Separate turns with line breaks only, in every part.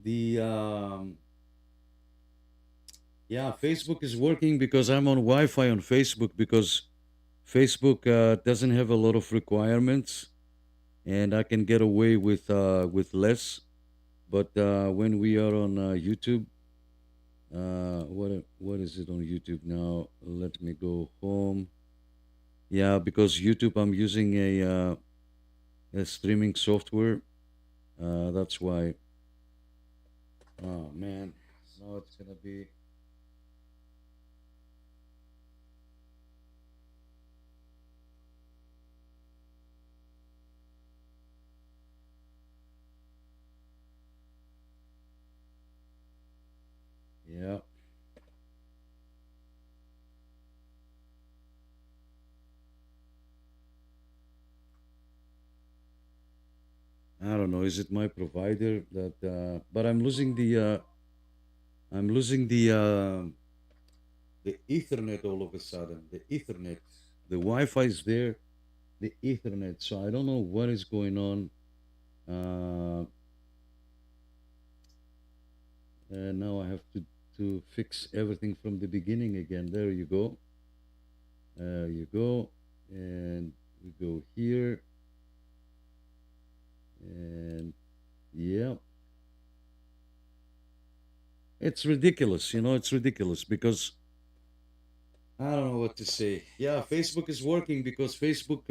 The Yeah, Facebook is working because I'm on Wi-Fi on Facebook because Facebook doesn't have a lot of requirements, and I can get away with less. But when we are on YouTube, what is it on YouTube now? Let me go home. Yeah, because YouTube, I'm using a streaming software. That's why. Oh man, now it's gonna be. Yeah, I don't know. Is it my provider that? But I'm losing the Ethernet all of a sudden. The Ethernet, the Wi-Fi is there, the Ethernet. So I don't know what is going on. Uh, and now I have to fix everything from the beginning again. There you go. You go, and we go here, and yeah, it's ridiculous. It's ridiculous because I don't know what to say. Yeah, Facebook is working because Facebook.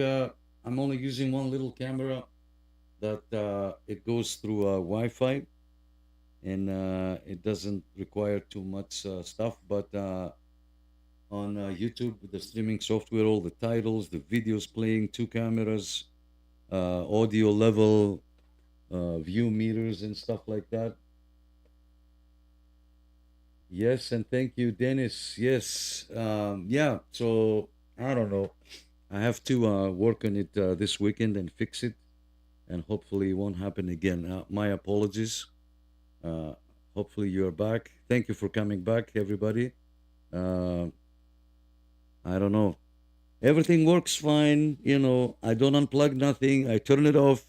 I'm only using one little camera that it goes through Wi-Fi, and it doesn't require too much stuff. But on YouTube, the streaming software, all the titles, the videos playing, two cameras, audio level, view meters, and stuff like that. Yes, and thank you, Dennis. Yes, yeah. So I don't know. I have to work on it this weekend and fix it, and hopefully it won't happen again. My apologies. Uh, Hopefully you're back. Thank you for coming back, everybody. Uh, I don't know. Everything works fine. I don't unplug nothing. I turn it off.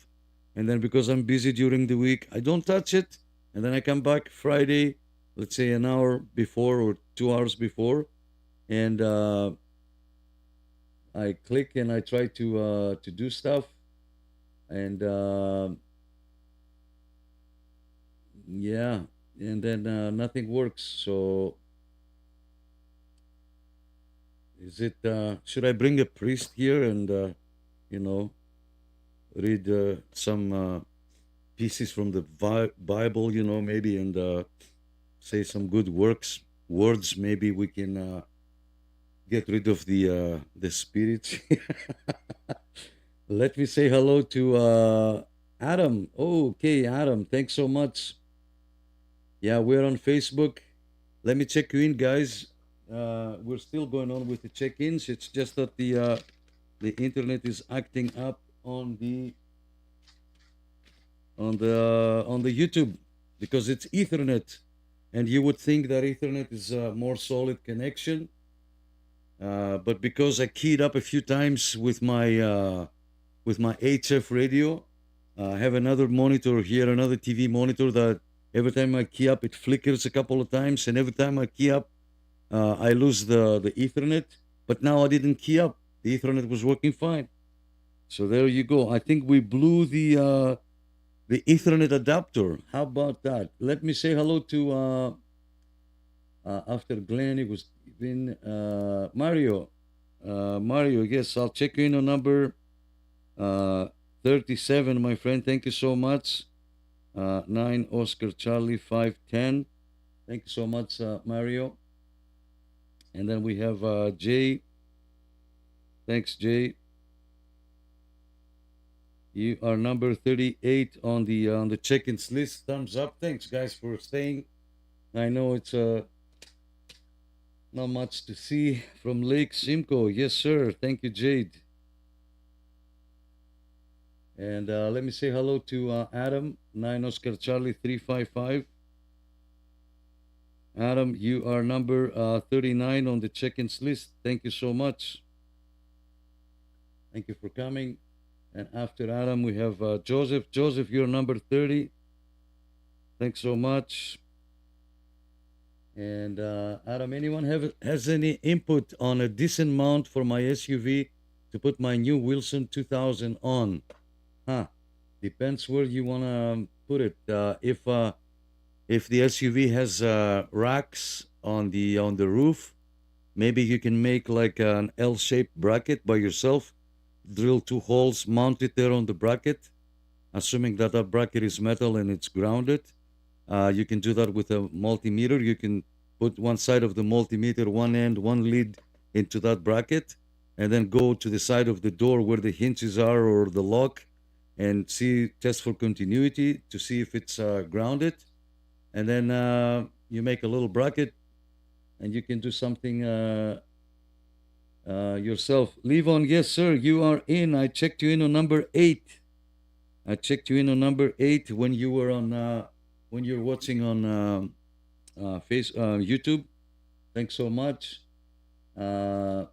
And then because I'm busy during the week, I don't touch it. And then I come back Friday, let's say an hour before or 2 hours before. And I click and I try to do stuff. And yeah, and then nothing works. So should I bring a priest here and, you know, read some pieces from the Bible, maybe, and say some good words. Maybe we can get rid of the spirits. Let me say hello to Adam. Oh, okay, Adam. Thanks so much. Yeah, we're on Facebook. Let me check you in, guys. We're still going on with the check-ins. It's just that the internet is acting up on the YouTube because it's Ethernet, and you would think that Ethernet is a more solid connection, but because I keyed up a few times with my HF radio, I have another monitor here, another TV monitor that every time I key up, it flickers a couple of times, and every time I key up, I lose the Ethernet. But now I didn't key up; the Ethernet was working fine. So there you go. I think we blew the Ethernet adapter. How about that? Let me say hello to after Glenn. It was been Mario. Mario, yes, I'll check in on number uh, 37, my friend. Thank you so much. 9 Oscar Charlie 510. Thank you so much, Mario. And then we have Jay. Thanks, Jay. You are number 38 on the check-ins list. Thumbs up. Thanks, guys, for staying. I know it's not much to see from Lake Simcoe. Yes, sir. Thank you, Jade. And let me say hello to Adam, 9 Oscar Charlie 355. Adam, you are number 39 on the check-ins list. Thank you so much. Thank you for coming. And after Adam, we have Joseph. Joseph, you're number 30. Thanks so much. And Adam, anyone has any input on a decent mount for my SUV to put my new Wilson 2000 on? Huh? Depends where you wanna put it. If the SUV has racks on the roof, maybe you can make like an L-shaped bracket by yourself. Drill two holes, mount it there on the bracket, assuming that that bracket is metal and it's grounded. You can do that with a multimeter. You can put one side of the multimeter, one end, one lead into that bracket, and then go to the side of the door where the hinges are or the lock and see, test for continuity to see if it's grounded. And then you make a little bracket and you can do something yourself. Levon, yes, sir, you are in. I checked you in on number 8. I checked you in on number 8 when you were on when you're watching on YouTube. Thanks so much. Uh,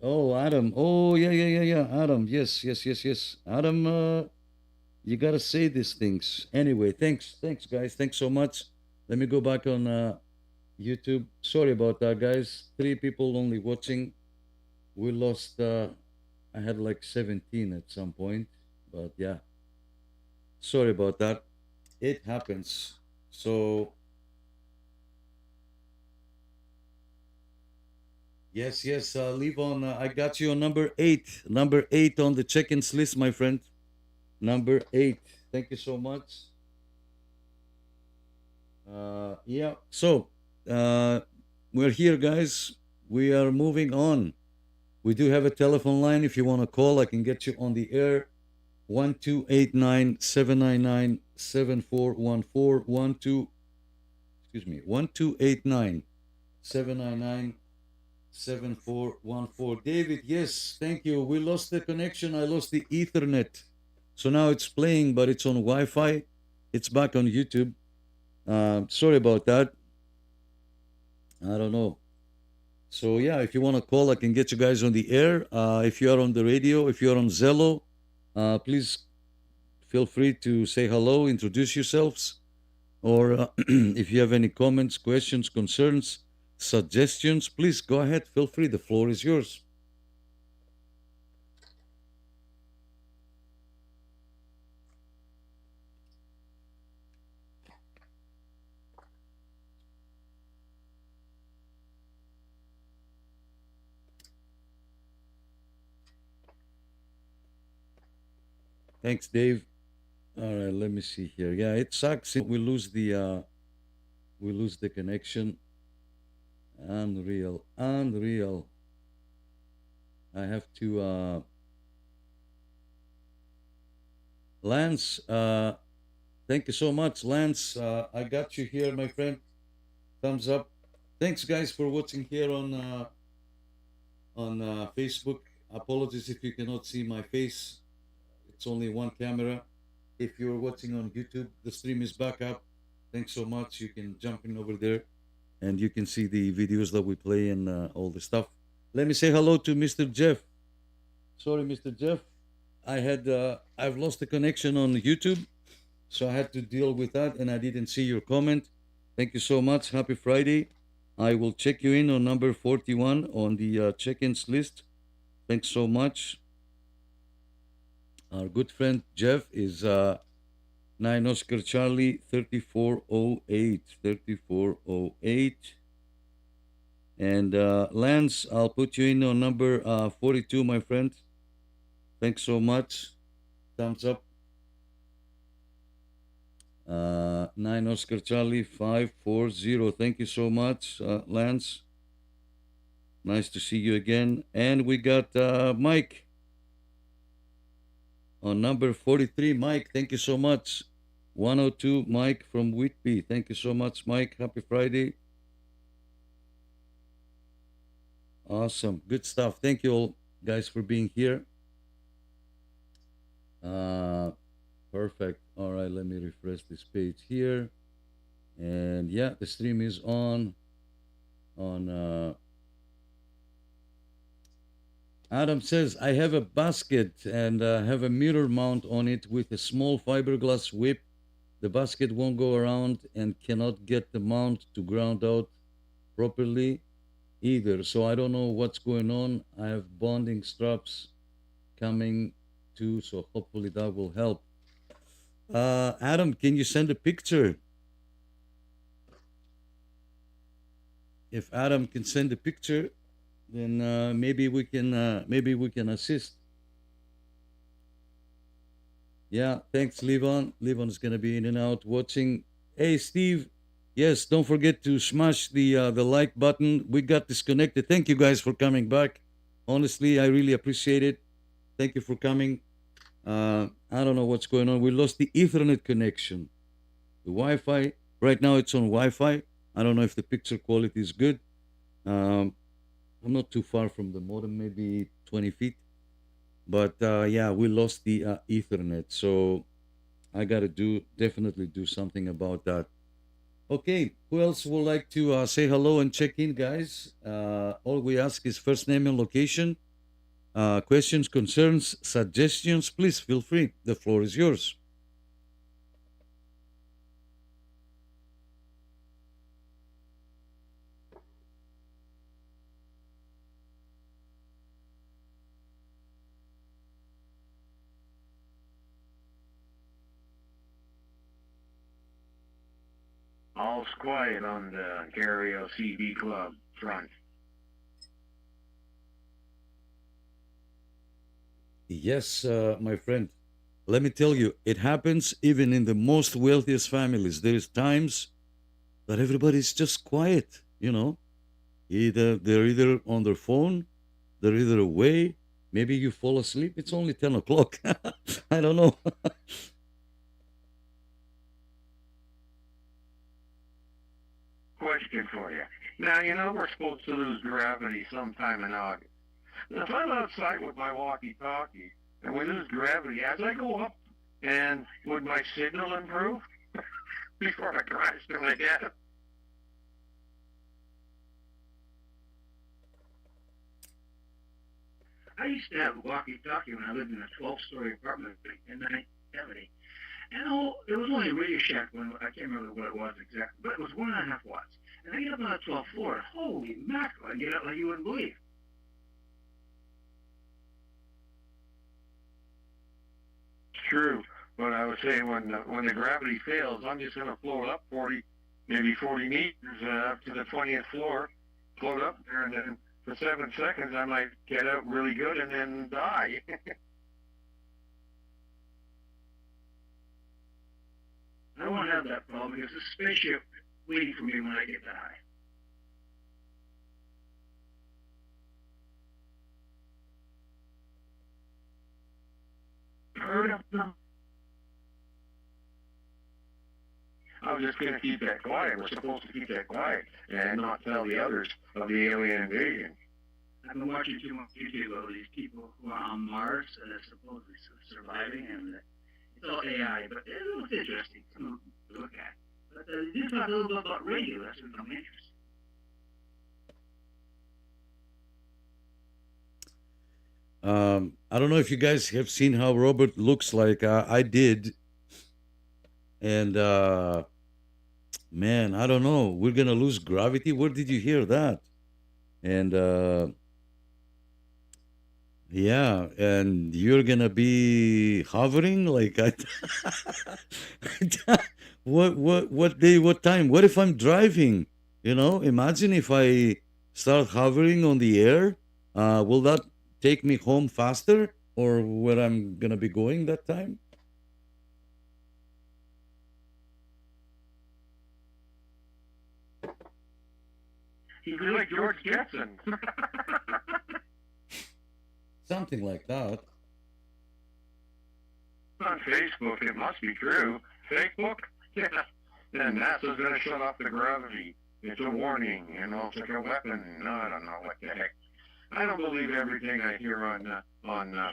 oh, Adam. Oh, yeah, yeah, yeah, yeah. Adam. Yes, yes, yes, yes. Adam, you gotta say these things. Anyway, thanks, guys. Thanks so much. Let me go back on YouTube. Sorry about that, guys. 3 people only watching. We lost. I had like 17 at some point, but yeah. Sorry about that. It happens. So yes, yes. Leave on. I got you on number 8. Number 8 on the check-ins list, my friend. Number 8. Thank you so much. Yeah. So we're here, guys. We are moving on. We do have a telephone line. If you want to call, I can get you on the air. 1289-799-7414. Excuse me. 1289-799-7414. David, yes, thank you. We lost the connection. I lost the Ethernet. So now it's playing, but it's on Wi-Fi. It's back on YouTube. Sorry about that. I don't know. So yeah, if you want to call, I can get you guys on the air. If you are on the radio, if you are on Zello, please feel free to say hello, introduce yourselves, or if you have any comments, questions, concerns, suggestions, please go ahead. Feel free. The floor is yours. Thanks, Dave. All right, let me see here. Yeah, it sucks. We lose the connection. Unreal, unreal. I have to Lance. Thank you so much, Lance. I got you here, my friend. Thumbs up. Thanks, guys, for watching here on Facebook. Apologies if you cannot see my face. It's only one camera. If you're watching on YouTube, the stream is back up. Thanks so much. You can jump in over there and you can see the videos that we play and all the stuff. Let me say hello to Mr. Jeff. Sorry, Mr. Jeff. I've lost the connection on YouTube, so I had to deal with that and I didn't see your comment. Thank you so much. Happy Friday. I will check you in on number 41 on the check-ins list. Thanks so much. Our good friend Jeff is 9 Oscar Charlie 3408. 3408. And Lance, I'll put you in on number 42, my friend. Thanks so much. Thumbs up. 9 Oscar Charlie 540. Thank you so much, Lance. Nice to see you again. And we got Mike on number 43. Mike, thank you so much. 102, Mike from Whitby. Thank you so much, Mike. Happy Friday. Awesome. Good stuff. Thank you all, guys, for being here. Perfect. All right, let me refresh this page here. And yeah, the stream is on Adam says, I have a basket and have a mirror mount on it with a small fiberglass whip the basket won't go around and cannot get the mount to ground out properly either. So I don't know what's going on. I have bonding straps coming too, so hopefully that will help. Adam, can you send a picture? If Adam can send a picture, then maybe we can assist. Yeah, thanks, Levon. Levon is gonna be in and out watching. Hey, Steve. Yes, don't forget to smash the like button. We got disconnected. Thank you guys for coming back. Honestly, I really appreciate it. Thank you for coming. I don't know what's going on. We lost the Ethernet connection. The Wi-Fi right now it's on Wi-Fi. I don't know if the picture quality is good. Um, I'm not too far from the modem, maybe 20 feet. But yeah, we lost the Ethernet, so I gotta definitely do something about that. Okay, who else would like to say hello and check in, guys? All we ask is first name and location. Questions, concerns, suggestions, please feel free. The floor is yours.
All's quiet on the Ontario CB Club front.
Yes, my friend. Let me tell you, it happens even in the most wealthiest families. There's times that everybody's just quiet, you know. Either they're either on their phone, they're either away. Maybe you fall asleep. It's only 10 o'clock. I don't know.
Question for you. Now, you know we're supposed to lose gravity sometime in August. If I'm outside with my walkie-talkie and we lose gravity, as I go up, and would my signal improve before I crash to my death? I used to have a walkie-talkie when I lived in a 12-story apartment in 1970. And it was only a Radio Shack when I can't remember what it was exactly, but it was 1.5 watts. And I get up on the 12th floor, and holy mackerel, I get out like you wouldn't believe. It's true, but I was saying when the gravity fails, I'm just going to float up 40, maybe 40 meters up to the 20th floor, float up there, and then for 7 seconds I might get out really good and then die. I won't have that problem because there's a spaceship waiting for me when I get that high. Heard of them? I was just going to keep that quiet. We're supposed to keep that quiet and not tell the others of the alien invasion. I've been watching too much YouTube of these people who are on Mars supposedly surviving, and it's all AI, but it looks interesting to look at. But they do talk a little bit about radio. That's what I'm interested.
I don't know if you guys have seen how Robert looks like. I did, and man, I don't know. We're gonna lose gravity. Where did you hear that? And yeah, and you're gonna be hovering like I. What day? What time? What if I'm driving? You know, imagine if I start hovering on the air. Will that take me home faster, or where I'm gonna be going that time?
He'd be like George Jetson.
Something like that.
On Facebook, it must be true. Facebook? Yeah. And NASA's going to shut off the gravity. It's a warning, it's like a weapon. No, I don't know what the heck. I don't believe everything I hear on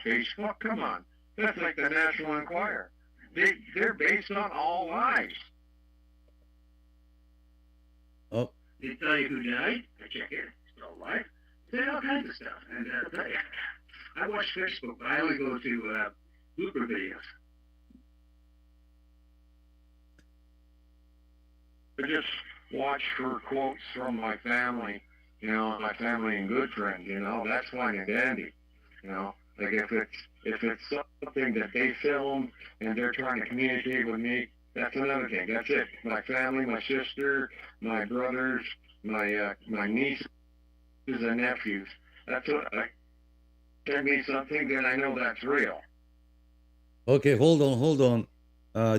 Facebook. Come on. That's like the National Enquirer. They're based on all lies.
Oh,
They tell you who died. I check it. Still alive. They say all kinds of stuff. And tell you, I watch Facebook, but I only go to blooper videos. just watch for quotes from my family, my family and good friends, that's fine and dandy, like if it's something that they film and they're trying to communicate with me, that's another thing. That's it. My family, my sister, my brothers, my nieces and nephews. That's what. Send me something, then I know that's real.
Okay, hold on.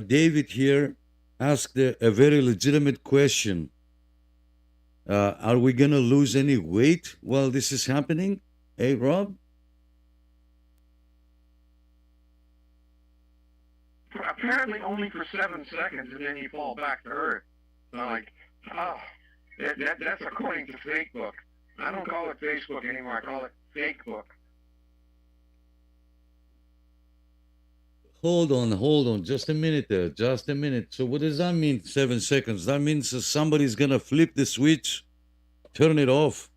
David here asked a very legitimate question. Are we gonna lose any weight while this is happening? Hey, Rob?
Apparently only for 7 seconds, and then you fall back to earth. So like, oh, that's according to Facebook. I don't call it Facebook anymore. I call it Fakebook.
Hold on. Just a minute there. Just a minute. So, what does that mean, 7 seconds? That means somebody's gonna flip the switch, turn it off.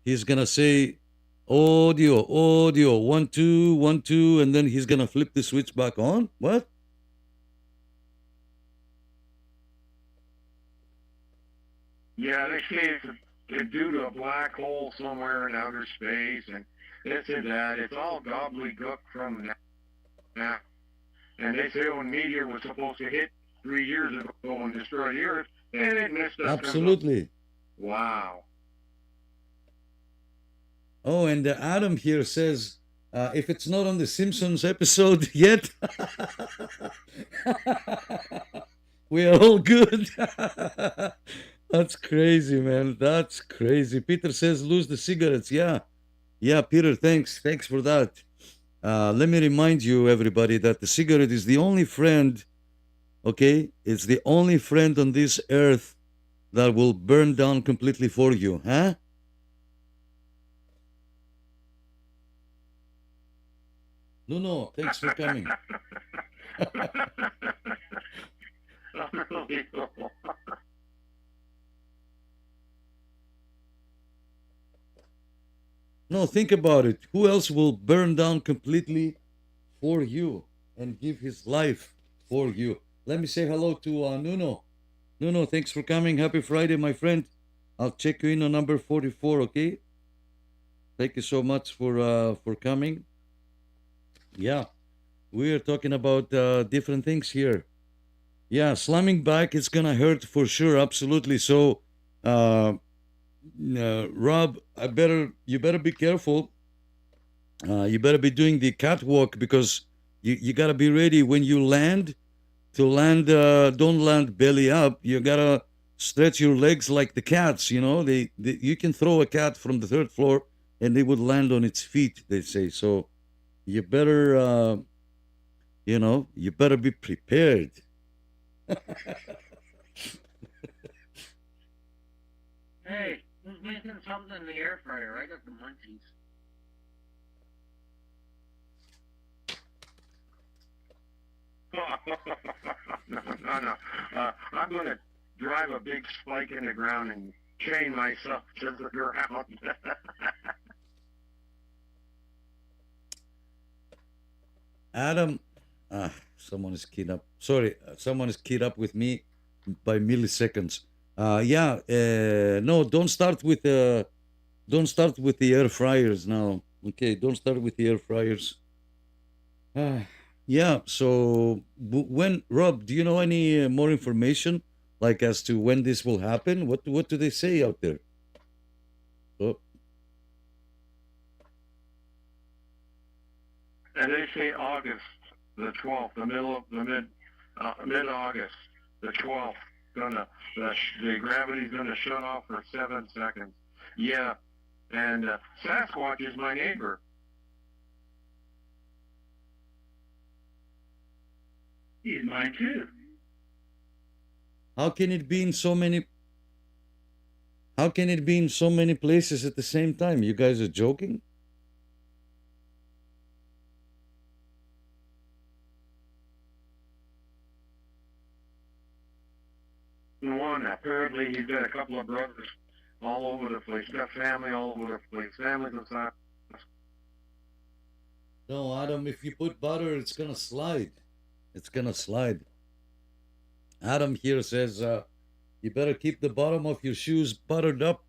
He's gonna say, audio, 1, 2, 1, 2, and then he's gonna flip the switch back on? What?
Yeah, they say it's due to a black hole somewhere in outer space, and this and that. It's all gobbledygook from now. And they say when meteor was supposed to hit 3 years ago and destroy the Earth, and it missed us.
Absolutely.
Wow.
Oh, and Adam here says, if it's not on the Simpsons episode yet, we are all good. That's crazy, man. That's crazy. Peter says, lose the cigarettes. Yeah, Peter, thanks for that. Let me remind you, everybody, that the cigarette is the only friend, okay? It's the only friend on this earth that will burn down completely for you, huh? No, thanks for coming. No, think about it. Who else will burn down completely for you and give his life for you? Let me say hello to Nuno. Nuno, thanks for coming. Happy Friday, my friend. I'll check you in on number 44, okay? Thank you so much for coming. Yeah, we are talking about different things here. Yeah, slamming back is gonna hurt for sure, absolutely. So, Rob, you better be careful. You better be doing the catwalk because you gotta be ready when you land. To land, don't land belly up. You gotta stretch your legs like the cats. You can throw a cat from the third floor and it would land on its feet. They say so. You better, you better be prepared.
Hey, who's making something in the air fryer? I got the munchies. No. I'm going to drive a big spike in the ground and chain myself to the ground.
Adam, someone is keyed up. Sorry, someone is keyed up with me by milliseconds. No, don't start with the air fryers now. Okay, don't start with the air fryers. Yeah. So when Rob, do you know any more information, like as to when this will happen? What do they say out there? Oh,
And they say August the 12th, mid August the 12th. The gravity's gonna shut off for 7 seconds. Yeah, and Sasquatch is my neighbor. He's mine too.
how can it be in so many? How can it be in so many places at the same time? You guys are joking?
One, apparently he's got a couple of brothers all over the place. He's got family all over the place. Families of size.
No, Adam. If you put butter, it's gonna slide. It's gonna slide. Adam here says You better keep the bottom of your shoes buttered up.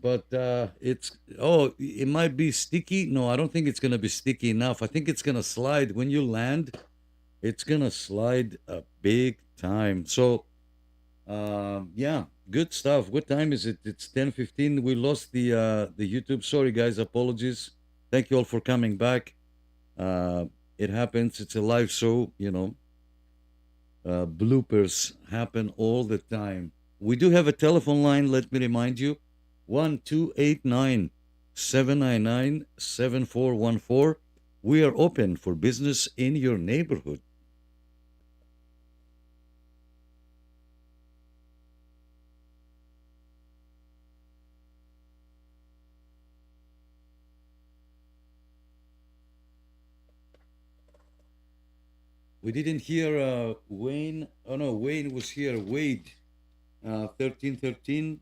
But it might be sticky. No, I don't think it's gonna be sticky enough. I think it's gonna slide when you land. It's gonna slide a big time. So, yeah, good stuff. What time is it? It's 10:15. We lost the YouTube. Sorry, guys. Apologies. Thank you all for coming back. Uh, it happens. It's a live show. Bloopers happen all the time. We do have a telephone line, let me remind you 1289 799 7414. We are open for business in your neighborhood. We didn't hear Wayne. Oh no, Wayne was here. Wade, 1313.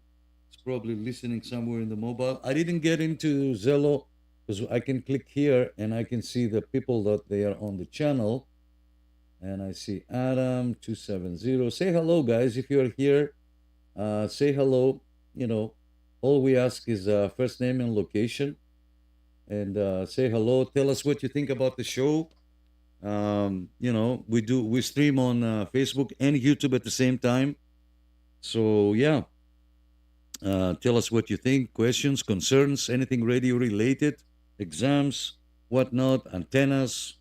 It's probably listening somewhere in the mobile. I didn't get into Zello because I can click here and I can see the people that they are on the channel. And I see Adam 270. Say hello, guys. If you're here, say hello. All we ask is first name and location, and say hello. Tell us what you think about the show. We stream on Facebook and YouTube at the same time. So yeah, tell us what you think. Questions, concerns, anything radio related, exams, whatnot, antennas.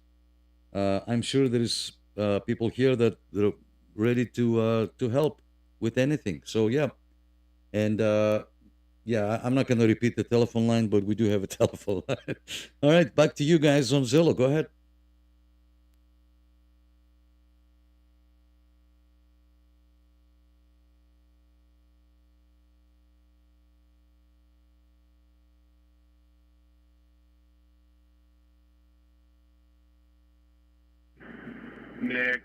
I'm sure there is people here that are ready to help with anything. So yeah, and yeah, I'm not going to repeat the telephone line, but we do have a telephone line. All right, back to you guys on Zillow. Go ahead.
Nick,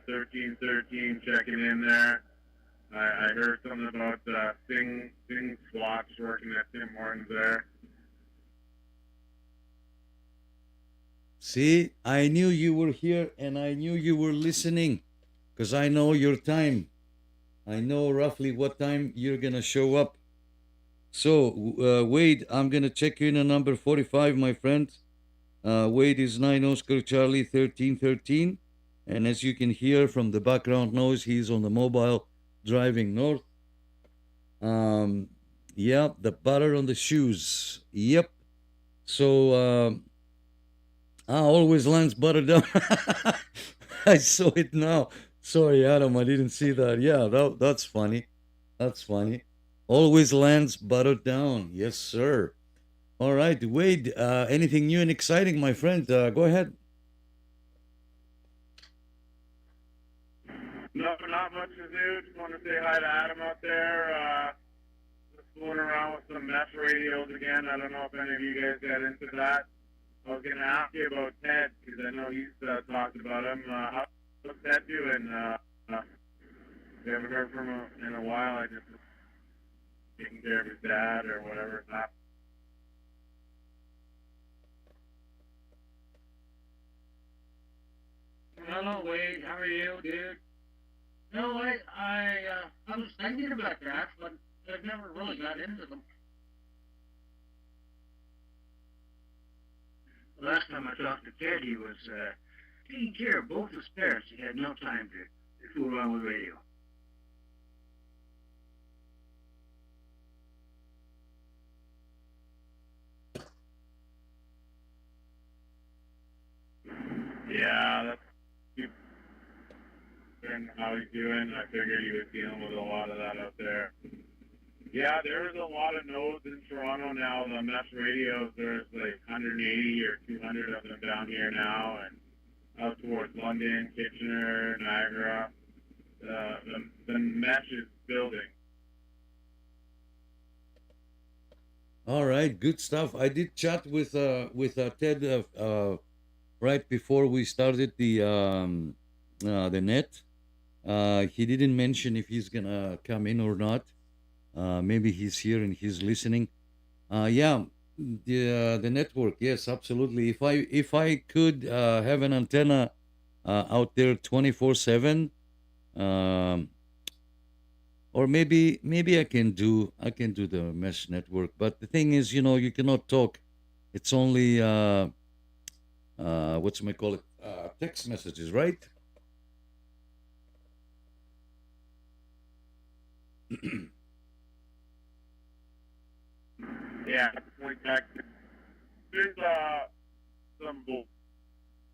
1313 checking in there. I heard something about Sing Swaps working at Tim Hortons there.
See, I knew you were here and I knew you were listening because I know your time. I know roughly what time you're going to show up. So, Wade, I'm going to check you in on number 45, my friend. Wade is 9 Oscar Charlie 1313. And as you can hear from the background noise, he's on the mobile driving north. Yeah, the butter on the shoes. Yep. So, always lands butter down. I saw it now. Sorry, Adam, I didn't see that. Yeah, that's funny. That's funny. Always lands butter down. Yes, sir. All right, Wade. Anything new and exciting, my friend? Go ahead.
No, not much to do. Just want to say hi to Adam out there. Just fooling around with some mesh radios again. I don't know if any of you guys got into that. I was going to ask you about Ted because I know he's talked about him. How's Ted doing? We haven't heard from him in a while. I just taking care of his dad or whatever.
Hello, Wade. How are you, dude? No, I was thinking about that, but I've never really got into them. The last time I talked to Ted, he was taking care of both his parents. He had no time to fool around with radio.
Yeah, that's how he's doing. I figured he was dealing with a lot of that out there. Yeah, there's a lot of nodes in Toronto now. The mesh radios, there's like 180 or 200 of them down here now, and out towards London, Kitchener, Niagara. The mesh is building.
All right, good stuff. I did chat with Ted right before we started the net. He didn't mention if he's gonna come in or not. Maybe he's here and he's listening. Yeah, the network. Yes, absolutely. If I could have an antenna out there 24/7. or maybe I can do the mesh network. But the thing is, you cannot talk. It's only what's may call it, text messages, right?
Yeah, point back. There's some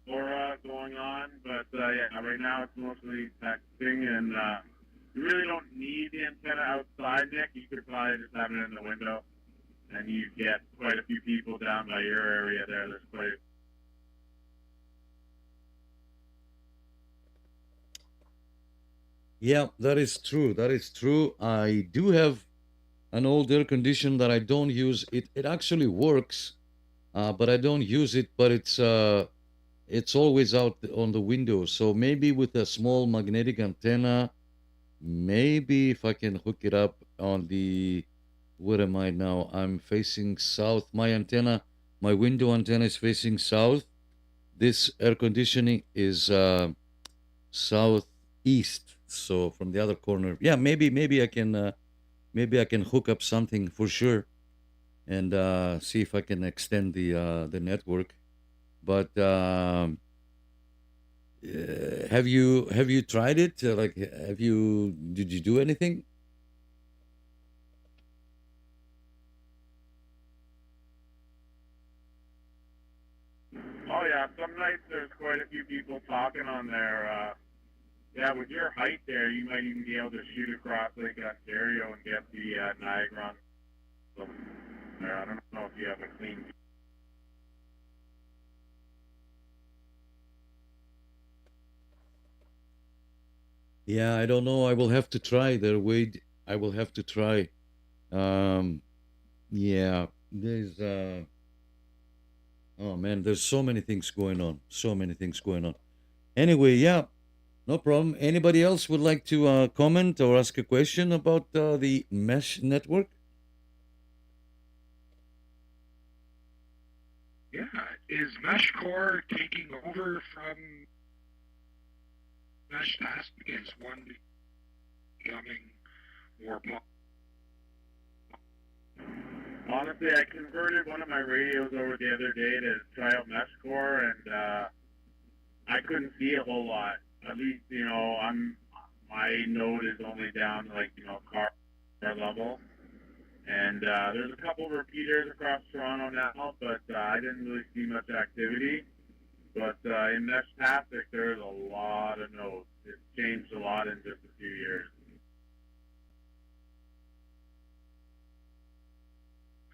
Laura going on, but yeah, right now it's mostly texting, and you really don't need the antenna outside, Nick. You could probably just have it in the window, and you get quite a few people down by your area there. There's quite.
Yeah, that is true. That is true. I do have an old air conditioner that I don't use. It actually works, but I don't use it. But it's always out on the window. So maybe with a small magnetic antenna, maybe if I can hook it up on the, where am I now? I'm facing south. My window antenna is facing south. This air conditioning is southeast. So from the other corner, yeah, maybe I can hook up something for sure and see if I can extend the network. But have you tried it? Like, did you do anything?
Oh yeah, some nights there's quite a few people talking on there. Yeah, with your height there, you might even be able to shoot across Lake Ontario and get the Niagara on there. I don't know if you have a clean.
Yeah, I don't know. I will have to try there, Wade. I will have to try. Um, yeah, oh man, there's so many things going on. So many things going on. Anyway, yeah, no problem. Anybody else would like to comment or ask a question about the mesh network?
Yeah, is MeshCore taking over from MeshTask? Is one becoming more popular?
Honestly, I converted one of my radios over the other day to try out MeshCore, and I couldn't see a whole lot. At least, my node is only down to, like, car level. And there's a couple repeaters across Toronto now, but I didn't really see much activity. But in Meshtastic, there's a lot of nodes. It's changed a lot in just a few years.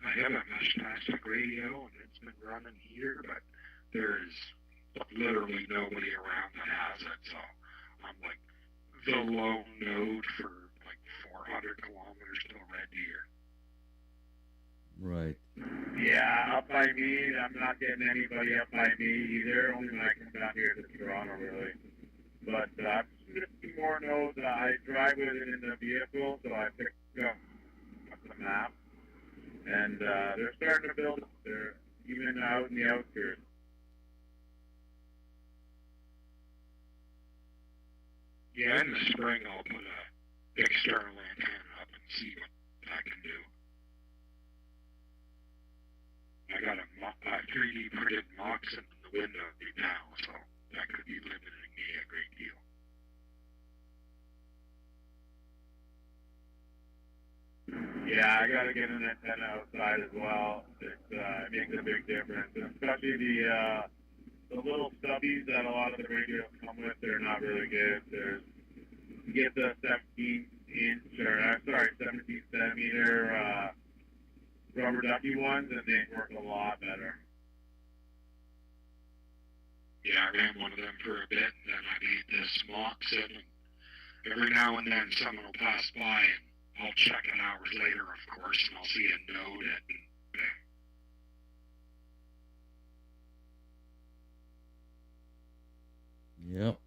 I have a MeshTask radio, and it's been running here, but there's literally nobody around that has it, so I'm like the lone node for like 400 kilometers to Red Deer.
Right.
Yeah, up by me, I'm not getting anybody up by me either, only when I come down here to Toronto, really. But I'm just some more nodes. I drive with it in the vehicle, so I pick up the map. And they're starting to build. They're even out in the outskirts.
Yeah, in the spring I'll put a external antenna up and see what I can do. I got a 3D printed Moxon in the window right now, so that could be limiting me a great deal.
Yeah, I gotta get an antenna outside as well. It makes a big difference, and especially the little stubbies that a lot of the radios come with. They're not really good. You get the 17 centimeter rubber ducky ones, and they work a lot better.
Yeah, I ran one of them for a bit, and then I made this Moxon, and every now and then someone will pass by, and I'll check it hours later, of course, and I'll see a node at.
Yep.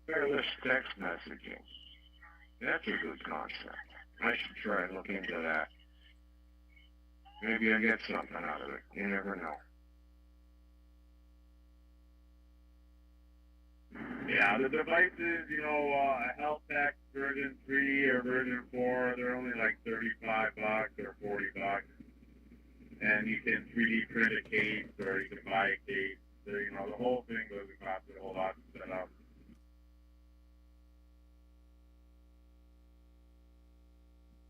Wireless text messaging. That's a good concept. I should try and look into that. Maybe I get something out of it. You never know.
Yeah, the devices, a Heltec version 3 or version 4, they're only like $35 or $40. And you can 3D print a case or you can buy a case. So, the whole thing doesn't cost a whole lot to set up.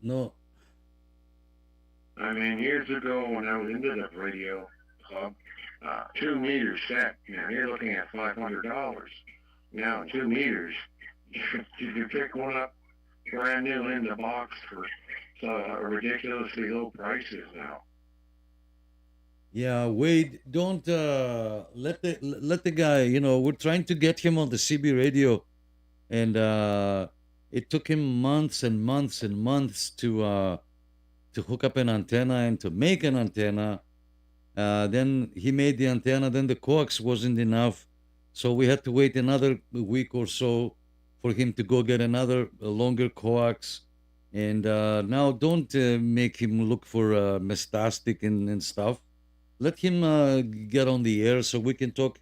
No.
I mean, years ago when I was into the radio club, 2 meters set, you're looking at $500. Now, 2 meters, you can pick one up brand new in the box for ridiculously low prices now.
Yeah, Wade, don't let the guy. We're trying to get him on the CB radio, and it took him months and months and months to hook up an antenna and to make an antenna. Then he made the antenna. Then the coax wasn't enough, so we had to wait another week or so for him to go get another longer coax. And now don't make him look for Mestastic and stuff. Let him get on the air so we can talk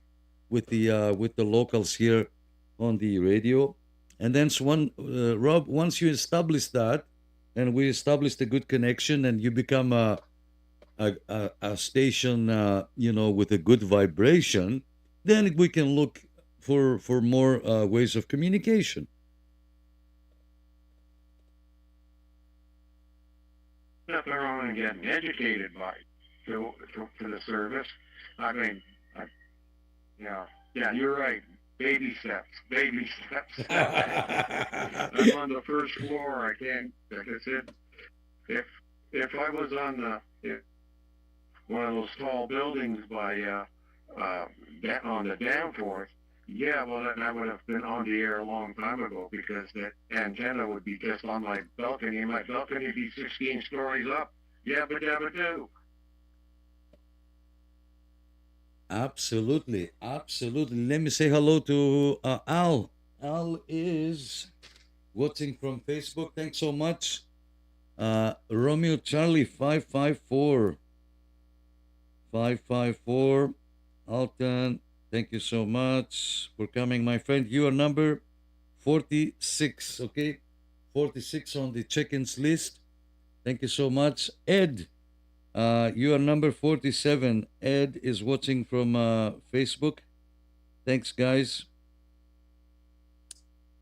with the locals here on the radio. And then Rob, once you establish that, and we established a good connection, and you become a station, with a good vibration, then we can look for more ways of communication.
Nothing wrong in getting educated by for the service. I mean, yeah, you're right. Baby steps. I'm on the first floor. I can't. Like I said, if I was on one of those tall buildings by on the Danforth, yeah, well then I would have been on the air a long time ago because that antenna would be just on my balcony. My balcony would be 16 stories up. Yabba dabba do.
Absolutely. Let me say hello to Al. Al is watching from Facebook. Thanks so much. Romeo Charlie 554. Alton, thank you so much for coming, my friend. You are number 46, okay? 46 on the check-ins list. Thank you so much. Ed, you are number 47. Ed is watching from Facebook. Thanks, guys.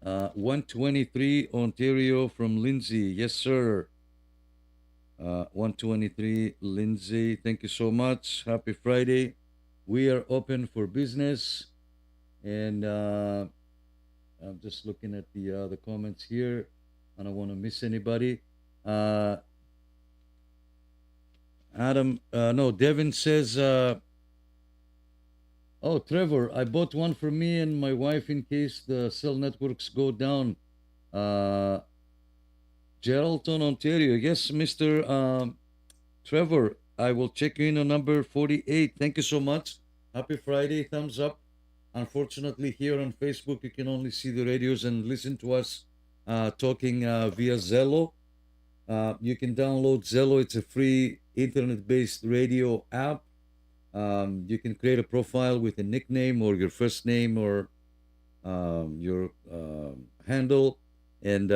123 Ontario from Lindsay. Yes, sir. 123 Lindsay. Thank you so much. Happy Friday. We are open for business. And I'm just looking at the comments here. I don't want to miss anybody. Devin says, oh, Trevor, I bought one for me and my wife in case the cell networks go down. Geraldton, Ontario. Yes, Mr. Trevor, I will check you in on number 48. Thank you so much. Happy Friday. Thumbs up. Unfortunately, here on Facebook, you can only see the radios and listen to us talking via Zello. You can download Zello. It's a free internet-based radio app. You can create a profile with a nickname or your first name or your handle, and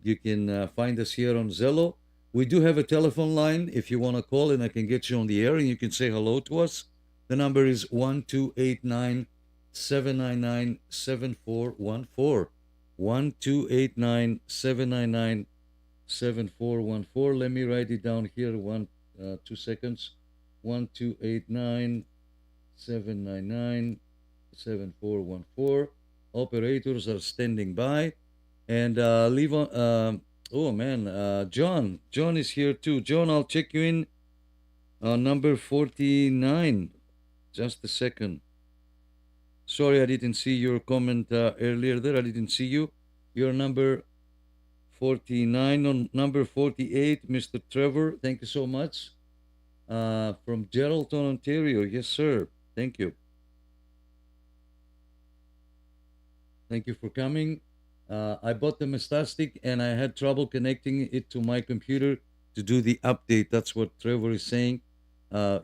you can find us here on Zello. We do have a telephone line if you want to call, and I can get you on the air and you can say hello to us. The number is 1289-799-7414. 1289-799-7414. Let me write it down here. 2 seconds. 1289-799-7414. Operators are standing by. And leave on. John. John is here too. John, I'll check you in number 49. Just a second. Sorry, I didn't see your comment earlier there. I didn't see you. You're number 49. On number 48, Mr. Trevor. Thank you so much. From Geraldton, Ontario. Yes, sir. Thank you. Thank you for coming. I bought the Mestastic and I had trouble connecting it to my computer to do the update. That's what Trevor is saying.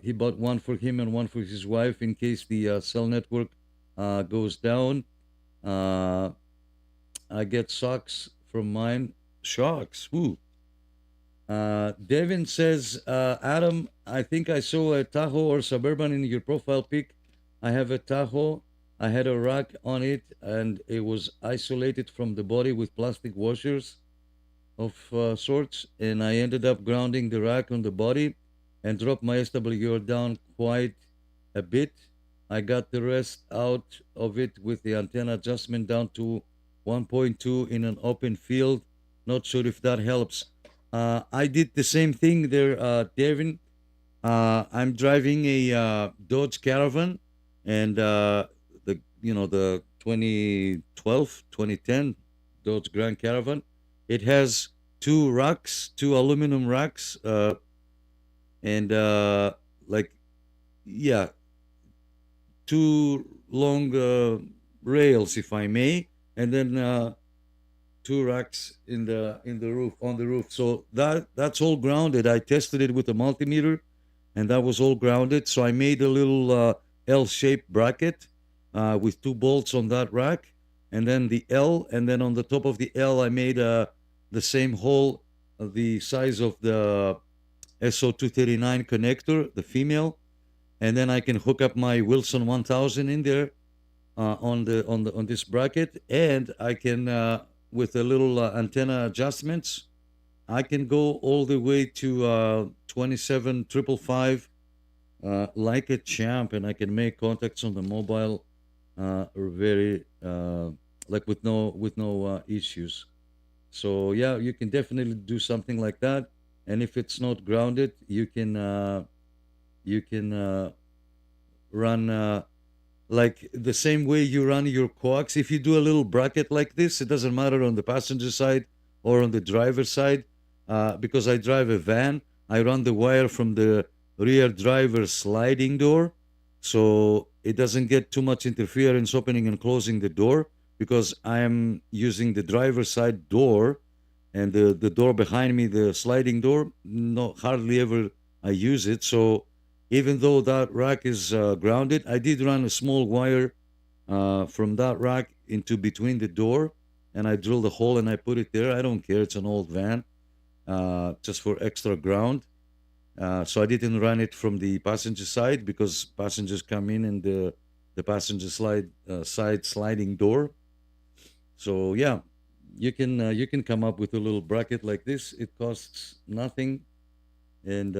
He bought one for him and one for his wife in case the cell network goes down. Uh, I get shocks from mine. Shocks. Woo. Devin says, Adam, I think I saw a Tahoe or Suburban in your profile pic. I have a Tahoe. I had a rack on it, and it was isolated from the body with plastic washers of sorts. And I ended up grounding the rack on the body and dropped my SWR down quite a bit. I got the rest out of it with the antenna adjustment down to 1.2 in an open field. Not sure if that helps. I did the same thing there, Devin. I'm driving a Dodge Caravan, and the 2012, 2010 Dodge Grand Caravan. It has two racks, two aluminum racks, and like yeah, two long rails, if I may, and then two racks in the roof on the roof. So that's all grounded. I tested it with a multimeter, and that was all grounded. So I made a little L-shaped bracket with two bolts on that rack, and then the L, and then on the top of the L, I made the same hole, the size of the SO239 connector, the female, and then I can hook up my Wilson 1000 in there on this bracket, and I can with a little antenna adjustments, I can go all the way to 27555 like a champ, and I can make contacts on the mobile very like with no issues. So yeah, you can definitely do something like that, and if it's not grounded, you can run like the same way you run your coax. If you do a little bracket like this, it doesn't matter on the passenger side or on the driver's side, because I drive a van. I run the wire from the rear driver's sliding door, so it doesn't get too much interference opening and closing the door, because I am using the driver's side door, and the door behind me, the sliding door, no, hardly ever I use it. So even though that rack is grounded, I did run a small wire from that rack into between the door, and I drilled a hole and I put it there. I don't care, it's an old van, just for extra ground. So I didn't run it from the passenger side, because passengers come in and the passenger side sliding door. So yeah, you can come up with a little bracket like this. It costs nothing, and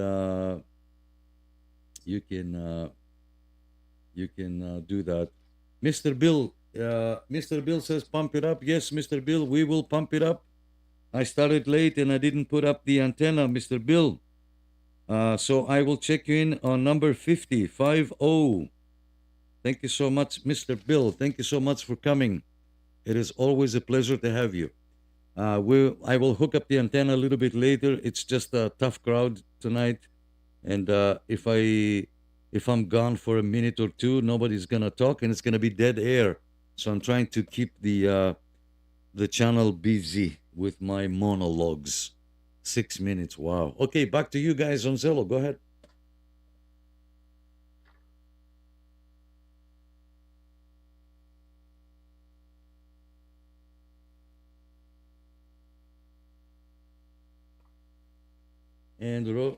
you can do that. Mr. Bill says pump it up. Yes, Mr. Bill, we will pump it up. I started late and I didn't put up the antenna, Mr. Bill. So I will check you in on number 50. Thank you so much, Mr. Bill. Thank you so much for coming. It is always a pleasure to have you. I will hook up the antenna a little bit later. It's just a tough crowd tonight, and if I'm gone for a minute or two, nobody's gonna talk, and it's gonna be dead air. So I'm trying to keep the channel busy with my monologues. 6 minutes. Wow. Okay, back to you guys on Zello. Go ahead.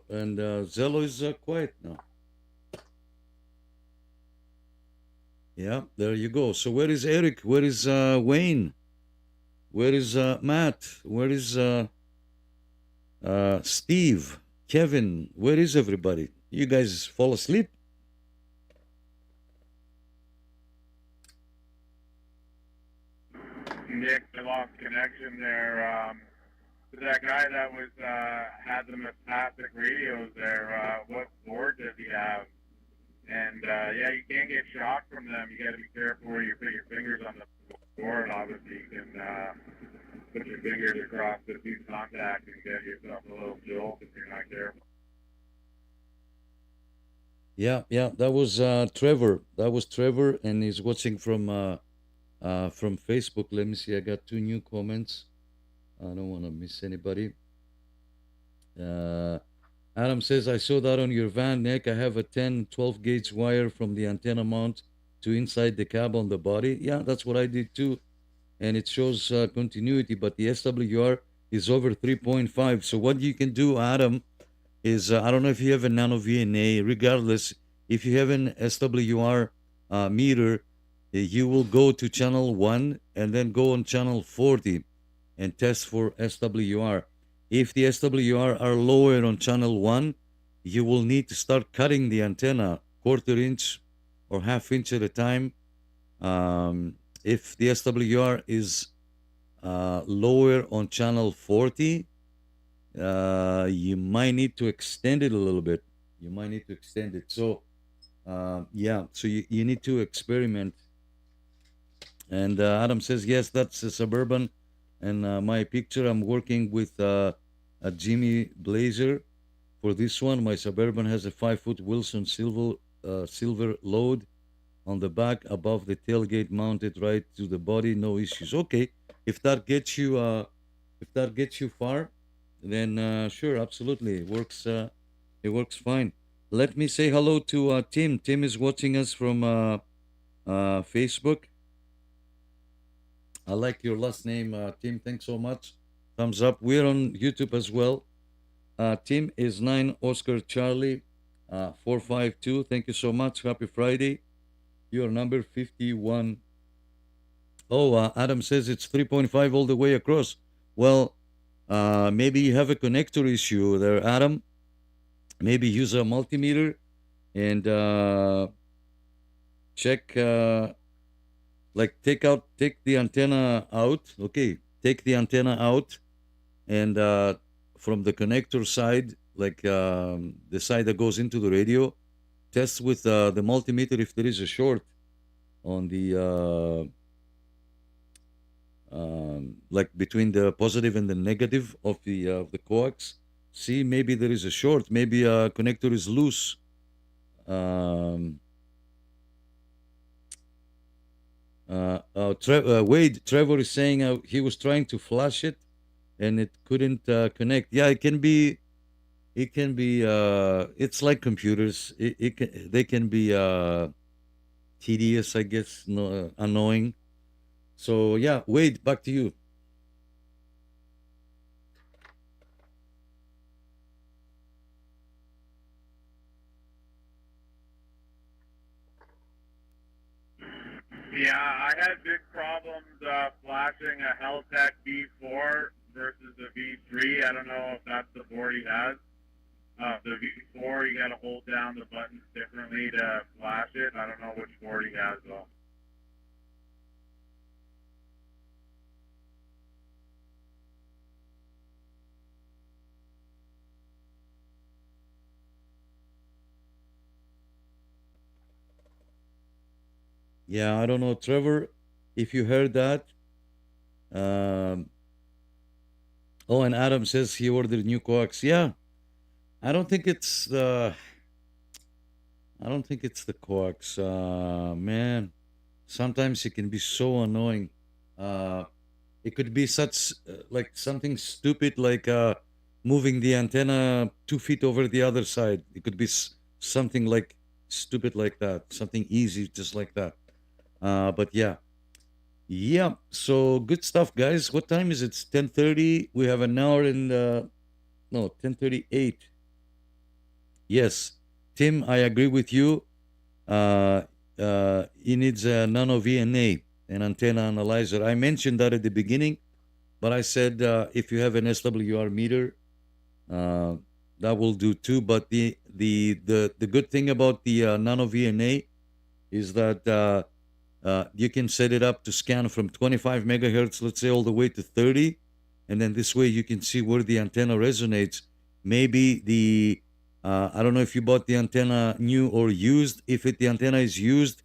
And Zello is quiet now. Yeah, there you go. So where is Eric? Where is Wayne? Where is Matt? Where is Steve? Kevin? Where is everybody? You guys fall asleep?
Nick, I lost connection there. That guy that was had the Mapastic radios there, what board does he have? And yeah, you can't get shocked from them. You got to be careful where you put your fingers on the board. Obviously, you can put your fingers across the two contacts and get yourself a little jolt if you're not careful.
Yeah, that was Trevor. That was Trevor, and he's watching from Facebook. Let me see. I got two new comments. I don't want to miss anybody. Adam says, I saw that on your van, Nick. I have a 10, 12 gauge wire from the antenna mount to inside the cab on the body. Yeah, that's what I did too, and it shows continuity. But the SWR is over 3.5. So what you can do, Adam, is I don't know if you have a nano VNA. Regardless, if you have an SWR meter, you will go to channel 1 and then go on channel 40 and test for SWR. If the SWR are lower on channel 1, you will need to start cutting the antenna quarter inch or half inch at a time. If the SWR is lower on channel 40, you might need to extend it a little bit. You might need to extend it. So, yeah, so you need to experiment. And Adam says, yes, that's a Suburban. And my picture, I'm working with a Jimmy Blazer for this one. My Suburban has a 5-foot Wilson silver load on the back above the tailgate, mounted right to the body. No issues. Okay, if that gets you far, then sure, absolutely, it works fine. Let me say hello to Tim. Tim is watching us from Facebook. I like your last name, Tim. Thanks so much. Thumbs up. We're on YouTube as well. Tim is 9 Oscar Charlie 452. Thank you so much. Happy Friday. You're number 51. Oh, Adam says it's 3.5 all the way across. Well, maybe you have a connector issue there, Adam. Maybe use a multimeter and check, take the antenna out. Okay, take the antenna out and from the connector side, the side that goes into the radio, test with the multimeter if there is a short on the between the positive and the negative of the coax. See, maybe there is a short. Maybe a connector is loose. Wade, Trevor is saying he was trying to flash it and it couldn't connect. Yeah, it can be. It's like computers. They can be tedious, I guess, annoying. So yeah, Wade, back to you.
Yeah, I had big problems flashing a Heltec V4 versus the V3. I don't know if that's the board he has. The V4, you got to hold down the buttons differently to flash it. I don't know which board he has though.
Yeah, I don't know, Trevor, if you heard that. Um, oh, and Adam says he ordered new coax. Yeah, I don't think it's the. I don't think it's the coax. Man, sometimes it can be so annoying. Uh, it could be such like something stupid like moving the antenna 2 feet over the other side. It could be something like stupid like that. Something easy just like that. But yeah. Yeah, so good stuff, guys. What time is it? It's 10:30. We have an hour and no, 10:38. Yes, Tim, I agree with you. He needs a nano VNA, an antenna analyzer. I mentioned that at the beginning, but I said if you have an SWR meter, that will do too. But the good thing about the nano VNA is that you can set it up to scan from 25 megahertz, let's say, all the way to 30, and then this way you can see where the antenna resonates. Maybe I don't know if you bought the antenna new or used. If the antenna is used,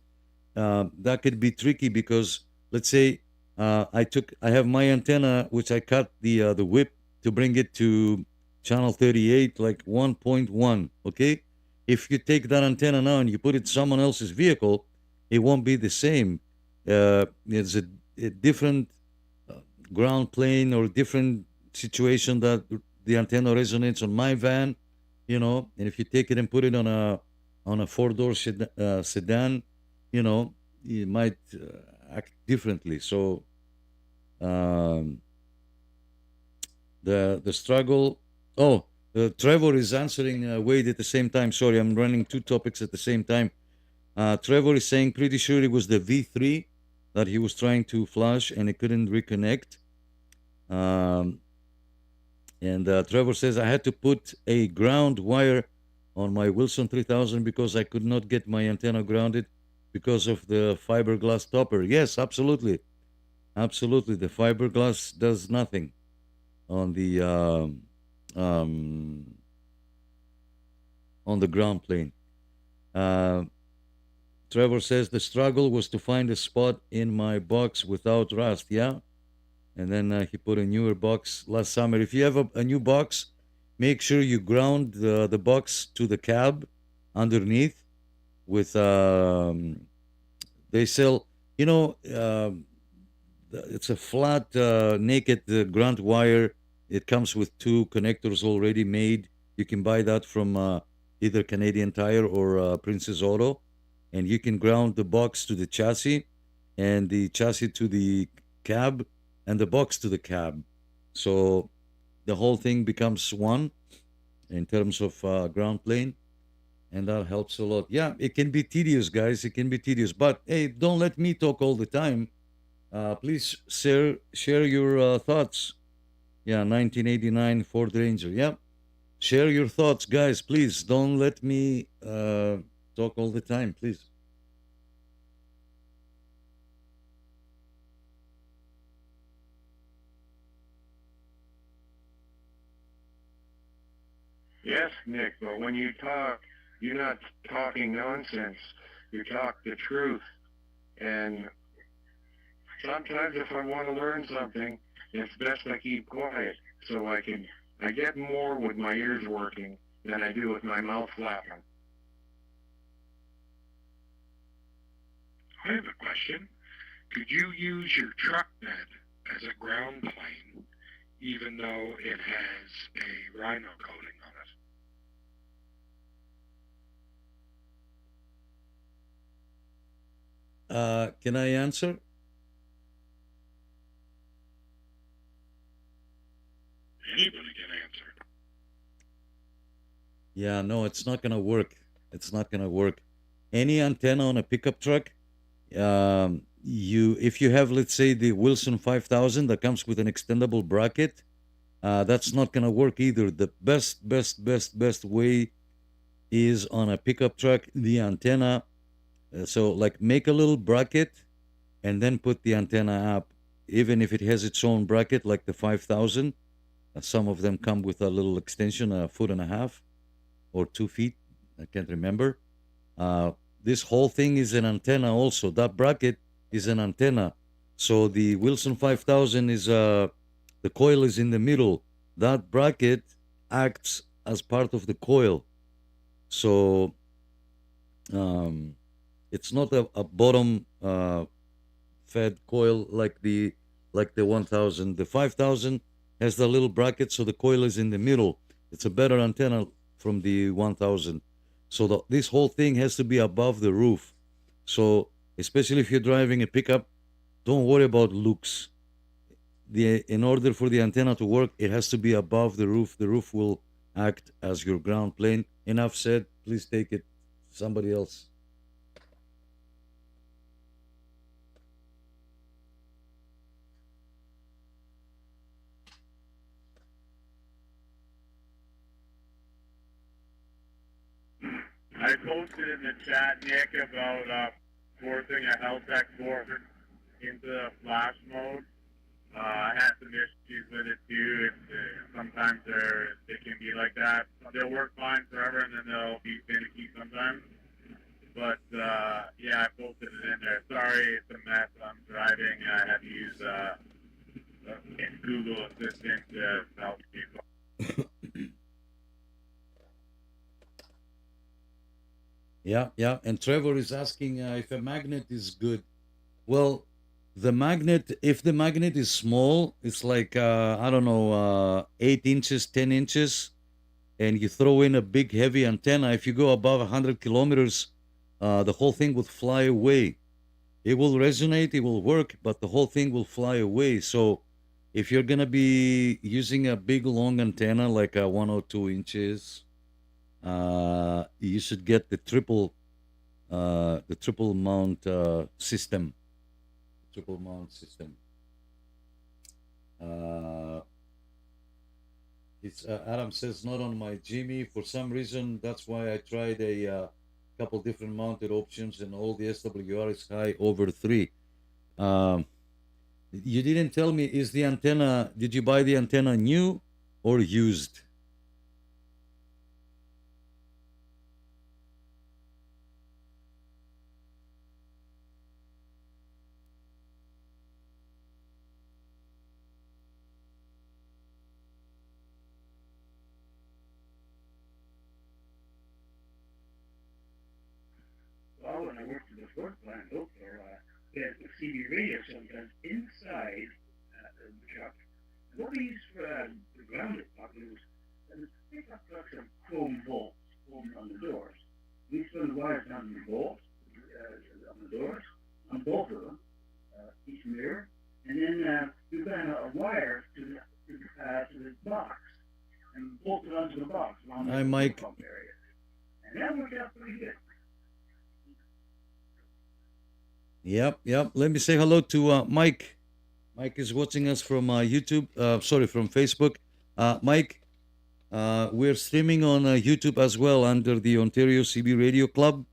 that could be tricky because let's say I have my antenna which I cut the whip to bring it to channel 38 like 1.1. Okay, if you take that antenna now and you put it in someone else's vehicle, it won't be the same. It's a different ground plane or different situation that the antenna resonates on my van, and if you take it and put it on a 4-door sedan, it might act differently. So um, the struggle. Oh, Trevor is answering Wade at the same time. Sorry, I'm running two topics at the same time. Trevor is saying pretty sure it was the V3 that he was trying to flush and it couldn't reconnect. And Trevor says I had to put a ground wire on my Wilson 3000 because I could not get my antenna grounded because of the fiberglass topper. Yes, absolutely, absolutely. The fiberglass does nothing on the um, on the ground plane. Uh, Trevor says the struggle was to find a spot in my box without rust. Yeah, and then he put a newer box last summer. If you have a new box, make sure you ground the box to the cab underneath with they sell, you know, it's a flat naked ground wire. It comes with two connectors already made. You can buy that from either Canadian Tire or Princess Auto, and you can ground the box to the chassis and the chassis to the cab and the box to the cab. So the whole thing becomes one in terms of ground plane, and that helps a lot. Yeah, it can be tedious, guys. It can be tedious, but hey, don't let me talk all the time. Please share your thoughts. Yeah, 1989 Ford Ranger. Yeah, share your thoughts, guys. Please don't let me talk all the time, please.
Yes, Nick, but when you talk, you're not talking nonsense. You talk the truth. And sometimes if I want to learn something, it's best I keep quiet so I get more with my ears working than I do with my mouth flapping.
I have a question. Could you use your truck bed as a ground plane, even though it has a rhino coating on it?
Can I answer?
Anybody can answer.
Yeah, no, it's not gonna work. It's not gonna work. Any antenna on a pickup truck, if you have, let's say, the Wilson 5000 that comes with an extendable bracket, that's not gonna work either. The best way is on a pickup truck the antenna. So like make a little bracket and then put the antenna up, even if it has its own bracket, like the 5000. Some of them come with a little extension, a foot and a half or 2 feet. I can't remember. This whole thing is an antenna also. That bracket is an antenna. So the Wilson 5000 is the coil is in the middle. That bracket acts as part of the coil. So it's not a bottom fed coil like the 1000. The 5000 has the little bracket, so the coil is in the middle. It's a better antenna from the 1000. So this whole thing has to be above the roof. So especially if you're driving a pickup, don't worry about looks. In order for the antenna to work, it has to be above the roof. The roof will act as your ground plane. Enough said. Please take it. Somebody else.
I posted in the chat, Nick, about forcing a Heltec board into the flash mode. I had some issues with it too. Sometimes they can be like that. They'll work fine forever, and then they'll be finicky sometimes. But yeah, I posted it in there. Sorry, it's a mess. I'm driving. I had to use Google Assistant to help people.
Yeah. And Trevor is asking if a magnet is good. Well, the magnet, if the magnet is small, it's like, I don't know, 8 inches, 10 inches, and you throw in a big heavy antenna, if you go above 100 kilometers, the whole thing would fly away. it will resonate, it will work, but the whole thing will fly away. So if you're gonna be using a big long antenna like a 102 inches, you should get the triple mount system. Triple mount system. It's Adam says not on my Jimmy for some reason. That's why I tried a couple different mounted options, and all the SWR is high over 3. Um, you didn't tell me, is the antenna? Did you buy the antenna new or used?
Well, when I worked in the Ford plant out there, we had the CB radio sometimes inside the truck. And what we used for the ground it properly was pick up some chrome bolts on the doors. We spun the wires down the bolts on the doors, on both of them, each mirror, and then we ran a wire to the box and bolted onto the box along
Hi,
the
Mike.
pump area. And that worked out pretty good.
Yep, yep. Let me say hello to Mike. Mike is watching us from YouTube. Sorry, from Facebook. Mike, we're streaming on YouTube as well under the Ontario CB Radio Club.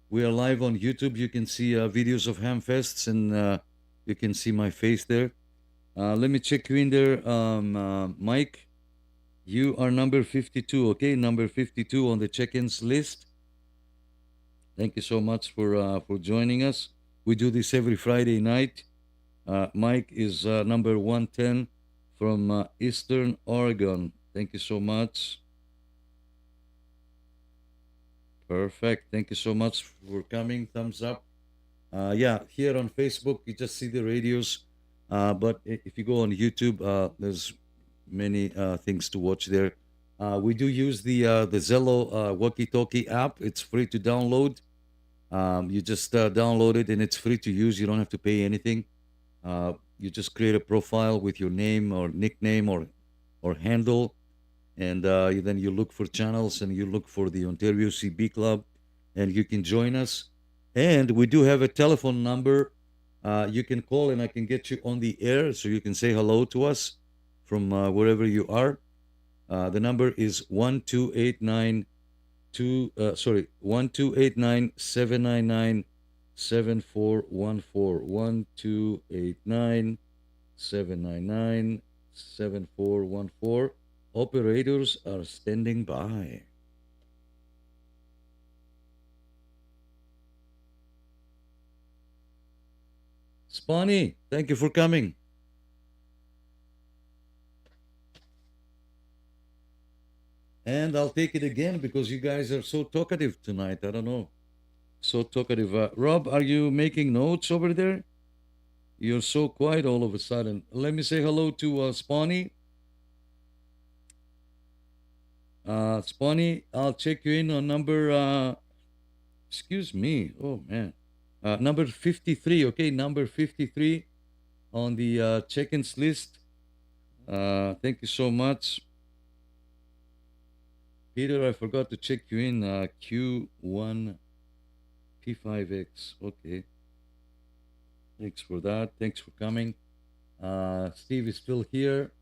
We are live on YouTube. You can see videos of Hamfests, and you can see my face there. Let me check you in there, Mike. You are number 52, okay? Number 52 on the check-ins list. Thank you so much for joining us. We do this every Friday night. Mike is number 110 from Eastern Oregon. Thank you so much. Perfect. Thank you so much for coming. Thumbs up. Yeah, here on Facebook, you just see the radios. But if you go on YouTube, there's many things to watch there. We do use the Zello walkie-talkie app. It's free to download. You just download it and it's free to use. You don't have to pay anything. You just create a profile with your name or nickname or handle, and then you look for channels and you look for the Ontario CB Club, and you can join us. And we do have a telephone number. You can call and I can get you on the air so you can say hello to us from wherever you are. The number is 1289 1289 799 7414 1289 799 7414. Operators are standing by. Spawny, thank you for coming. And I'll take it again because you guys are so talkative tonight. I don't know. So talkative. Rob, are you making notes over there? You're so quiet all of a sudden. Let me say hello to Spawny. Spawny, I'll check you in on number, excuse me. Oh, man. Number 53, okay? Number 53 on the check-ins list. Thank you so much. Peter, I forgot to check you in. Q1 P5X. Okay. Thanks for that. Thanks for coming. Steve is still here.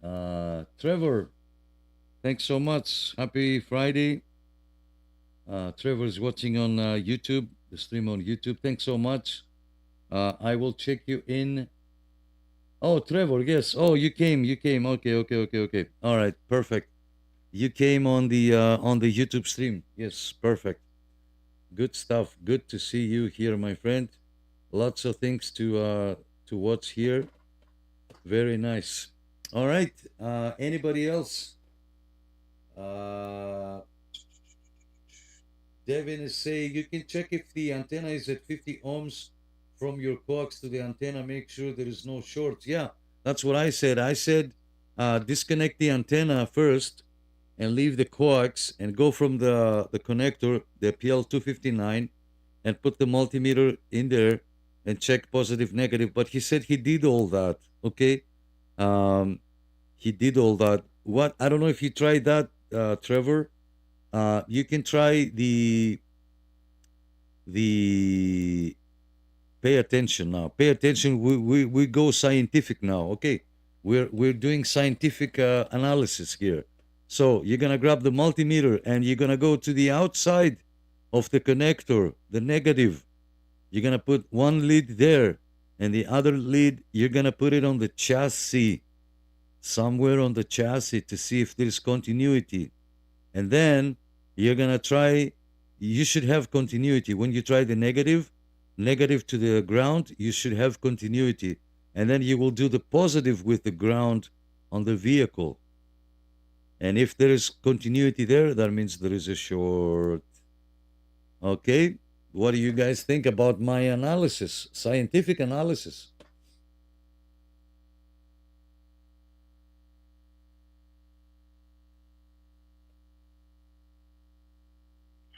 Trevor, thanks so much. Happy Friday. Trevor is watching on YouTube, the stream on YouTube. Thanks so much. I will check you in. Oh, Trevor, yes. Oh, you came. Okay. All right, perfect. You came on the YouTube stream. Yes, perfect. Good stuff. Good to see you here, my friend. Lots of things to watch here. Very nice. All right. Anybody else? Devin is saying you can check if the antenna is at 50 ohms from your coax to the antenna. Make sure there is no shorts. Yeah, that's what I said. I said disconnect the antenna first and leave the coax and go from the connector, the PL259, and put the multimeter in there and check positive, negative. But he said he did all that. Okay, um, he did all that. What I don't know if you tried that, Trevor. You can try the pay attention now. Pay attention. We go scientific now. Okay, we're doing scientific analysis here. So you're gonna grab the multimeter and you're gonna go to the outside of the connector, the negative. You're gonna put one lead there, and the other lead you're gonna put it on the chassis, somewhere on the chassis to see if there's continuity. And then you're gonna try. You should have continuity when you try the negative to the ground. You should have continuity, and then you will do the positive with the ground on the vehicle. And if there is continuity there, that means there is a short. Okay, what do you guys think about my analysis, scientific analysis?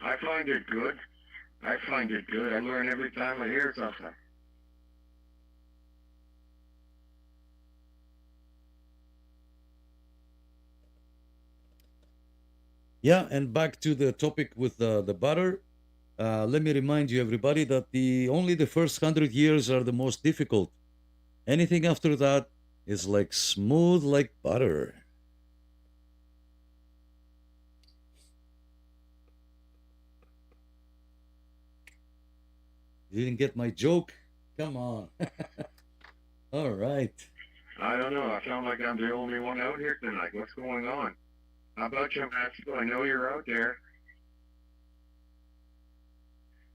I find it good. I find it good. I learn every time I hear something.
Yeah, and back to the topic with the butter. Let me remind you, everybody, that the only the first 100 years are the most difficult. Anything after that is like smooth like butter. You didn't get my joke? Come on. All right.
I don't know. I sound like I'm the only one out here tonight. What's going on? How about you, Mexico? I know you're out there.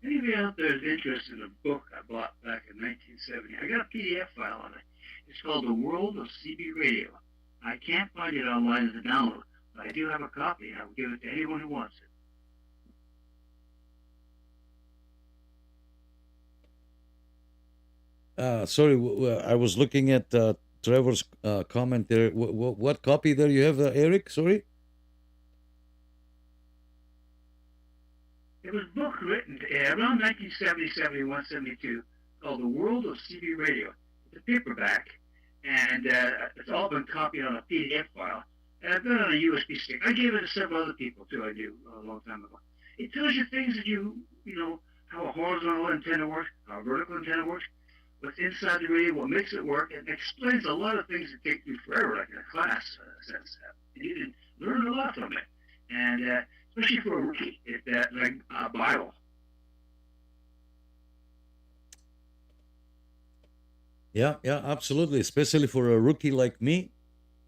Anybody out there is interested in a book I bought back in 1970? I got a PDF file on it. It's called The World of CB Radio. I can't find it online as a download, but I do have a copy. I will give it to anyone who wants it.
Sorry, I was looking at Trevor's comment there. What copy there you have, Eric? Sorry?
It was a book written around 1970, 71, 72 called The World of CB Radio. It's a paperback, and it's all been copied on a PDF file. And I've got it on a USB stick. I gave it to several other people, too, I knew a long time ago. It tells you things that you know, how a horizontal antenna works, how a vertical antenna works, what's inside the radio, what makes it work, and explains a lot of things that take you forever, like in a class sense. And you can learn a lot from it. And especially for a rookie, it's like a Bible.
Yeah, absolutely. Especially for a rookie like me,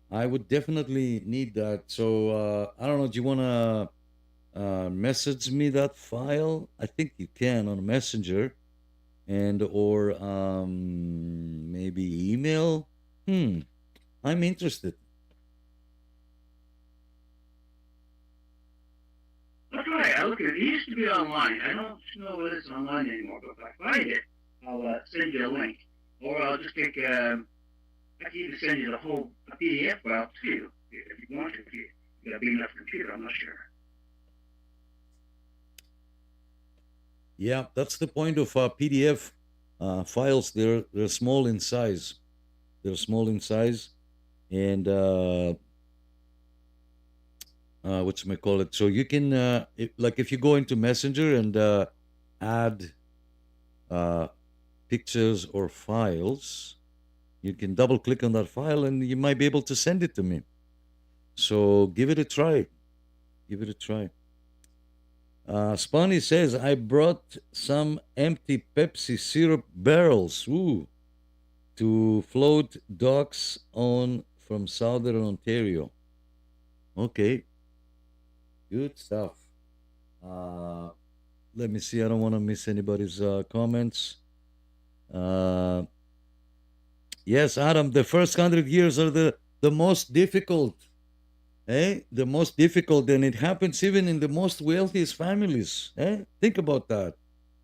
I would definitely need that. So I don't know. Do you want to message me that file? I think you can on Messenger, and or maybe email. I'm interested.
That's right. I look at it. It used to be online. I don't know whether it's online anymore, but if I find it, I'll send you a link. Or I'll just take, I can even send you the whole PDF file to you if you want to. If you got a big enough computer, I'm not sure.
Yeah, that's the point of PDF files. They're small in size. They're small in size, and what you may call it. So you can, like, if you go into Messenger and add pictures or files, you can double click on that file, and you might be able to send it to me. So give it a try. Give it a try. Spawny says, I brought some empty Pepsi syrup barrels to float docks on from Southern Ontario. Okay. Good stuff. Let me see. I don't want to miss anybody's comments. Yes, Adam, the first 100 years are the most difficult. The most difficult, and it happens even in the most wealthiest families. Think about that.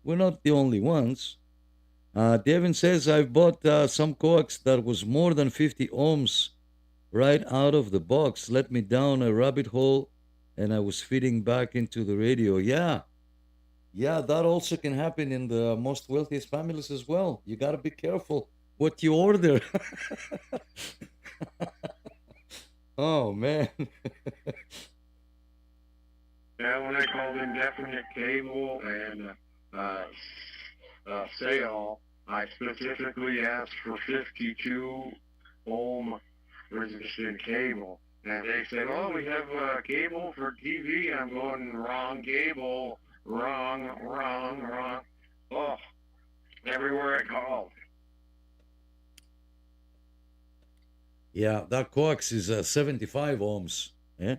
We're not the only ones. Devin says, I've bought some coax that was more than 50 ohms right out of the box. Let me down a rabbit hole, and I was feeding back into the radio. Yeah. Yeah, that also can happen in the most wealthiest families as well. You got to be careful what you order. Oh man.
Yeah, when I called indefinite cable and uh, sale, I specifically asked for 52 ohm resistant cable. And they said, oh, we have cable for TV. I'm going, wrong cable, wrong, wrong, wrong. Oh, everywhere I called.
Yeah, that coax is 75 ohms. Yeah,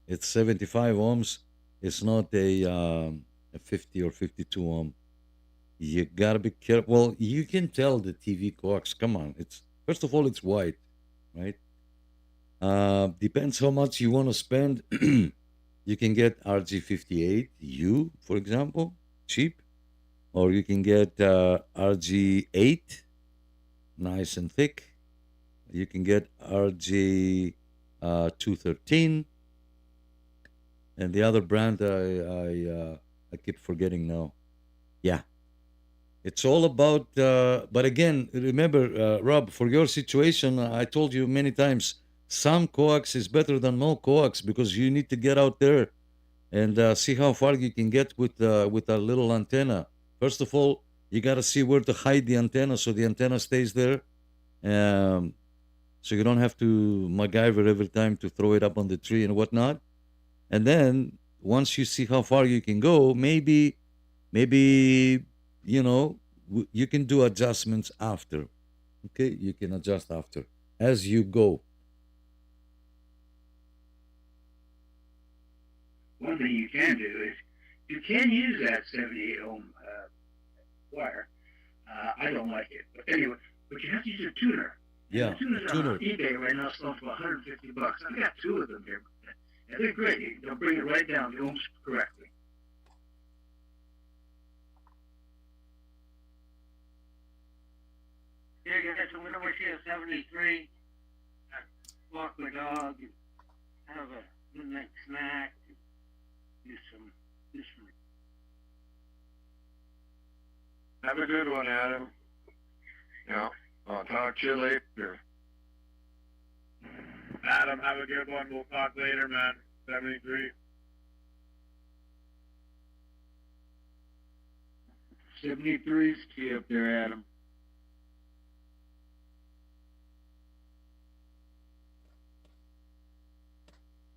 it's 75 ohms. It's not a 50 or 52 ohm. You gotta be careful. Well, you can tell the TV coax. Come on, it's first of all, it's white, right? Depends how much you want to spend. You can get RG58U, for example, cheap, or you can get RG8, nice and thick. You can get RG 213, and the other brand I keep forgetting now. Yeah, it's all about. But again, remember, Rob, for your situation, I told you many times, some coax is better than no coax because you need to get out there and see how far you can get with a little antenna. First of all, you got to see where to hide the antenna so the antenna stays there. Um, so you don't have to MacGyver every time to throw it up on the tree and whatnot. And then once you see how far you can go, maybe you know you can do adjustments after. Okay, you can adjust after as you go.
One thing you can do is you can use that 78 ohm wire. I don't like it, but anyway, but you have to use a tuner.
Yeah,
The tuners
a tuner.
on eBay right now selling for $150. I got two of them here. And they're great. They'll bring it right down the ohms correctly.
Yeah, guys, so whenever we see a 73, walk my dog, have a midnight snack, do some.
Have a good one, Adam. Yeah, I'll talk to you later.
Adam, have a good one. We'll talk later, man. 73.
73's key up there, Adam.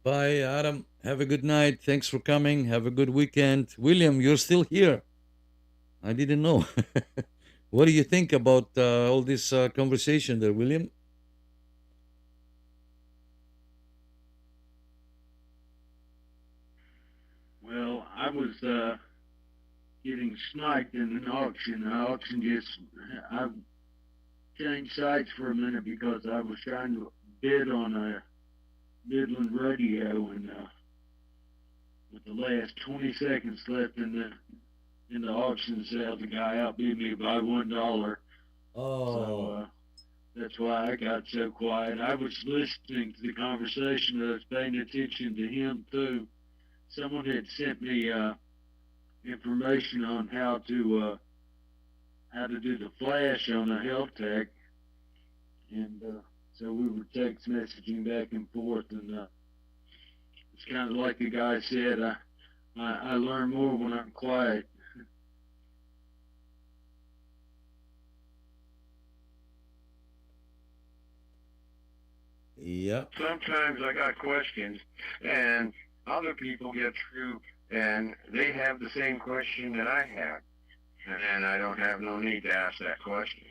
Bye, Adam. Have a good night. Thanks for coming. Have a good weekend. William, you're still here. I didn't know. What do you think about all this conversation there, William?
Well, I was getting sniped in an auction. The auction just, I changed sides for a minute because I was trying to bid on a Midland radio, and with the last 20 seconds left in the auction sale, the guy outbid me by $1.
Oh,
So that's why I got so quiet. I was listening to the conversation. I was paying attention to him too. Someone had sent me information on how to do the flash on a Health Tech, and so we were text messaging back and forth, and it's kind of like the guy said. I learn more when I'm quiet.
yeah.
Sometimes I got questions, and other people get through, and they have the same question that I have, and then I don't have no need to ask that question.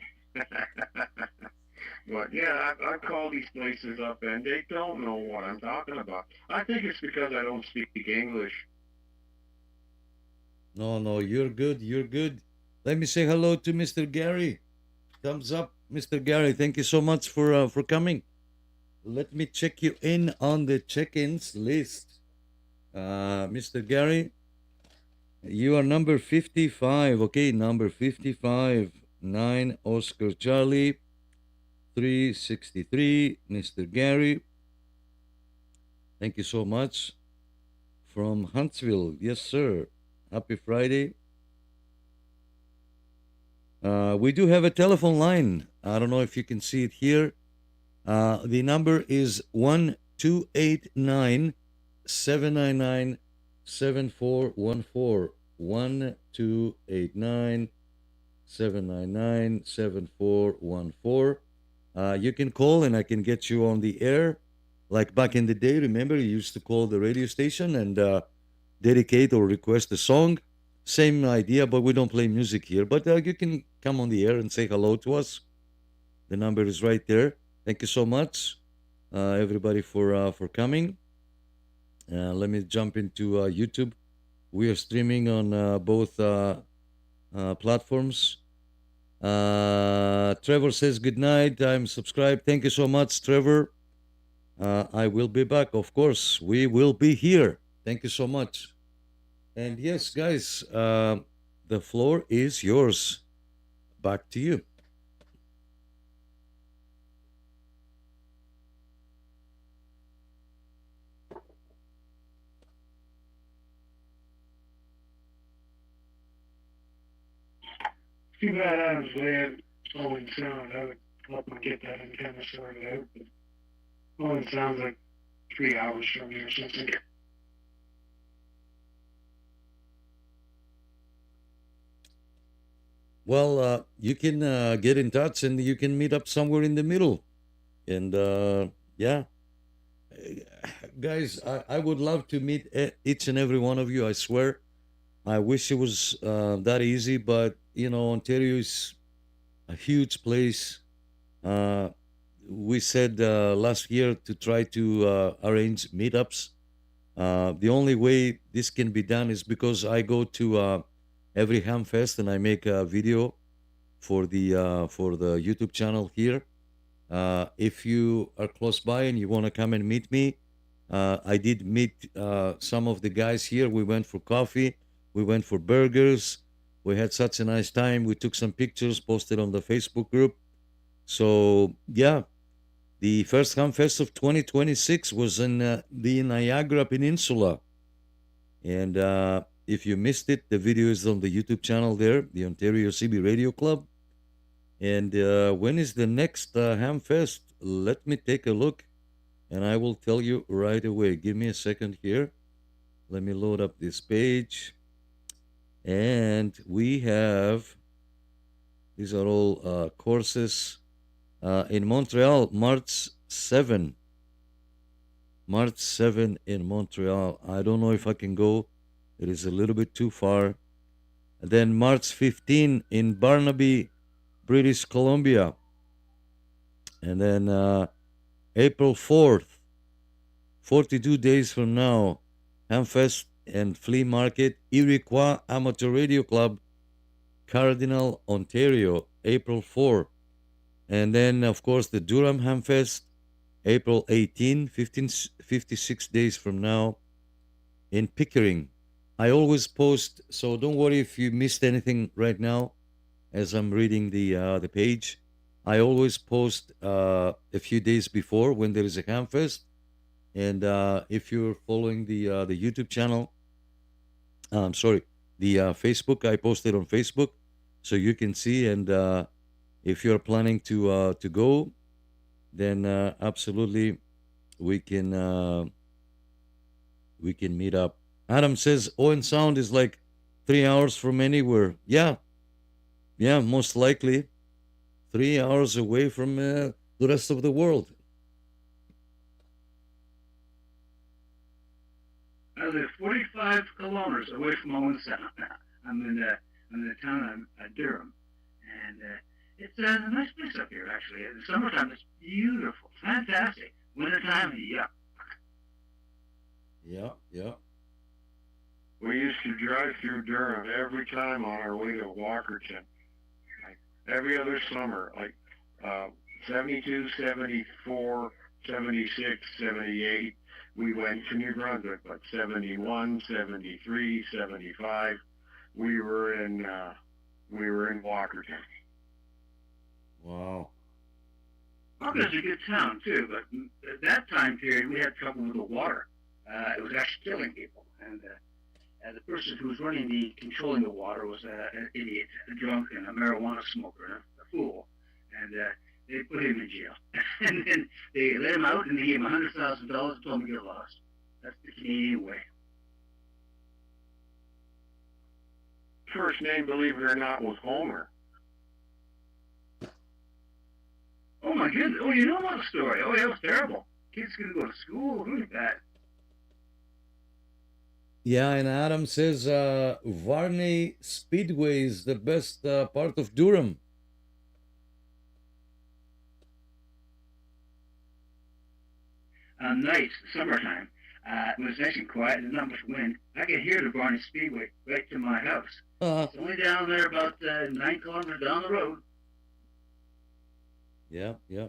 But yeah, I've called these places up, and they don't know what I'm talking about. I think it's because I don't speak English.
No, no, you're good. You're good. Let me say hello to Mr. Gary. Thumbs up, Mr. Gary. Thank you so much for coming. Let me check you in on the check-ins list. Mr. Gary, you are number 55. Okay, number 55. 9 Oscar Charlie. 363. Mr. Gary. Thank you so much. From Huntsville. Yes, sir. Happy Friday. We do have a telephone line. I don't know if you can see it here. The number is 1289 799 7414. 1289 799 7414. You can call and I can get you on the air. Like back in the day, remember, you used to call the radio station and dedicate or request a song. Same idea, but we don't play music here. But you can come on the air and say hello to us. The number is right there. Thank you so much, everybody, for coming. Let me jump into YouTube. We are streaming on both platforms. Trevor says good night. I'm subscribed. Thank you so much, Trevor. I will be back, of course. We will be here. Thank you so much. And yes, guys, the floor is yours. Back to you.
Too bad Adam's Land Owen Sound. I would help him get that antenna sorted out. But Owen Sound's like 3 hours from here or something.
Well, you can get in touch and you can meet up somewhere in the middle. And yeah, guys, I would love to meet each and every one of you. I swear. I wish it was that easy, but you know, Ontario is a huge place. We said last year to try to arrange meetups. The only way this can be done is because I go to every Hamfest and I make a video for the YouTube channel here. If you are close by and you want to come and meet me, I did meet some of the guys here. We went for coffee, we went for burgers. We had such a nice time. We took some pictures, posted on the Facebook group. So yeah, the first Hamfest of 2026 was in the Niagara Peninsula. And if you missed it, the video is on the YouTube channel there, the Ontario CB Radio Club. And when is the next Hamfest? Let me take a look and I will tell you right away. Give me a second here. Let me load up this page. And we have, these are all courses in Montreal, March 7. March 7 in Montreal. I don't know if I can go. It is a little bit too far. And then March 15 in Barnaby, British Columbia. And then April 4th, 42 days from now, Hamfest and Flea Market, Iroquois Amateur Radio Club, Cardinal, Ontario, April 4. And then, of course, the Durham Hamfest, April 18, 56 days from now, in Pickering. I always post, so don't worry if you missed anything right now as I'm reading the page. I always post a few days before when there is a Hamfest. And if you're following the YouTube channel, I'm sorry, the Facebook, I posted on Facebook, so you can see. And if you're planning to go, then absolutely we can meet up. Adam says Owen Sound is like 3 hours from anywhere. Yeah, most likely 3 hours away from the rest of the world.
I live 45 kilometers away from Owen Sound. I'm in the town of Durham, and it's a nice place up here. Actually, in the summertime, it's beautiful, fantastic. Wintertime, yuck.
Yeah.
We used to drive through Durham every time on our way to Walkerton. Like every other summer, like 72, 74, 76, 78. We went to New Brunswick, like 71, 73, 75. We were in Walkerton.
Wow.
Walkerton's a good town too, but at that time period, we had trouble with the water. It was actually killing people, and the person who was controlling the water was an idiot, a drunk, and a marijuana smoker, and a fool. And they put him in jail. And then they let him out, and they gave him $100,000 and told him to get lost. That's the Canadian way.
First name, believe it or not, was Homer.
Oh my goodness! Oh, you know about the story? Oh, yeah, it was terrible. Kids couldn't go to school. Look at that.
Yeah, and Adam says Varney Speedway is the best part of Durham.
Nights, summertime, when it's nice and quiet, there's not much wind. I can hear the Varney Speedway right to my house. It's only down there about 9 kilometers down the road.
Yeah, yeah.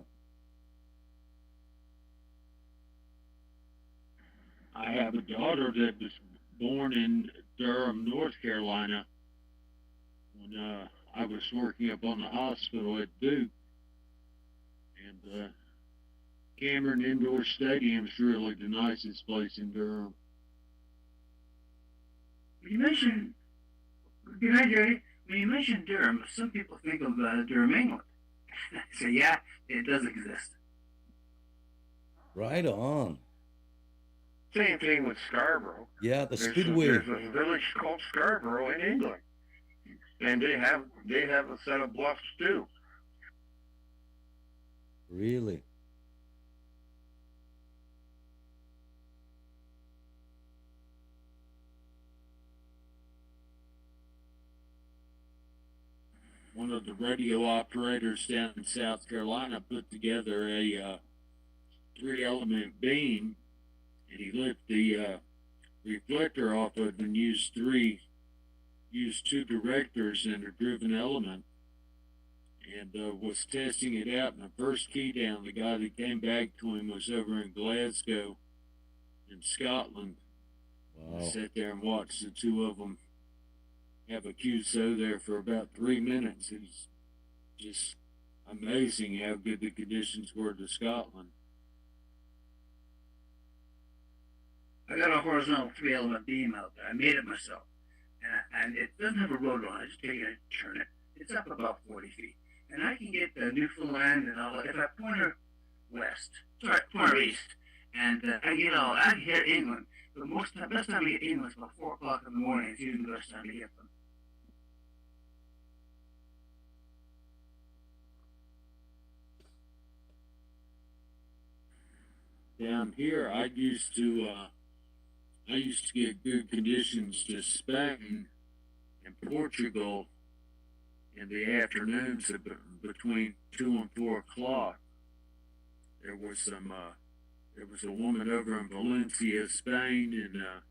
I have a daughter that was born in Durham, North Carolina, when I was working up on the hospital at Duke. And Cameron Indoor Stadium is really the nicest place in Durham.
When you mention, good night, Jerry. When you mention Durham, some people think of Durham, England. So yeah, it does exist.
Right on.
Same thing with Scarborough.
Yeah, the
There's
Speedway.
There's a village called Scarborough in England, and they have a set of bluffs too.
Really?
One of the radio operators down in South Carolina put together a 3-element beam, and he lit the reflector off of it and used 2 directors and a driven element, and was testing it out. And the first key down, the guy that came back to him was over in Glasgow in Scotland.
Wow.
I sat there and watched the two of them have a QSO there for about 3 minutes. It was just amazing how good the conditions were to Scotland.
I got a horizontal 3-element beam out there. I made it myself. And it doesn't have a rotor on it. I just take it and turn it. It's up about 40 feet. And I can get Newfoundland and all that. If I pointer pointer east, and I can hear England. But the best time to get England is about 4 o'clock in the morning. It's usually the best time to get them.
Down here, I used to get good conditions to Spain and Portugal in the afternoons between 2 and 4 o'clock. There was a woman over in Valencia, Spain, and a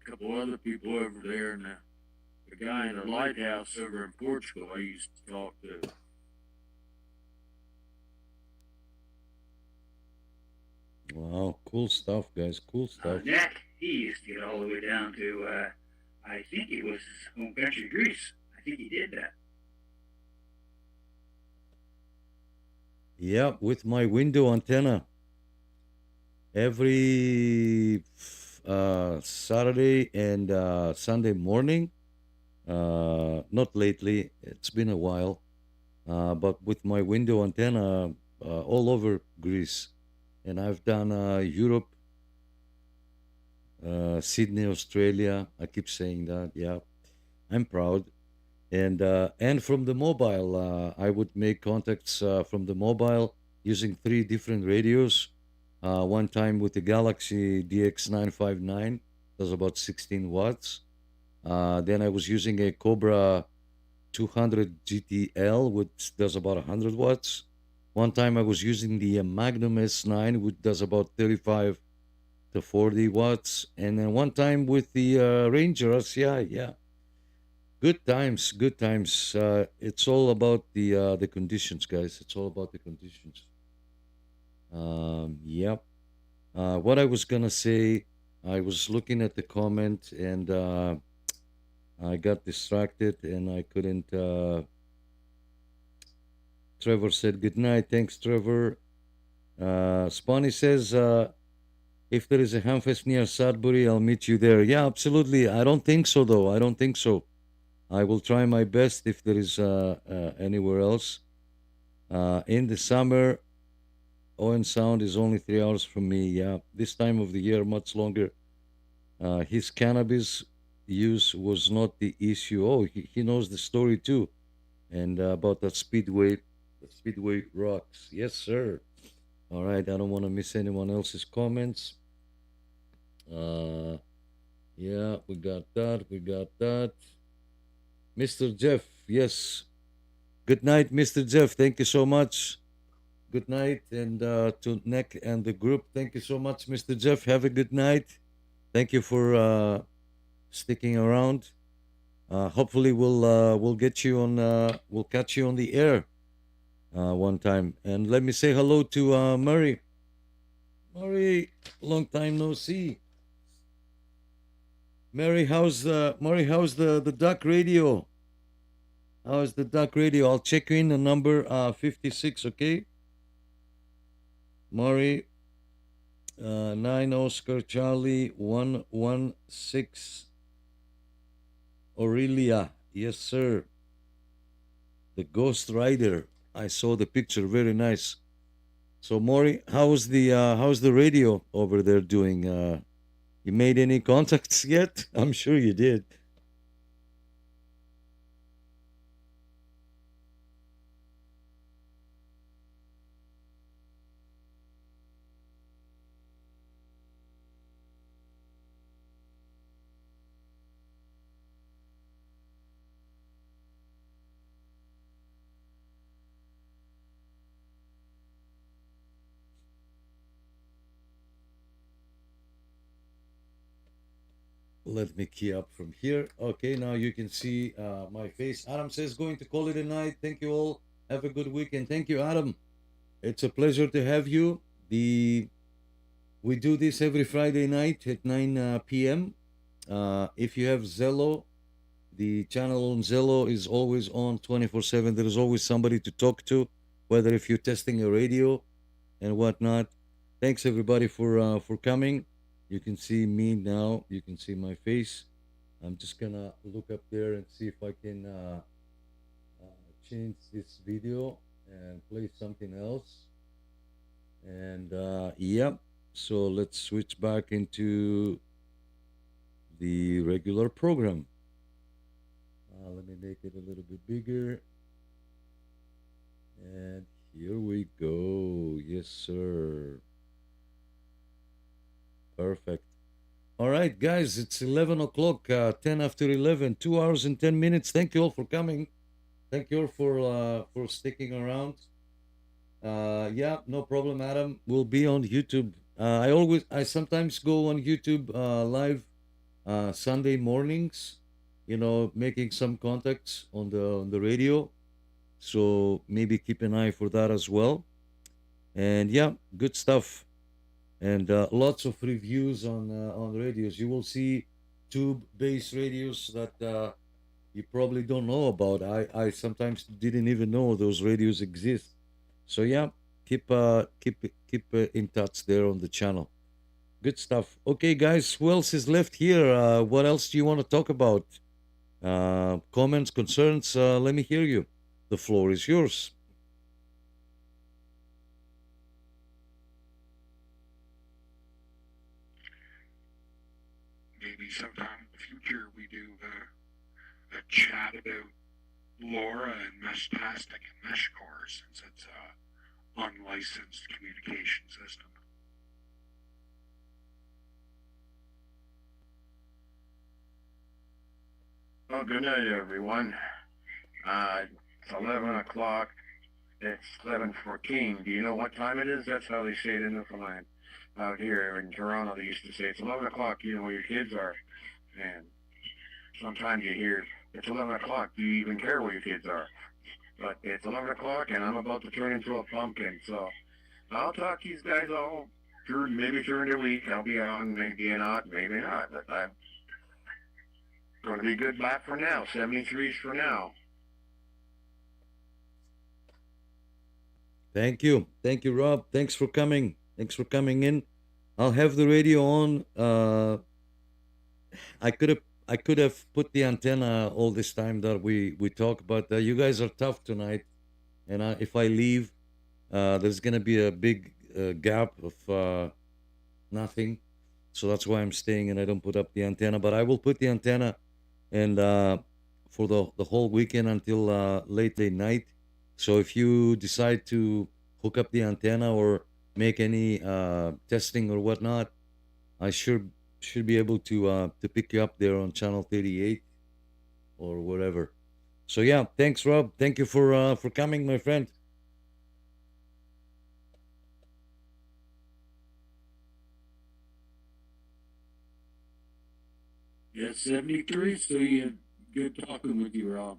couple other people over there, and a guy in a lighthouse over in Portugal I used to talk to.
Wow, cool stuff, guys. Cool stuff.
Nick, he used to get all the way down to, I think it was his home country, Greece. I think he did that.
Yeah, with my window antenna. Every Saturday and Sunday morning. Not lately, it's been a while. But with my window antenna all over Greece. And I've done Europe, Sydney, Australia. I keep saying that. Yeah, I'm proud. And from the mobile, I would make contacts from the mobile using 3 different radios. One time with the Galaxy DX959, that's about 16 watts. Then I was using a Cobra 200 GTL, which does about 100 watts. One time I was using the Magnum S9, which does about 35 to 40 watts. And then one time with the Ranger RCI, yeah. Good times, good times. It's all about the conditions, guys. It's all about the conditions. Yep. What I was gonna say, I was looking at the comment and I got distracted and I couldn't. Trevor said good night. Thanks, Trevor. Spawny says If there is a Hamfest near Sudbury, I'll meet you there. Yeah, absolutely. I don't think so, though. I don't think so. I will try my best if there is anywhere else. In the summer, Owen Sound is only 3 hours from me. Yeah, this time of the year, much longer. His cannabis use was not the issue. Oh, he knows the story too, and about that speedway, the speedway rocks. Yes, sir. All right, I don't want to miss anyone else's comments. Uh, yeah, we got that. We got that. Mr. Jeff, yes. Good night, Mr. Jeff. Thank you so much. Good night, and to Nick and the group, thank you so much, Mr. Jeff. Have a good night. Thank you for sticking around. Hopefully, we'll get you on. We'll catch you on the air one time. And let me say hello to Murray. Murray, long time no see. How's the Duck Radio? How's the Duck Radio? I'll check you in the number 56. Okay. Murray, 9 Oscar Charlie 116 Aurelia. Yes, sir. The Ghost Rider. I saw the picture. Very nice. So, Maury, how's the radio over there doing? You made any contacts yet? I'm sure you did. Let me key up from here. Okay, now you can see my face. Adam says going to call it a night. Thank you all. Have a good weekend. Thank you, Adam. It's a pleasure to have you. We do this every Friday night at 9 p.m. If you have Zello, the channel on Zello is always on 24/7. There is always somebody to talk to, whether if you're testing a radio and whatnot. Thanks everybody for coming. You can see me now. You can see my face. I'm just gonna look up there and see if I can change this video and play something else. And yep. So let's switch back into the regular program. Let me make it a little bit bigger. And here we go. Yes, sir. Perfect. All right, guys, it's 11 o'clock, 10 after 11, 2 hours and 10 minutes. Thank you all for coming. Thank you all for sticking around. Yeah, no problem, Adam. We'll be on YouTube. I sometimes go on YouTube live Sunday mornings, making some contacts on the radio. So maybe keep an eye for that as well. And yeah, good stuff. And lots of reviews on radios. You will see tube-based radios that you probably don't know about. I sometimes didn't even know those radios exist. So yeah, keep in touch there on the channel. Good stuff. Okay, guys, who else is left here? What else do you want to talk about? Comments, concerns? Let me hear you. The floor is yours.
Maybe sometime in the future we do a chat about LoRa and Meshtastic and Meshcore, since it's a unlicensed communication system.
Well, good night, everyone. It's 11 o'clock. It's 11:14. Do you know what time it is? That's how they say it in Newfoundland. Out here in Toronto, they used to say it's 11 o'clock. You know where your kids are. And sometimes you hear, it's 11 o'clock. Do you even care where your kids are? But it's 11 o'clock, and I'm about to turn into a pumpkin. So I'll talk to you guys all maybe during the week. I'll be on, maybe not, maybe not. But I'm going to be good back for now. 73s for now.
Thank you, Rob. Thanks for coming. Thanks for coming in. I'll have the radio on. I could have put the antenna all this time that we talk, but you guys are tough tonight, and if I leave, there's gonna be a big gap of nothing. So that's why I'm staying and I don't put up the antenna. But I will put the antenna and for the whole weekend until late night. So if you decide to hook up the antenna or make any testing or whatnot, I should be able to pick you up there on channel 38 or whatever. So yeah, thanks, Rob. Thank you for coming, my friend.
Yeah, 73. So you good talking with you, Rob.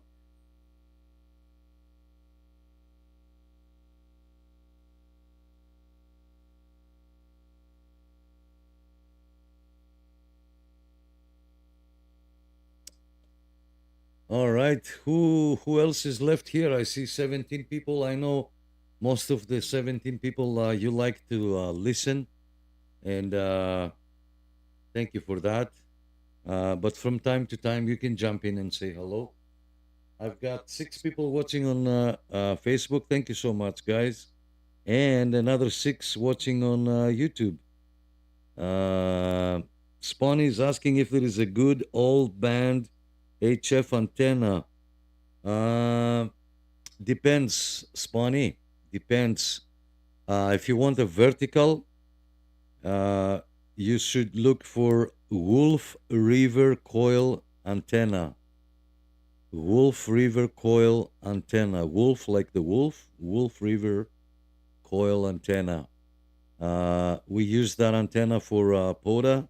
All right. Who else is left here? I see 17 people. I know most of the 17 people you like to listen, and thank you for that. But from time to time, you can jump in and say hello. I've got 6 people watching on Facebook. Thank you so much, guys, and another 6 watching on YouTube. Spawn is asking if there is a good old band HF antenna. Depends, Spawny. Depends. If you want a vertical, you should look for Wolf River coil antenna. Wolf River coil antenna. Wolf like the wolf. Wolf River coil antenna. We used that antenna for POTA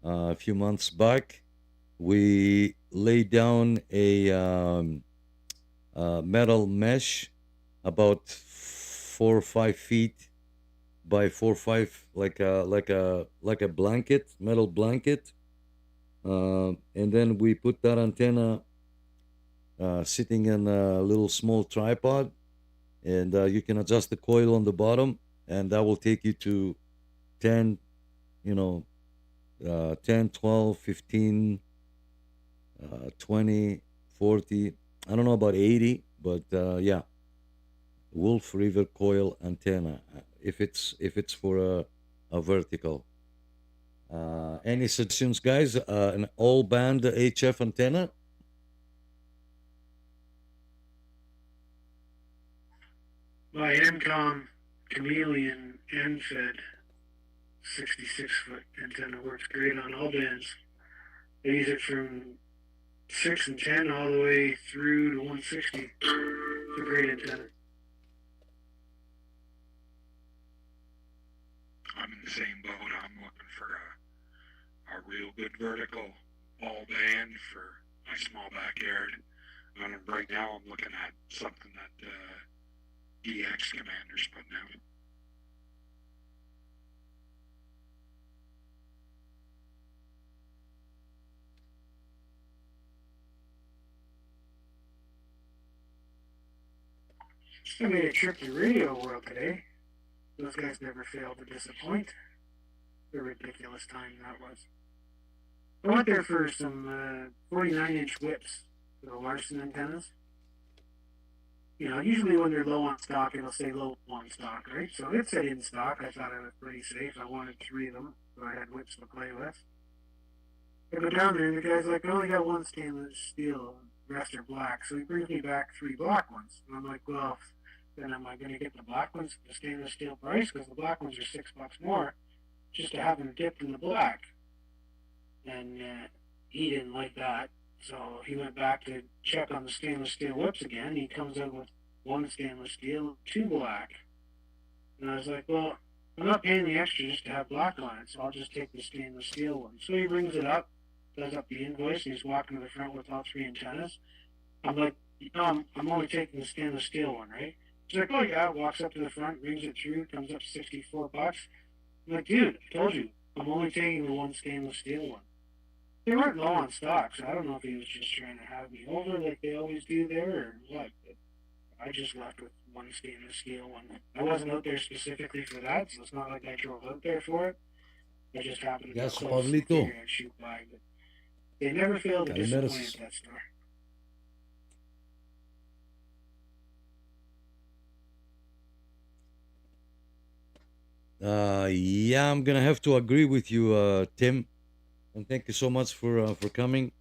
a few months back. We laid down a metal mesh about 4 or 5 feet by 4 or 5, like a blanket, metal blanket, and then we put that antenna sitting in a little small tripod, and you can adjust the coil on the bottom, and that will take you to 10, 10, 12, 15, 20, 40. I don't know about 80, but yeah, Wolf River coil antenna. If it's for a vertical. Any suggestions, guys? An all band HF antenna?
My MCOM Chameleon N-Fed 66-foot antenna works great on all bands. I use it from 6 and 10 all the way through to 160. It's a great antenna.
I'm in the same boat. I'm looking for a real good vertical all band for my small backyard. And right now I'm looking at something that DX Commander's putting out.
I made a trip to Radio World today. Those guys never failed to disappoint. A ridiculous time that was. I went there for some 49-inch whips for the Larson antennas. Usually when they're low on stock, it'll say low on stock, right? So it said in stock. I thought it was pretty safe. I wanted 3 of them, so I had whips to play with. I go down there, and the guy's like, I only got 1 stainless steel, the rest are black. So he brings me back 3 black ones. And I'm like, well, then am I going to get the black ones at the stainless steel price? Because the black ones are $6 more just to have them dipped in the black. And he didn't like that. So he went back to check on the stainless steel whips again. He comes out with 1 stainless steel, 2 black. And I was like, well, I'm not paying the extra just to have black on it, so I'll just take the stainless steel one. So he brings it up, does up the invoice, and he's walking to the front with all 3 antennas. I'm like, no, I'm only taking the stainless steel one, right? He's like, oh yeah, walks up to the front, rings it through, comes up $64. I'm like, dude, I told you, I'm only taking the 1 stainless steel one. They weren't low on stock, so I don't know if he was just trying to have me over like they always do there or what, but I just left with 1 stainless steel one. I wasn't out there specifically for that, so it's not like I drove out there for it.
I just happened to be
Yes,
close to the
Pablito.
area I'd shoot by, but they never fail to disappoint
Calimeros.
at that store.
Yeah, I'm gonna have to agree with you, Tim, and thank you so much for coming.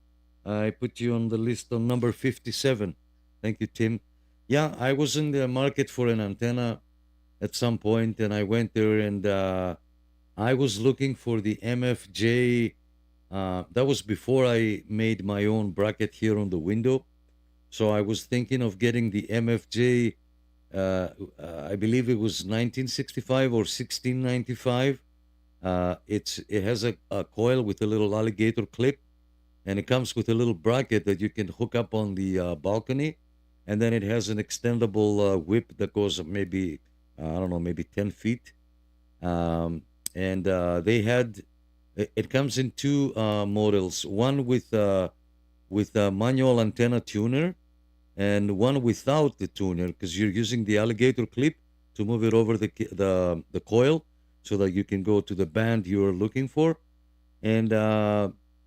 I put you on the list on number 57. Thank you, Tim. Yeah, I was in the market for an antenna at some point, and I went there and I was looking for the MFJ. That was before I made my own bracket here on the window. So I was thinking of getting the MFJ. I believe it was 1965 or 1695. It has a coil with a little alligator clip, and it comes with a little bracket that you can hook up on the balcony, and then it has an extendable whip that goes maybe I don't know, maybe 10 feet. And they had it comes in two models, one with a manual antenna tuner and one without the tuner, because you're using the alligator clip to move it over the coil so that you can go to the band you're looking for. And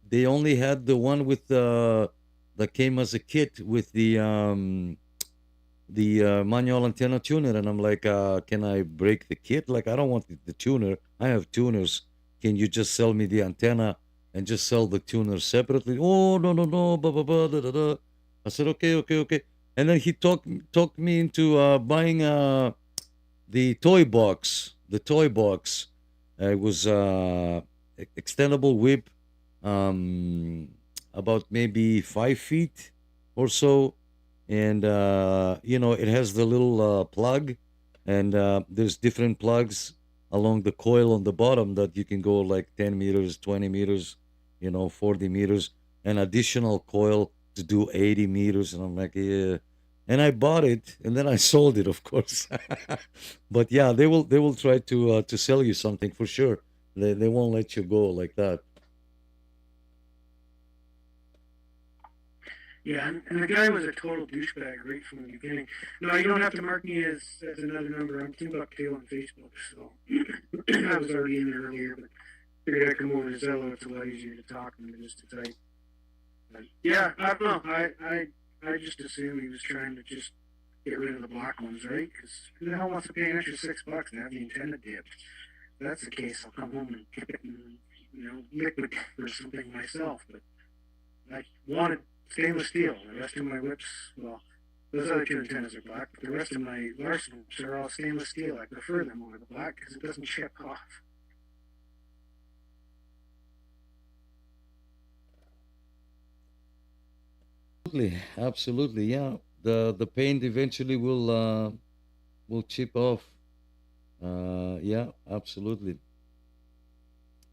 they only had the one with that came as a kit with the manual antenna tuner, and I'm like, can I break the kit? Like, I don't want the tuner. I have tuners. Can you just sell me the antenna and just sell the tuner separately? Oh, no, no, no, blah blah blah da, da, da. I said, okay, okay, okay. And then he talked me into buying the toy box. The toy box. It was extendable whip, um, about maybe 5 feet or so, and it has the little plug, and there's different plugs along the coil on the bottom that you can go like 10 meters, 20 meters, 40 meters, an additional coil to do 80 meters. And I'm like, yeah. And I bought it and then I sold it, of course. But yeah, they will try to sell you something for sure. They won't let you go like that.
Yeah, and the guy was a total douchebag right from the beginning. No, you don't have to mark me as another number. I'm Timbuktu on Facebook, so I was already in there earlier, but figured I'd come over to Zello. It's a lot easier to talk than it is to type. But yeah, I don't know. I just assumed he was trying to just get rid of the black ones, right? Because who the hell wants to pay an extra $6 to have the antenna dipped? If that's the case, I'll come home and dip it in, liquid or something myself. But I wanted stainless steel. The rest of my whips, well, those other two antennas are black, but the rest of my Larson whips are all stainless steel. I prefer them over the black because it doesn't chip off.
Absolutely, absolutely, yeah. The paint eventually will chip off. Yeah, absolutely.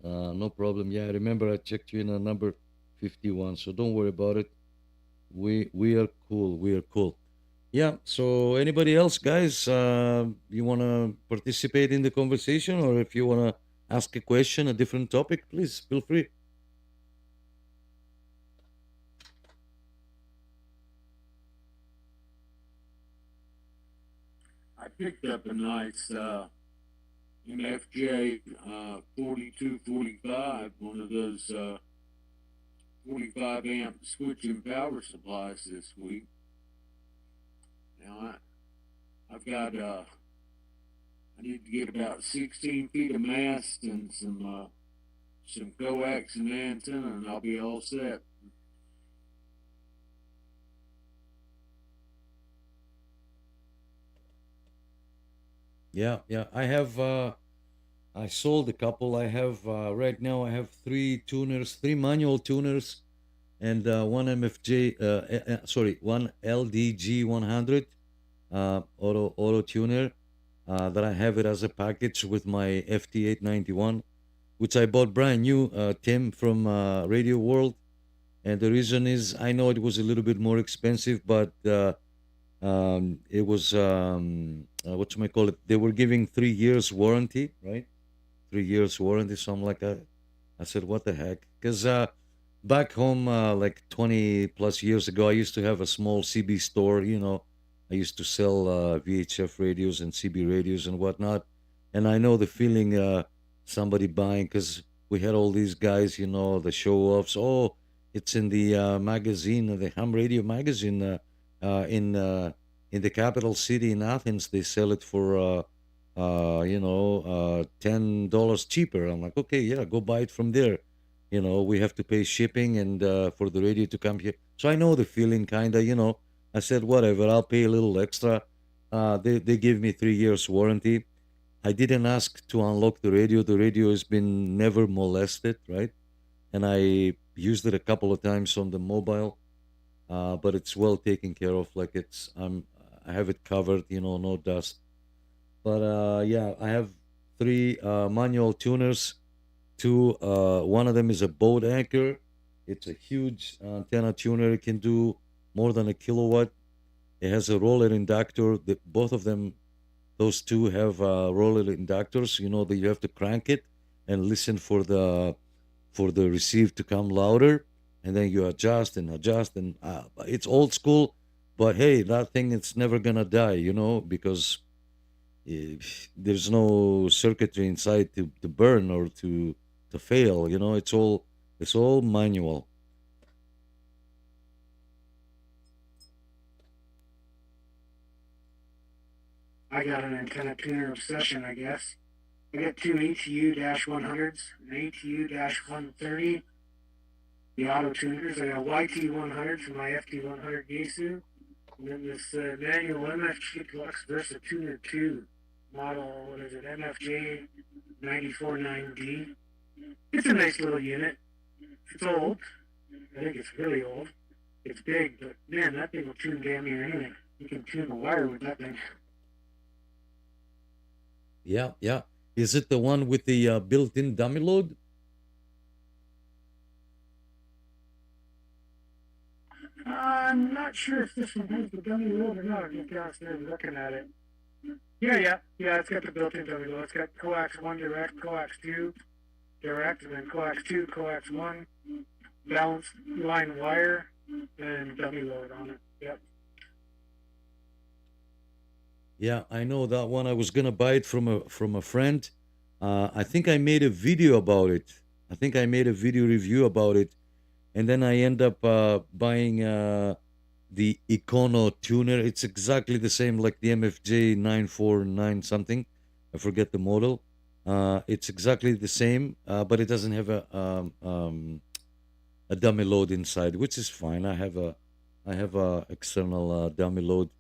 No problem. Yeah, I remember I checked you in a number 51, so don't worry about it. We are cool. We are cool. Yeah. So anybody else, guys, you wanna participate in the conversation, or if you wanna ask a question, a different topic, please feel free.
I picked up a nice MFJ 4245, one of those 45 amp switching power supplies this week. Now I've got I need to get about 16 feet of mast and some coax and antenna, and I'll be all set.
Yeah, yeah. I sold a couple. I have right now. I have three tuners, three manual tuners, and one MFJ. Sorry, one LDG 100 auto tuner. That I have it as a package with my FT 891, which I bought brand new, Tim from Radio World. And the reason is I know it was a little bit more expensive, but it was what you might call it. They were giving 3 years warranty, right? 3 years warranty, something like that. I said, what the heck? Because back home, like 20 plus years ago, I used to have a small CB store. I used to sell VHF radios and CB radios and whatnot. And I know the feeling somebody buying, because we had all these guys, the show offs. Oh, it's in the magazine, the ham radio magazine, in the capital city in Athens. They sell it for $10 cheaper. I'm like, okay, yeah, go buy it from there. We have to pay shipping and for the radio to come here. So I know the feeling, kinda. I said, whatever, I'll pay a little extra. They gave me 3 years warranty. I didn't ask to unlock the radio. The radio has been never molested, right? And I used it a couple of times on the mobile, but it's well taken care of. Like I have it covered, no dust. But yeah, I have three manual tuners. Two, one of them is a boat anchor. It's a huge antenna tuner. It can do more than a kilowatt. It has a roller inductor. Both of them, those two have roller inductors. That you have to crank it and listen for the receive to come louder, and then you adjust and adjust, and it's old school. But hey, that thing, it's never gonna die, because there's no circuitry inside to burn or to fail. It's all manual.
I got an antenna tuner obsession, I guess. I got two ATU-100s, an ATU-130, the auto tuners. I got a YT-100 for my FT-100 Yaesu, and then this manual MFG Deluxe Versa Tuner 2 model, what is it, MFJ 949D. It's a nice little unit. It's old. I think it's really old. It's big, but man, that thing will tune damn near anything. You can tune a wire with that thing.
Yeah, yeah. Is it the one with the built-in dummy load?
I'm not sure if this one has the dummy load or not. I'm just downstairs looking at it. Yeah, it's got the built-in dummy load. It's got coax 1 direct, coax 2 direct, and then coax 2, coax 1, balanced line wire, and dummy load on it. Yep.
Yeah, I know that one. I was gonna buy it from a friend. I think I made a video about it. I think I made a video review about it, and then I end up buying the Econo tuner. It's exactly the same like the MFJ 949 something. I forget the model. It's exactly the same, but it doesn't have a dummy load inside, which is fine. I have a external dummy load.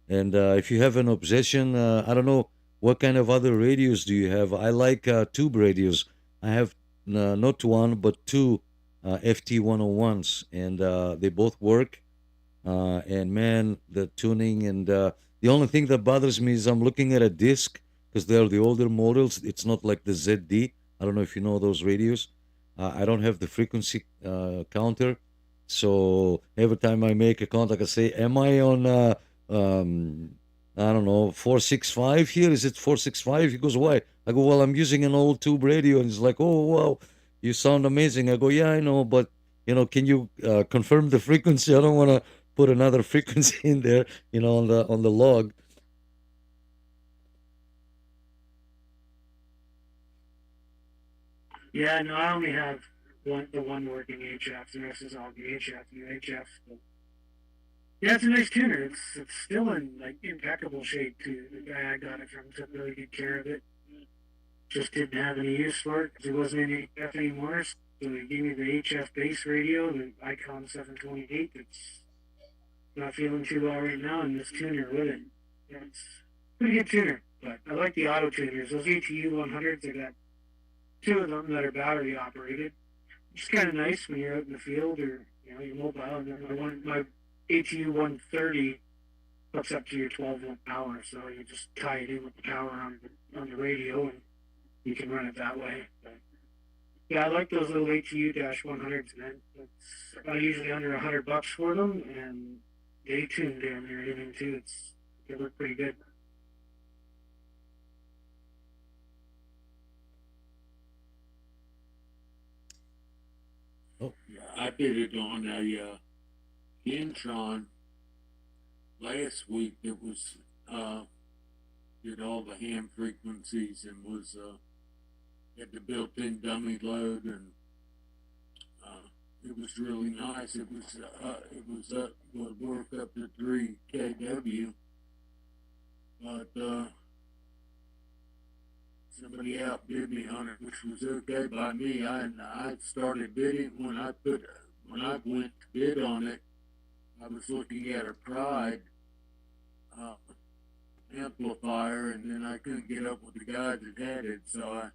And if you have an obsession, I don't know what kind of other radios do you have. I like tube radios. I have not one but two FT101s, and they both work. And man, the tuning and the only thing that bothers me is I'm looking at a disc because they're the older models. It's not like the ZD. I don't know if you know those radios. I don't have the frequency counter, so every time I make a contact, I say, "Am I on?" I don't know, 465 here? Is it 465? He goes, why? I go, well, I'm using an old tube radio. And he's like, oh, wow, you sound amazing. I go, yeah, I know, but, can you confirm the frequency? I don't want to put another frequency in there, on the log.
Yeah, no, I only have the one working HF. The rest is all VHF, UHF. But yeah, it's a nice tuner. It's still in like impeccable shape too. The guy I got it from took really good care of it. Just didn't have any use for it because it wasn't in HF anymore. So he gave me the HF base radio, the Icon 728. It's not feeling too well right now, and this tuner with it. Yeah, it's a pretty good tuner. But I like the auto tuners. Those ATU 100s, I got two of them that are battery operated. It's kind of nice when you're out in the field or you're mobile. And then my ATU 130 hooks up to your 12-volt power, so you just tie it in with the power on the radio, and you can run it that way. But yeah, I like those little ATU-100s, man. It's usually under $100 for them, and they tune damn near anything too. They look pretty good.
Oh,
I did it on a Intron last week. It was did all the ham frequencies and was had the built-in dummy load, and it was really nice. It would work up to 3 kW, but somebody outbid me on it, which was okay by me. I started bidding when I went to bid on it. I was looking at a Pride uh, amplifier, and then I couldn't get up with the guy that had it, so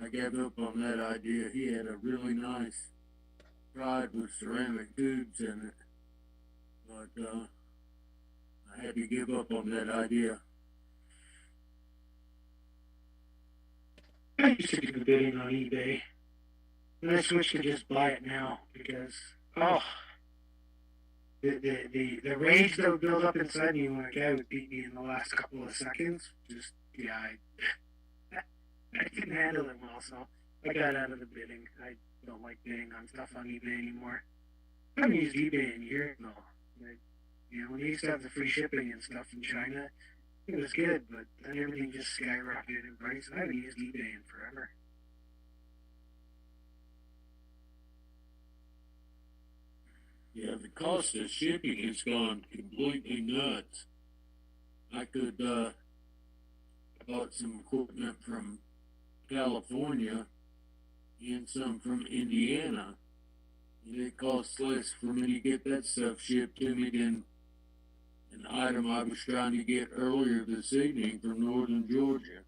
I gave up on that idea. He had a really nice Pride with ceramic tubes in it, but I had to give up on that idea.
I used to do bidding on eBay, and I switched to just buy it now because the rage that would build up inside me when a guy would beat me in the last couple of seconds, just I couldn't handle it well, so I got out of the bidding. I don't like bidding on stuff on eBay anymore. I haven't used eBay in years though. When they used to have the free shipping and stuff in China, it was good, but then everything just skyrocketed in price. I haven't used eBay in forever.
Yeah, the cost of shipping has gone completely nuts. I could bought some equipment from California and some from Indiana, and it costs less for me to get that stuff shipped to me than an item I was trying to get earlier this evening from northern Georgia.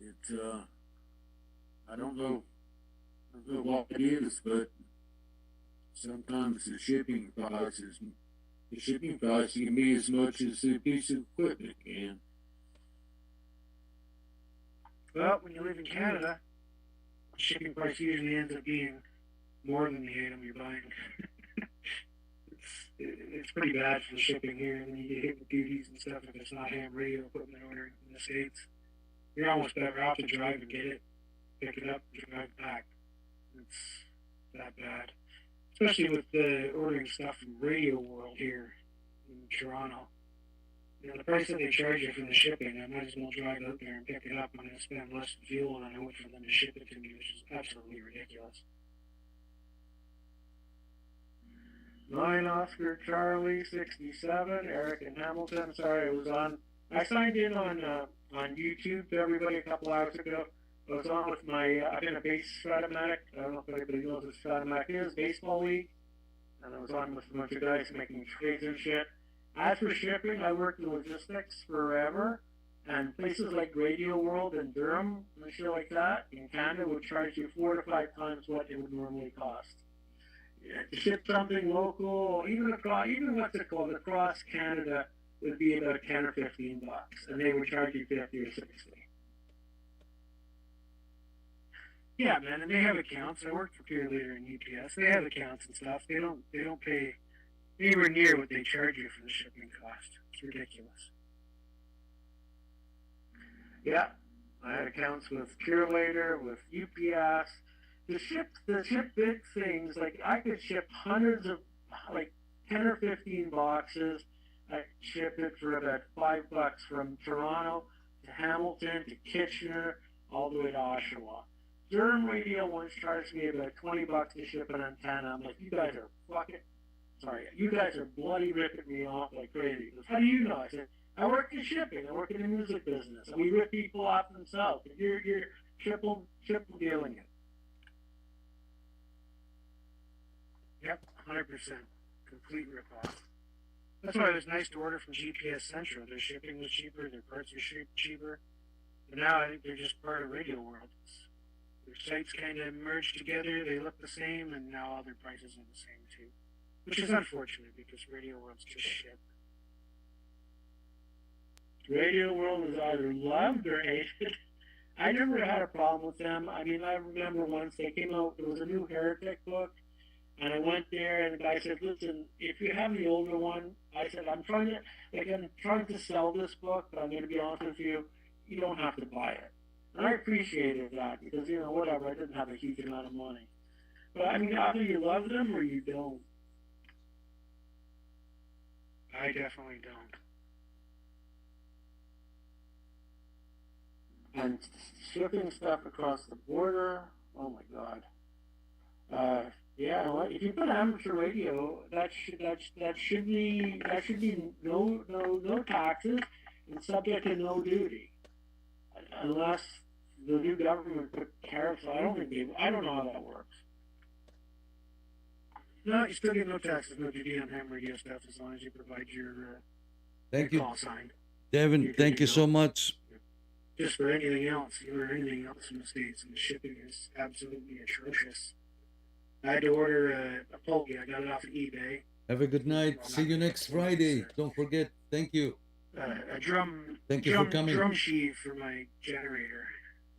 It's I don't know what it is, but sometimes the shipping price can be as much as a piece of equipment can.
Well, when you live in Canada, the shipping price usually ends up being more than the item you're buying. It's pretty bad for the shipping here, and then you get hit with duties and stuff if it's not ham radio equipment ordering in the States. You're almost better off to drive and get it, pick it up, and drive it back. It's that bad. Especially with the ordering stuff from Radio World here in Toronto. The price that they charge you for the shipping, I might as well drive out there and pick it up. I'm going to spend less fuel than I would for them to ship it to me, which is absolutely ridiculous. 9 Oscar Charlie 67, Eric in Hamilton. Sorry, I signed in on YouTube to everybody a couple hours ago. I was on with I've been a base Stratomatic. I don't know if anybody knows what Stratomatic is, baseball league. And I was on with a bunch of guys making trades and shit. As for shipping, I worked in logistics forever. And places like Radio World and Durham and shit like that in Canada would charge you 4 to 5 times what it would normally cost. To ship something local, even across Canada, would be about 10 or 15 bucks, and they would charge you 50 or 60. Yeah, man, and they have accounts. I worked for Purelator and UPS. They have accounts and stuff. They don't pay anywhere near what they charge you for the shipping cost. It's ridiculous. Yeah, I had accounts with Purelator, with UPS. To ship big things, like I could ship hundreds of, like 10 or 15 boxes. I could ship it for about $5 from Toronto to Hamilton to Kitchener, all the way to Oshawa. Durham Radio once charged me about $20 to ship an antenna. I'm like, you guys are bloody ripping me off like crazy. He goes, how do you know? I said, I work in shipping. I work in the music business. And we rip people off themselves. You're triple dealing it. Yep, 100%. Complete rip-off. That's why it was nice to order from GPS Central. Their shipping was cheaper, their parts were cheaper. But now I think they're just part of Radio World. Their sites kind of merged together, they look the same, and now all their prices are the same too. Which is unfortunate because Radio World's just shit. Radio World is either loved or hated. I never had a problem with them. I mean, I remember once they came out, there was a new Heretic book. And I went there, and the guy said, listen, if you have the older one, I said, I'm trying to sell this book, but I'm going to be honest with you, you don't have to buy it. And I appreciated that, because, whatever, I didn't have a huge amount of money. But, I mean, either you love them or you don't. I definitely don't. And shipping stuff across the border, oh my God. Yeah, well, if you put amateur radio, that should be no taxes and subject to no duty, unless the new government put tariffs. I don't know how that works. No, you still get no taxes, no duty on ham radio stuff as long as you provide your
Thank
your
you,
call sign.
Devin. Thank you so much.
Just for anything else, or anything else in the States, and the shipping is absolutely atrocious. I had to order a pokey. I got it off of eBay.
Have a good night. See you next Friday. Don't forget. Thank you.
A drum.
Thank you for coming.
Drum sheave for my generator,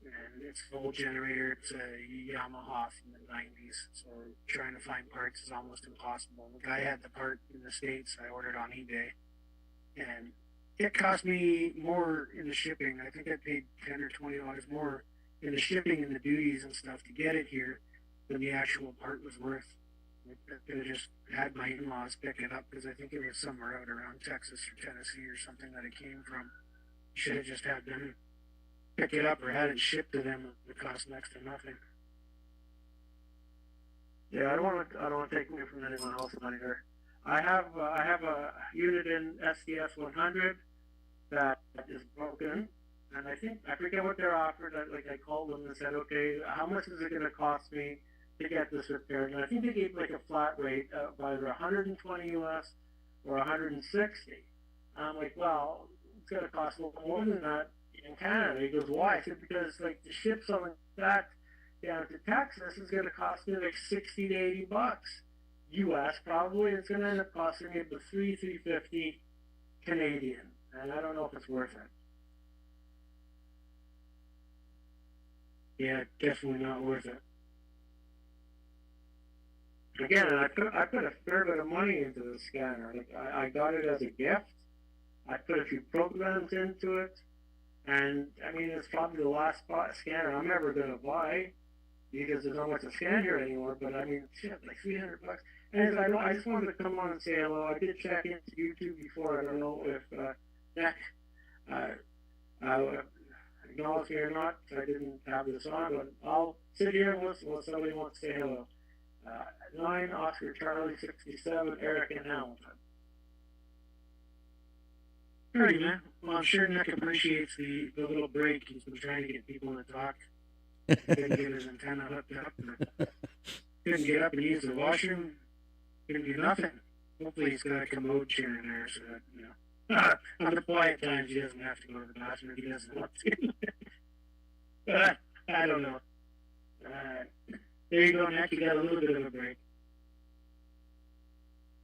and it's an old generator. It's a Yamaha from the '90s. So trying to find parts is almost impossible. The guy had the part in the States. I ordered on eBay, and it cost me more in the shipping. I think I paid $10 or $20 more in the shipping and the duties and stuff to get it here than the actual part was worth. I could have just had my in-laws pick it up because I think it was somewhere out around Texas or Tennessee or something that it came from. Should have just had them pick it up or had it shipped to them. It would cost next to nothing. Yeah, I don't want to take away from anyone else either. I have a unit in SDS 100 that is broken, and I forget what they're offered. I called them and said, okay, how much is it going to cost me to get this repaired? And I think they gave like a flat rate of either 120 US or 160. I'm like, well, it's going to cost a little more than that in Canada. He goes, why? I said, because like to ship something like that down to Texas is going to cost me like 60 to 80 bucks US probably. It's going to end up costing me about $350 Canadian. And I don't know if it's worth it. Yeah, definitely not worth it. Again, I put a fair bit of money into the scanner. Like, I got it as a gift. I put a few programs into it, and I mean it's probably the last scanner I'm ever gonna buy because there's not much to scan here anymore. But I mean, shit, like $300. And I just wanted to come on and say hello. I did check into YouTube before. I don't know if Nick acknowledged me or not. I didn't have this on, but I'll sit here and listen when somebody wants to say hello. 9 Oscar Charlie 67 Eric in Hamilton. Alrighty, man. Well, I'm sure Nick appreciates the little break. He's been trying to get people to talk. Couldn't get his antenna hooked up. Couldn't get up and use the washroom. Couldn't do nothing. Hopefully he's got a commode chair in there so that, you know, on the quiet times he doesn't have to go to the bathroom if he doesn't want to. But I don't know. There you go, Nick. You got a little bit of a break.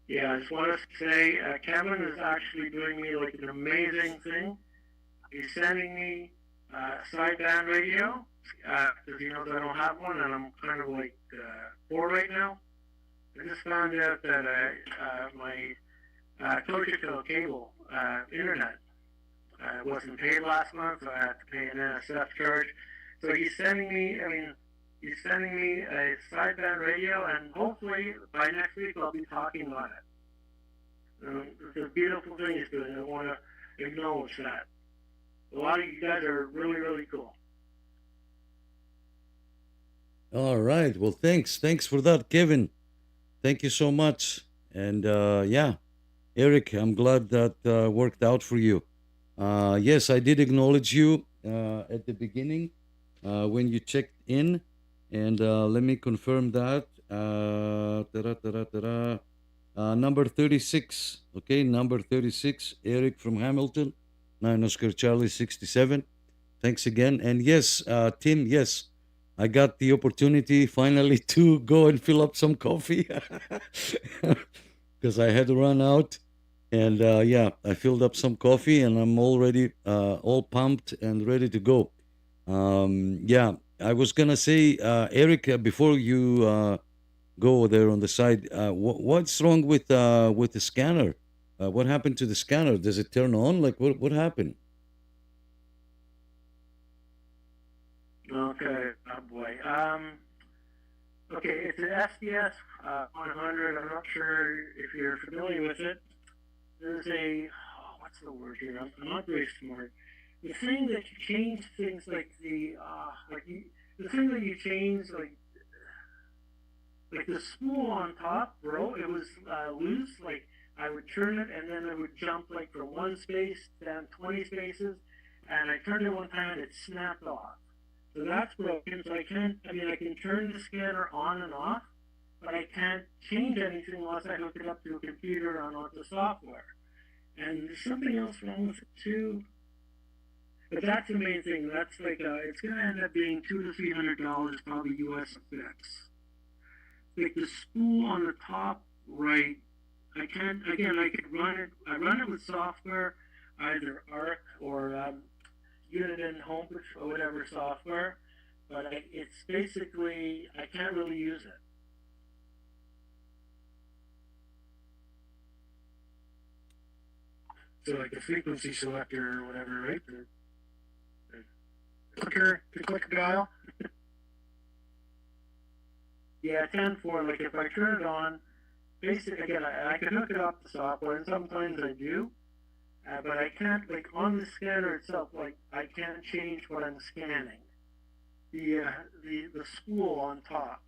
Yeah, I just want to say, Kevin is actually doing me like an amazing thing. He's sending me sideband radio because he knows I don't have one, and I'm kind of like poor right now. I just found out that my Cogeco cable internet wasn't paid last month, so I had to pay an NSF charge. So he's sending me, he's sending me a sideband radio, and hopefully by next week I'll be talking on it. It's a beautiful thing he's doing. I want to acknowledge that. A lot of you guys are really, really cool.
All right. Well, thanks for that, Kevin. Thank you so much. And yeah, Eric, I'm glad that worked out for you. Yes, I did acknowledge you at the beginning when you checked in. And let me confirm that. Number 36. Okay, number 36, Eric from Hamilton, 9 Oscar Charlie 67. Thanks again. And yes, Tim, yes, I got the opportunity finally to go and fill up some coffee because I had to run out. And yeah, I filled up some coffee and I'm already all pumped and ready to go. Yeah, I was gonna say, Eric, before you go there on the side, what's wrong with the scanner? What happened to the scanner? Does it turn on? Like, what happened?
Okay, oh boy. Okay, it's an SDS 100. I'm not sure if you're familiar with it. There's a, what's the word here? I'm not very smart. the thing that you change things like the thing that you change like the spool on top, bro, it was loose. Like I would turn it and then it would jump like from one space down 20 spaces, and I turned it one time and it snapped off. So that's broken. So I can't. I mean, I can turn the scanner on and off, but I can't change anything unless I hook it up to a computer on onto software. And there's something else wrong with it too. But that's the main thing. That's like it's gonna end up being $200 to $300 probably US to fix. Like the spool on the top right, I can't. Again, I could run it. I run it with software, either Arc or Uniden Home or whatever software. But it's basically I can't really use it. So like the frequency selector or whatever, right? The clicker dial. Yeah, 10-4. Like if I turn it on, basically again I can hook it up to software, and sometimes I do, but I can't like on the scanner itself. Like I can't change what I'm scanning. The spool on top.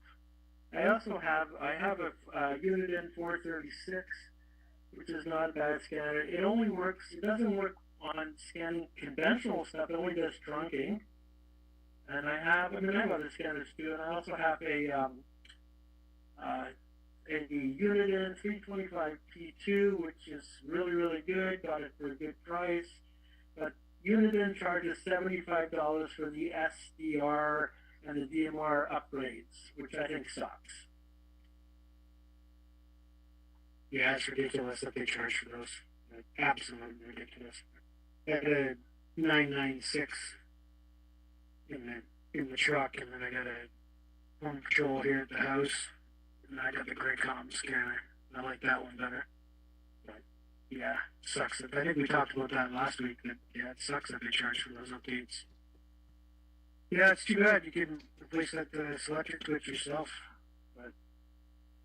I also have a Uniden 436, which is not a bad scanner. It only works. It doesn't work on scanning conventional stuff. It only does trunking. And I have other scanners too. And I also have a Uniden 325P2, which is really, really good. Got it for a good price. But Uniden charges $75 for the SDR and the DMR upgrades, which I think sucks. Yeah, it's ridiculous that they charge for those. Like, absolutely ridiculous. I had a 996 in the truck, and then I got a home patrol here at the house, and I got the Graycom scanner. I like that one better. But yeah, sucks. I think we talked about that last week. That yeah, it sucks that they charge for those updates. Yeah, it's too bad. You can replace that selector switch yourself, but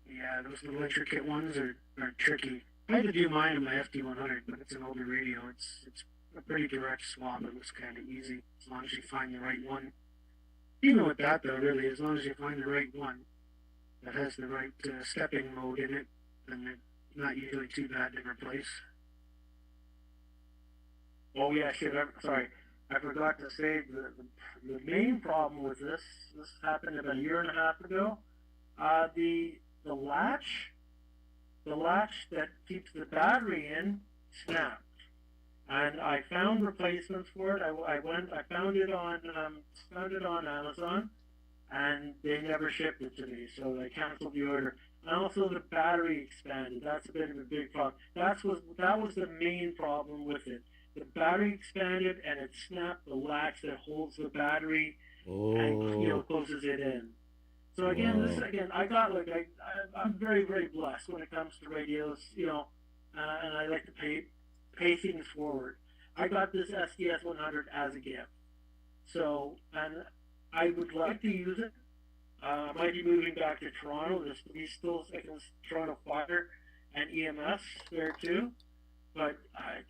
yeah, those little intricate ones are tricky. I had to do mine in my FD100, but it's an older radio. It's a pretty direct swap. It was kind of easy as long as you find the right one. Even with that, though, really, as long as you find the right one that has the right stepping mode in it, then it's not usually too bad to replace. Oh yeah, shit. Sorry, I forgot to say the main problem with this happened about a year and a half ago. The latch that keeps the battery in snapped. And I found replacements for it. I found it on Amazon, and they never shipped it to me, so I canceled the order. And also the battery expanded. That's a bit of a big problem. That was the main problem with it. The battery expanded, and it snapped the latch that holds the battery and closes it in. So again, I got I'm very, very blessed when it comes to radios, and I like to pay things forward. I got this SDS 100 as a gift, so and I would like to use it. I might be moving back to Toronto. There's still Toronto Fire and EMS there too, but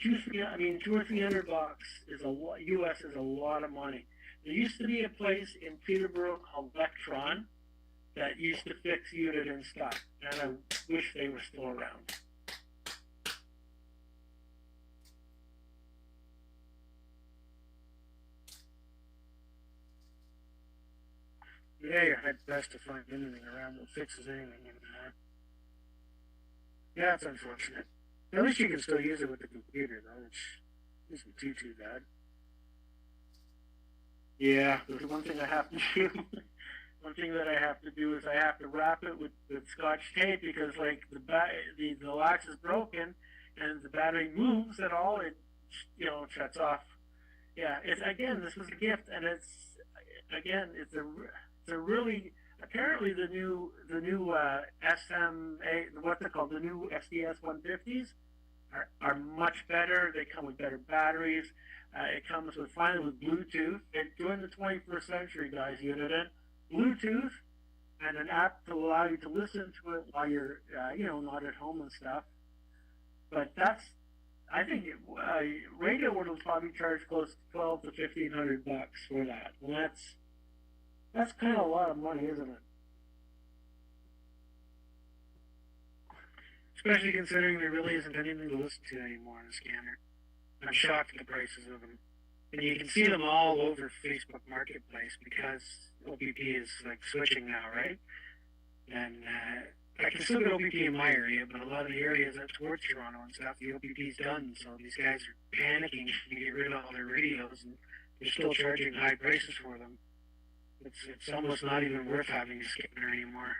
$200 or $300 is a lot. US is a lot of money. There used to be a place in Peterborough called Vectron that used to fix Uniden stuff, and I wish they were still around. Yeah, you're hard pressed to find anything around that fixes anything anymore. Yeah, it's unfortunate. At least you can still use it with the computer, though, which isn't too bad. Yeah, there's one thing I have to do. One thing that I have to do is I have to wrap it with Scotch tape because, like, the latch is broken and the battery moves at all, it shuts off. Yeah, this was a gift, and it's a really apparently the new SMA, what they're called, the new SDS 150s are much better. They come with better batteries. It comes finally with Bluetooth. They're doing the 21st century, guys. Uniden. Bluetooth and an app to allow you to listen to it while you're not at home and stuff. But I think radio would have probably charged close to $1,200 to $1,500 for that, and that's kind of a lot of money, isn't it? Especially considering there really isn't anything to listen to anymore on the scanner. I'm shocked at the prices of them. And you can see them all over Facebook Marketplace because OPP is like switching now, right? And I can still get OPP in my area, but a lot of the areas up towards Toronto and stuff, the OPP's done. So these guys are panicking to get rid of all their radios, and they're still charging high prices for them. It's almost not even worth having a scanner anymore.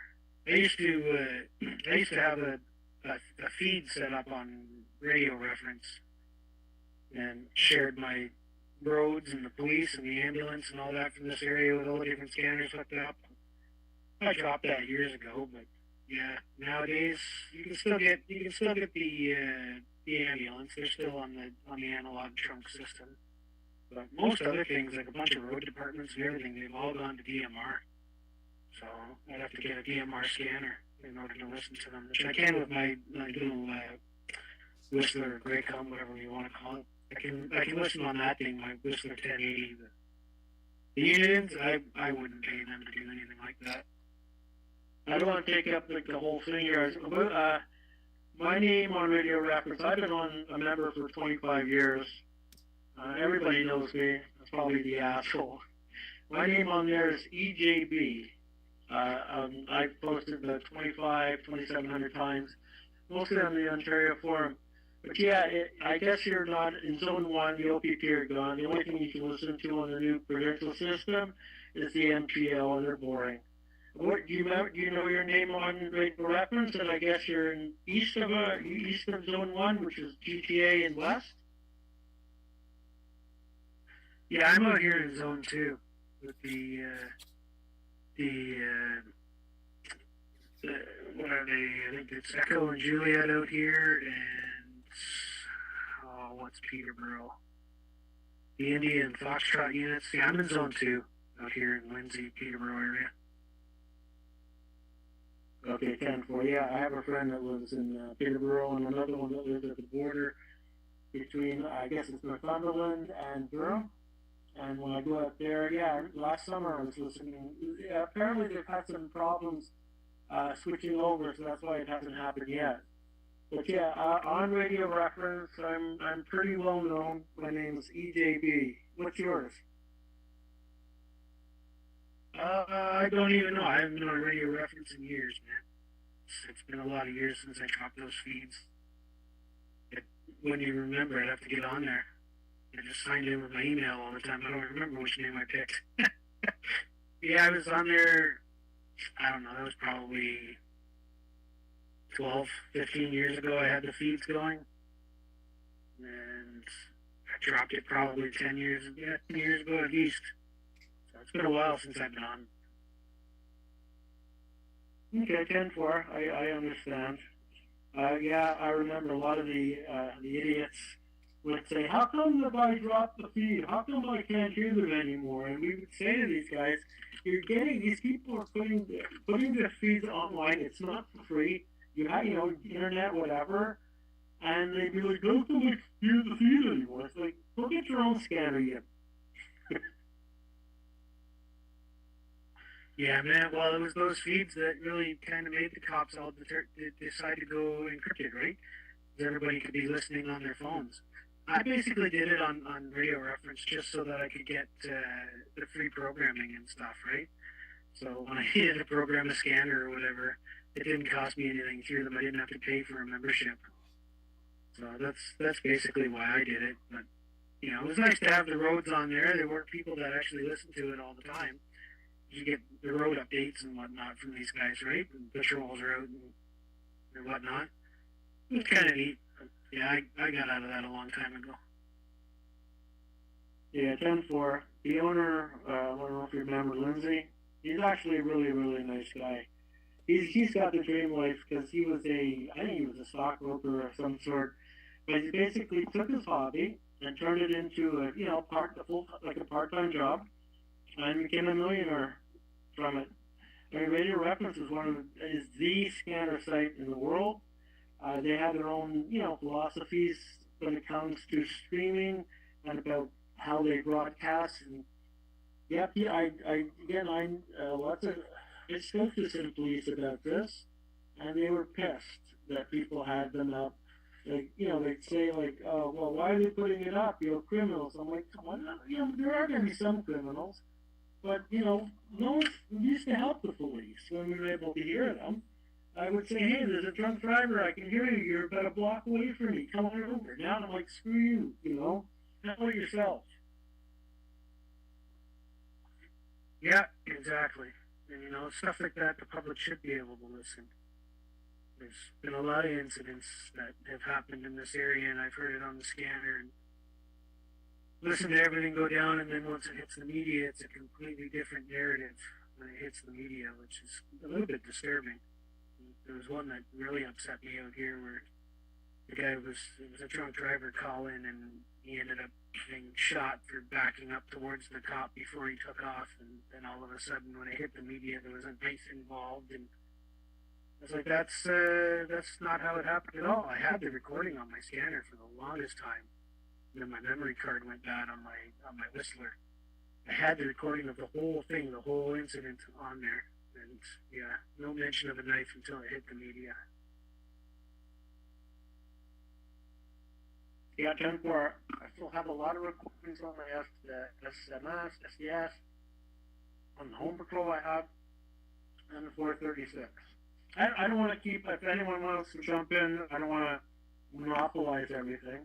I used to have a feed set up on Radio Reference and shared my roads and the police and the ambulance and all that from this area with all the different scanners hooked up. I dropped that years ago, but yeah, nowadays you can still get the ambulance. They're still on the analog trunk system. But most other things, like a bunch of road departments and everything, they've all gone to DMR. So I'd have to get a DMR scanner in order to listen to them, which I can with my little Whistler or Graycom, whatever you want to call it. I can listen on that thing, my Whistler 1080. But the unions, I wouldn't pay them to do anything like that. I don't want to take up like the whole thing here. My name on Radio Reference, I've been a member for 25 years. Everybody knows me. That's probably the asshole. My name on there is EJB. I've posted about 2,700 times, mostly on the Ontario forum. But yeah, I guess you're not in Zone 1, the OPP are gone. The only thing you can listen to on the new provincial system is the MPL, and they're boring. What, do you know your name on Radio Reference? And I guess you're in east of Zone 1, which is GTA and West? Yeah, I'm out here in Zone 2 with what are they? I think it's Echo and Juliet out here, and what's Peterborough? The India and Foxtrot units. Yeah, I'm in Zone 2 out here in Lindsay, Peterborough area. Okay, 10-4. Yeah, I have a friend that lives in Peterborough, and another one that lives at the border between, I guess it's Northumberland and Durham. And when I go out there, yeah, last summer I was listening. Yeah, apparently they've had some problems switching over, so that's why it hasn't happened yet. But yeah, on Radio Reference, I'm pretty well known. My name is EJB. What's yours? I don't even know. I haven't been on Radio Reference in years, man. It's been a lot of years since I dropped those feeds. When you remember, I'd have to get on there. I just signed in with my email all the time. I don't remember which name I picked. Yeah, I was on there, I don't know, that was probably 12, 15 years ago. I had the feeds going. And I dropped it probably 10 years ago at least. So it's been a while since I've been on. Okay, 10-4. I understand. Yeah, I remember a lot of the idiots would say, how come the guy dropped the feed? How come I can't hear them anymore? And we would say to these guys, these people are putting their feeds online. It's not for free. You have, internet, whatever. And they'd be like, how come I hear the feed anymore? It's like, go get your own scanner, you. Yeah, man. Well, it was those feeds that really kind of made the cops all decide to go encrypted, right? Everybody could be listening on their phones. I basically did it on Radio Reference just so that I could get the free programming and stuff, right? So when I needed to program a scanner or whatever, it didn't cost me anything through them. I didn't have to pay for a membership. So that's basically why I did it. But, it was nice to have the roads on there. There weren't people that actually listened to it all the time. You get the road updates and whatnot from these guys, right? And patrols are out and whatnot. It was kind of neat. Yeah, I got out of that a long time ago. Yeah, 10-4. The owner, I don't know if you remember Lindsay, he's actually a really, really nice guy. He's got the dream life because I think he was a stockbroker of some sort. But he basically took his hobby and turned it into a part-time job and became a millionaire from it. I mean, Radio Reference is the scanner site in the world. They have their own, philosophies when it comes to streaming and about how they broadcast. And yeah, lots of I spoke to some police about this, and they were pissed that people had them up. Like, they'd say like, "Oh, well, why are they putting it up? Criminals." I'm like, "Come on, there are going to be some criminals, but no one used to help the police when we were able to hear them. I would say, hey, there's a drunk driver. I can hear you. You're about a block away from me. Come on over." Now I'm like, screw you. Handle it yourself. Yeah, exactly. And stuff like that, the public should be able to listen. There's been a lot of incidents that have happened in this area, and I've heard it on the scanner and listened to everything go down, and then once it hits the media, it's a completely different narrative when it hits the media, which is a little bit disturbing. There was one that really upset me out here where the guy it was a drunk driver calling, and he ended up getting shot for backing up towards the cop before he took off, and then all of a sudden when it hit the media there was a knife involved, and I was like, that's not how it happened at all. I had the recording on my scanner for the longest time. And then my memory card went bad on my Whistler. I had the recording of the whole thing, the whole incident on there. And yeah, no mention of a knife until it hit the media. Yeah, 10-4. I still have a lot of recordings on my SMS, SDS. On the Home Patrol I have, and the 436. I don't want to keep, if anyone wants to jump in, I don't want to monopolize everything.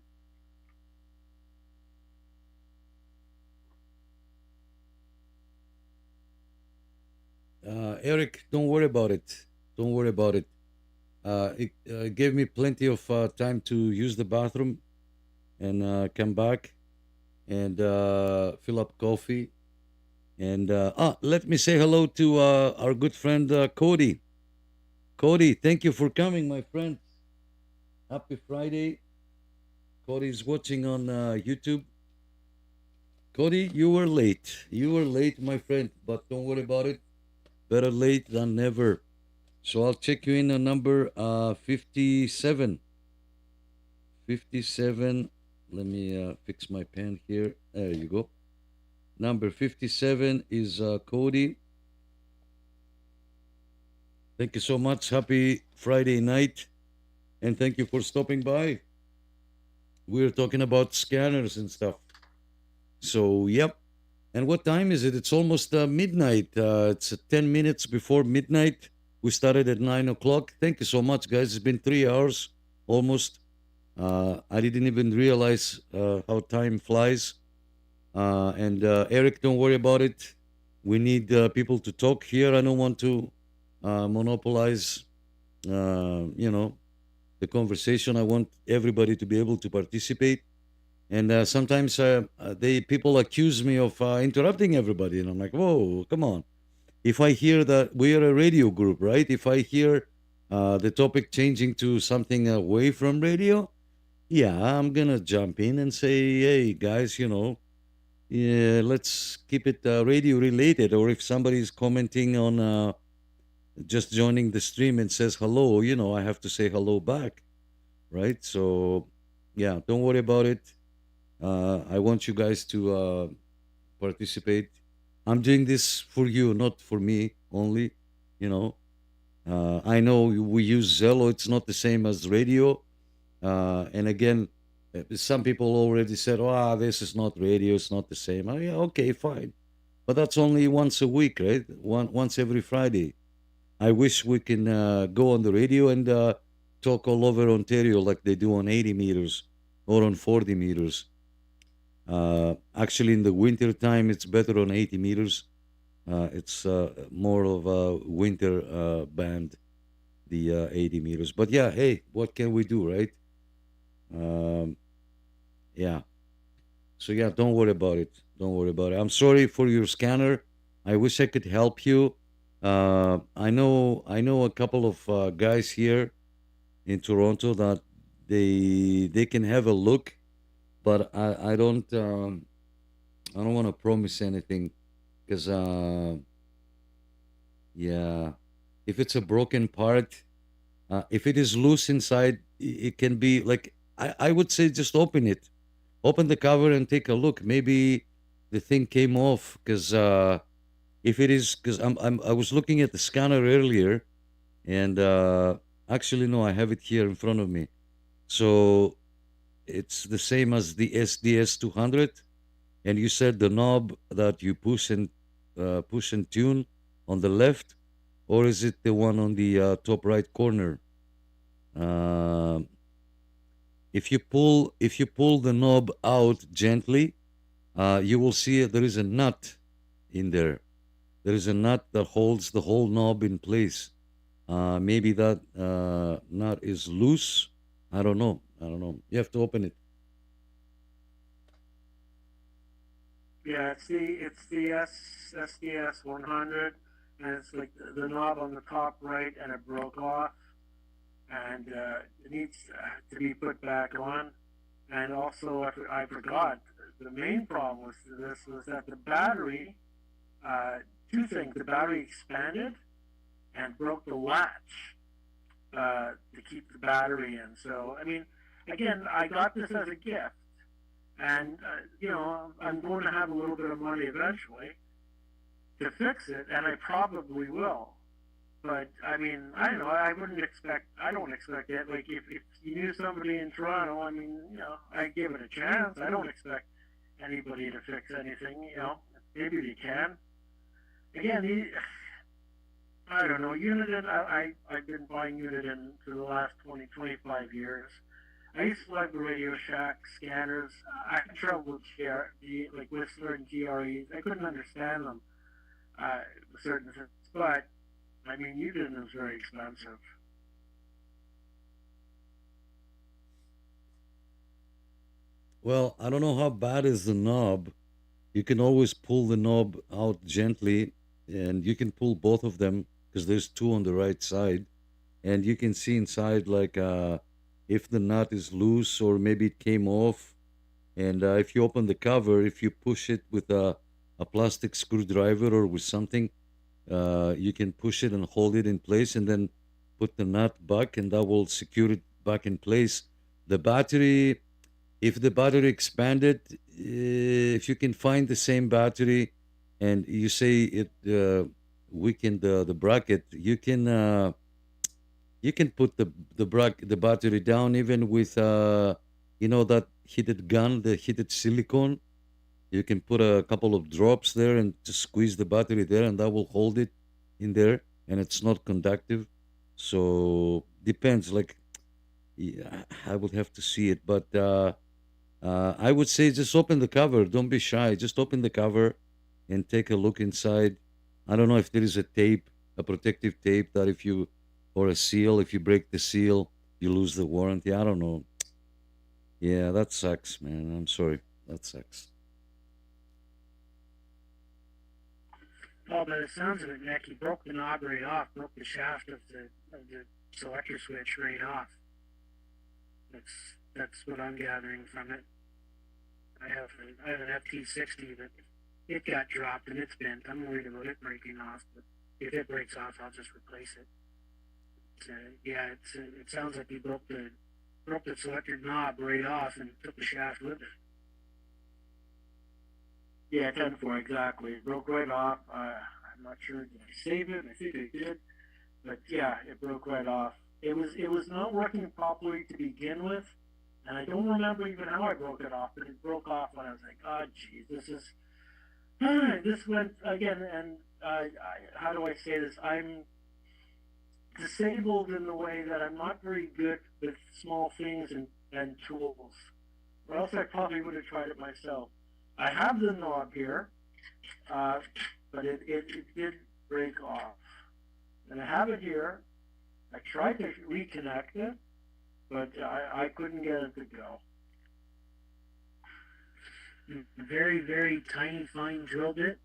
Eric, don't worry about it. Don't worry about it. It gave me plenty of time to use the bathroom and come back and fill up coffee. And let me say hello to our good friend Cody. Cody, thank you for coming, my friend. Happy Friday. Cody's watching on YouTube. Cody, you were late. You were late, my friend, but don't worry about it. Better late than never. So I'll check you in on number 57. 57. Let me fix my pen here. There you go. Number 57 is Cody. Thank you so much. Happy Friday night. And thank you for stopping by. We're talking about scanners and stuff. So, yep. And what time is it? It's almost midnight. It's 10 minutes before midnight. We started at 9 o'clock. Thank you so much, guys. It's been 3 hours almost. I didn't even realize how time flies. And Eric, don't worry about it. We need people to talk here. I don't want to monopolize, the conversation. I want everybody to be able to participate. And sometimes people accuse me of interrupting everybody, and I'm like, whoa, come on. If I hear that we are a radio group, right? If I hear the topic changing to something away from radio, yeah, I'm gonna jump in and say, hey, guys, yeah, let's keep it radio related. Or if somebody's commenting on just joining the stream and says hello, I have to say hello back, right? So, yeah, don't worry about it. I want you guys to participate. I'm doing this for you, not for me only. I know we use Zello. It's not the same as radio. And again, some people already said, "Oh, this is not radio. It's not the same." Oh, yeah, okay, fine. But that's only once a week, right? Once every Friday. I wish we can go on the radio and talk all over Ontario like they do on 80 meters or on 40 meters. Actually, in the winter time, it's better on 80 meters. It's more of a winter band, the 80 meters. But yeah, hey, what can we do, right? Yeah. So yeah, don't worry about it. Don't worry about it. I'm sorry for your scanner. I wish I could help you. I know a couple of guys here in Toronto that they can have a look, but I don't want to promise anything because yeah, if it's a broken part, if it is loose inside, it can be like I would say just open it, open the cover and take a look. Maybe the thing came off because if it is, because I was looking at the scanner earlier, and actually no, I have it here in front of me. So it's the same as the SDS 200, and you said the knob that you push and tune on the left, or is it the one on the top right corner? Uh, if you pull the knob out gently, you will see there is a nut in there. There is a nut that holds the whole knob in place. Maybe that nut is loose. I don't know. I don't know. You have to open it.
Yeah, it's the SDS 100, and it's like the knob on the top right, and it broke off, and it needs to be put back on. And also, I forgot the main problem with this was that the battery. Two things: the battery expanded and broke the latch to keep the battery in. So, I mean, again, I got this as a gift. And, I'm going to have a little bit of money eventually to fix it, and I probably will. But, I mean, I don't know, I don't expect it. Like, if you knew somebody in Toronto, I mean, I give it a chance. I don't expect anybody to fix anything, maybe they can. Again, I don't know, Uniden, I've been buying Uniden for the last 20, 25 years. I used to love the Radio Shack scanners. I had trouble with like Whistler and GREs. I couldn't understand them, certain things. But, I mean, Uniden is very expensive.
Well, I don't know how bad is the knob. You can always pull the knob out gently, and you can pull both of them because there's two on the right side, and you can see inside like if the nut is loose or maybe it came off. And if you open the cover, if you push it with a plastic screwdriver or with something, you can push it and hold it in place, and then put the nut back, and that will secure it back in place. The battery, if the battery expanded, if you can find the same battery, and you say it weakened the bracket, you can put the battery down even with that heated gun, the heated silicone. You can put a couple of drops there and just squeeze the battery there, and that will hold it in there, and it's not conductive. So depends. Like, yeah, I would have to see it, but I would say just open the cover. Don't be shy. Just open the cover and take a look inside. I don't know if there is a tape, a protective tape that if you, or a seal, if you break the seal, you lose the warranty. I don't know. Yeah, that sucks, man. I'm sorry. That sucks.
Oh, by the sounds of it, Nick, he broke the knob right off, broke the shaft of the selector switch right off. That's what I'm gathering from it. I have an FT60 that it got dropped and it's bent. I'm worried about it breaking off, but if it breaks off, I'll just replace it. It sounds like he broke the selector knob right off and took the shaft with it. Yeah, 10-4, exactly. It broke right off. I'm not sure. Did I save it? I think I did. But yeah, it broke right off. It was not working properly to begin with, and I don't remember even how I broke it off, but it broke off when I was like, oh, geez, this went again, and how do I say this? I'm disabled in the way that I'm not very good with small things and tools, or else I probably would have tried it myself. I have the knob here, but it did break off. And I have it here. I tried to reconnect it, but I couldn't get it to go. Very, very tiny, fine drill bit.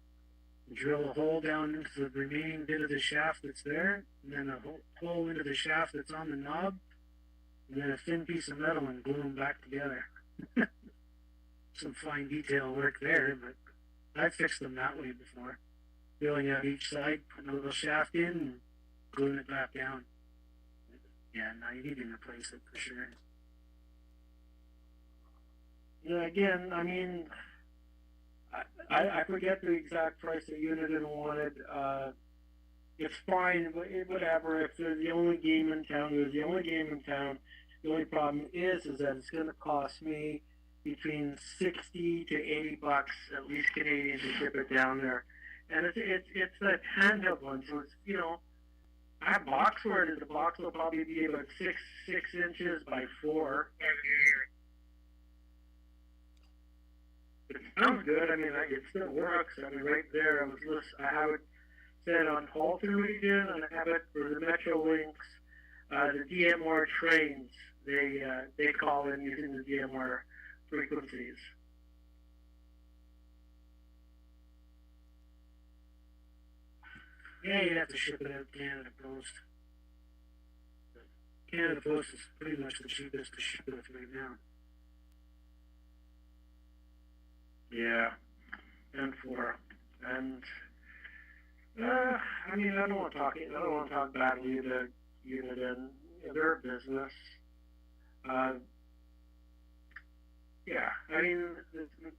Drill a hole down into the remaining bit of the shaft that's there, and then a hole into the shaft that's on the knob, and then a thin piece of metal and glue them back together. Some fine detail work there, but I've fixed them that way before. Drilling out each side, putting a little shaft in, and gluing it back down. Yeah, no, you need to replace it for sure. Yeah, again, I mean, I forget the exact price that Uniden wanted. It's fine, whatever. If they're the only game in town, they're the only game in town. The only problem is that it's going to cost me between 60 to 80 bucks, at least Canadian, to ship it down there. And it's that handheld one, so it's, you know, I have box for it. The box will probably be about six inches by 4. It sounds good. I mean, it still works. I mean, right there, I have it set on Halton region, and I have it for the Metro Links, the DMR trains. They call in using the DMR frequencies. Yeah, you have to ship it out Canada Post. Canada Post is pretty much the cheapest to ship it right now. Yeah, and I mean, I don't want to talk badly to Uniden. Their business. Yeah, I mean,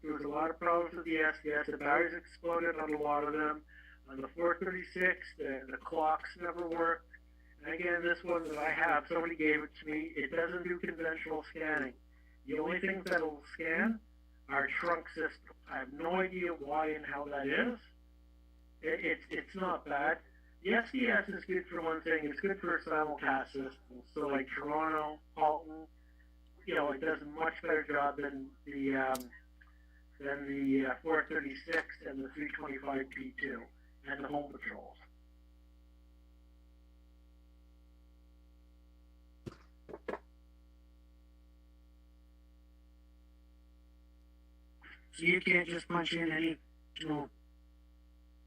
there was a lot of problems with the SDS. The batteries exploded on a lot of them. On the 436, the clocks never worked. And again, this one that I have, somebody gave it to me. It doesn't do conventional scanning. The only things that will scan are trunk systems. I have no idea why and how that is. It's not bad. The SDS is good for one thing. It's good for simulcast systems. So like Toronto, Halton, you know, it does a much better job than the 436 and the 325 P2 and the home patrols. So you can't just punch in any, you know,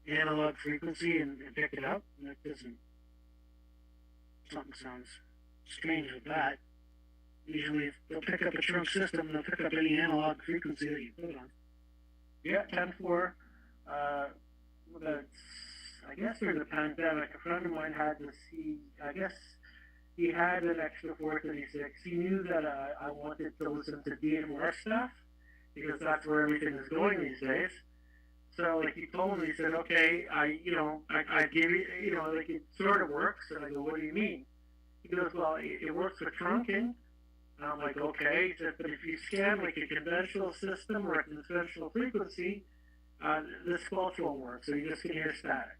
analog frequency and pick it up. That doesn't. Something sounds strange with that. Usually, if they'll pick up a trunk system, they'll pick up any analog frequency that you put on. Yeah, 10.4. I guess during the pandemic, a friend of mine had this. I guess he had an extra 436. He knew that I wanted to listen to DMR stuff because that's where everything is going these days. So, like, he told me, he said, okay, I give you, you know, like, it sort of works. And I go, what do you mean? He goes, well, it works for trunking. And I'm like, okay. He said, but if you scan, like, a conventional system or a conventional frequency, this squelch won't work. So you just can hear static.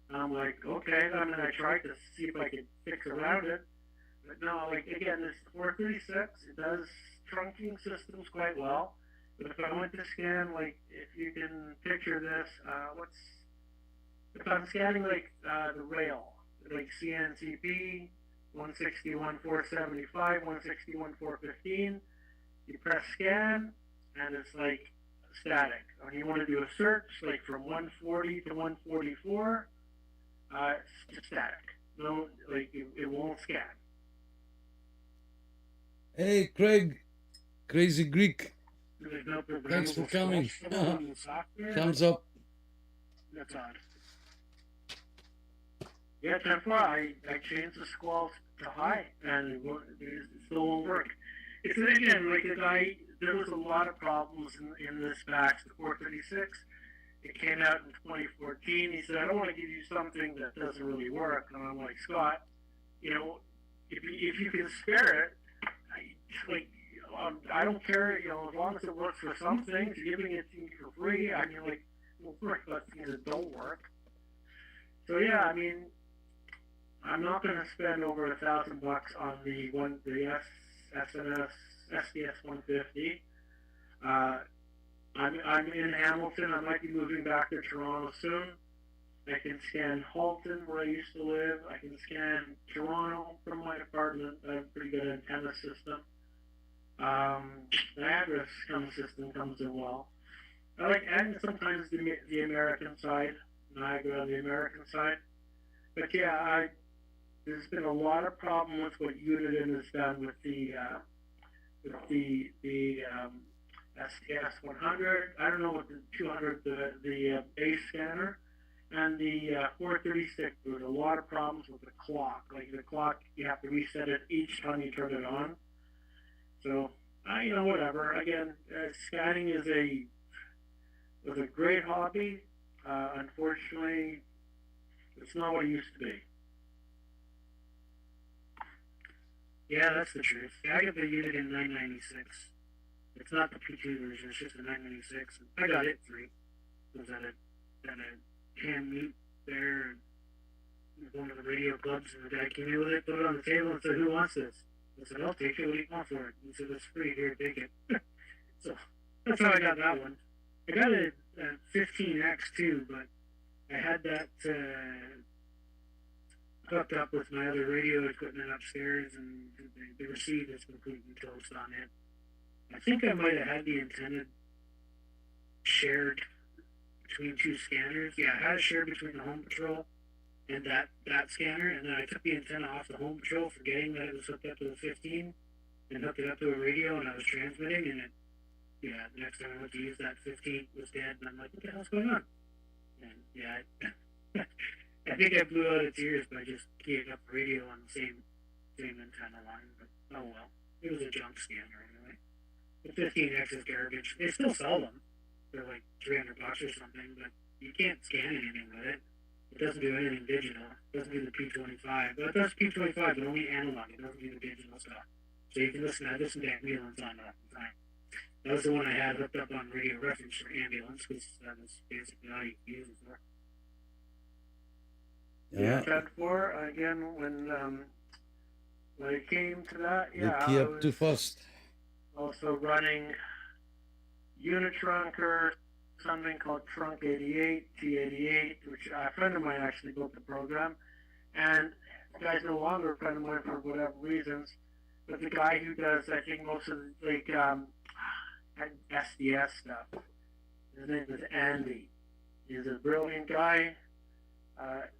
And I'm like, okay. I mean, I tried to see if I could fix around it. But no, like, again, this 436, it does trunking systems quite well. But if I went to scan, like, if you can picture this, if I'm scanning, like, the rail, like CNCP, 161.475, 161.415, you press scan, and it's, like, static. When you want to do a search, like, from 140 to 144, it's static. No, like, it won't scan.
Hey, Craig, Crazy Greek.
There's no
Thanks for coming.
software.
Thumbs up.
That's odd. Yeah, 10.4, I changed the squall to high, and it still won't work. It's, again, like the guy, there was a lot of problems in this batch, the 436. It came out in 2014. He said, I don't want to give you something that doesn't really work. And I'm like, Scott, you know, if you can spare it, I don't care, you know, as long as it works for some things, giving it to me for free, I mean, like, well, work, but things that don't work. So yeah, I mean, I'm not going to spend over $1,000 on the SNS SDS 150. I'm in Hamilton. I might be moving back to Toronto soon. I can scan Halton, where I used to live. I can scan Toronto from my apartment. I have a pretty good antenna system. The address system comes in well. And sometimes the American side, Niagara on the American side. But yeah, there's been a lot of problem with what Uniden has done with the SDS 100. I don't know what the 200, the base scanner, and the 436. There was a lot of problems with the clock. Like the clock, you have to reset it each time you turn it on. So Whatever. Again, scanning was a great hobby. Unfortunately, it's not what it used to be. Yeah, that's the truth. I got the unit in 996. It's not the P2 version, it's just the 996. I got it free. It was at a hand meet there, one of the radio clubs, and the guy came in with it, put it on the table, and said, "Who wants this?" I said, "I'll take it. What do you want for it?" He said, "It's free. Here, take it." So that's how I got that one. I got a 15X too, but I had that hooked up with my other radio equipment upstairs, and the receiver is completely toast on it. I think I might have had the antenna shared between two scanners. Yeah, I had it shared between the Home Patrol and that scanner, and then I took the antenna off the Home Patrol, forgetting that it was hooked up to the 15, and hooked it up to a radio, and I was transmitting, and the next time I went to use that 15 was dead, and I'm like, what the hell's going on? And I think I blew out its ears by just keying up the radio on the same antenna line, but oh well. It was a junk scanner anyway. The 15X is garbage. They still sell them. They're like $300 or something, but you can't scan anything with it. It doesn't do anything digital. It doesn't do the P25. But it does P25, but only analog. It doesn't do the digital stuff. So you can listen to ambulance on that time. That was the one I had hooked up on radio reference for ambulance, because that was basically all you could use it for.
Yeah.
Ted 4, again, when it came to that,
You key
I
up too
was
fast.
also running Unitrunker, something called Trunk 88, T88, which a friend of mine actually built the program. And the guy's no longer a friend of mine for whatever reasons. But the guy who does, I think, most of the, SDS stuff, his name is Andy. He's a brilliant guy,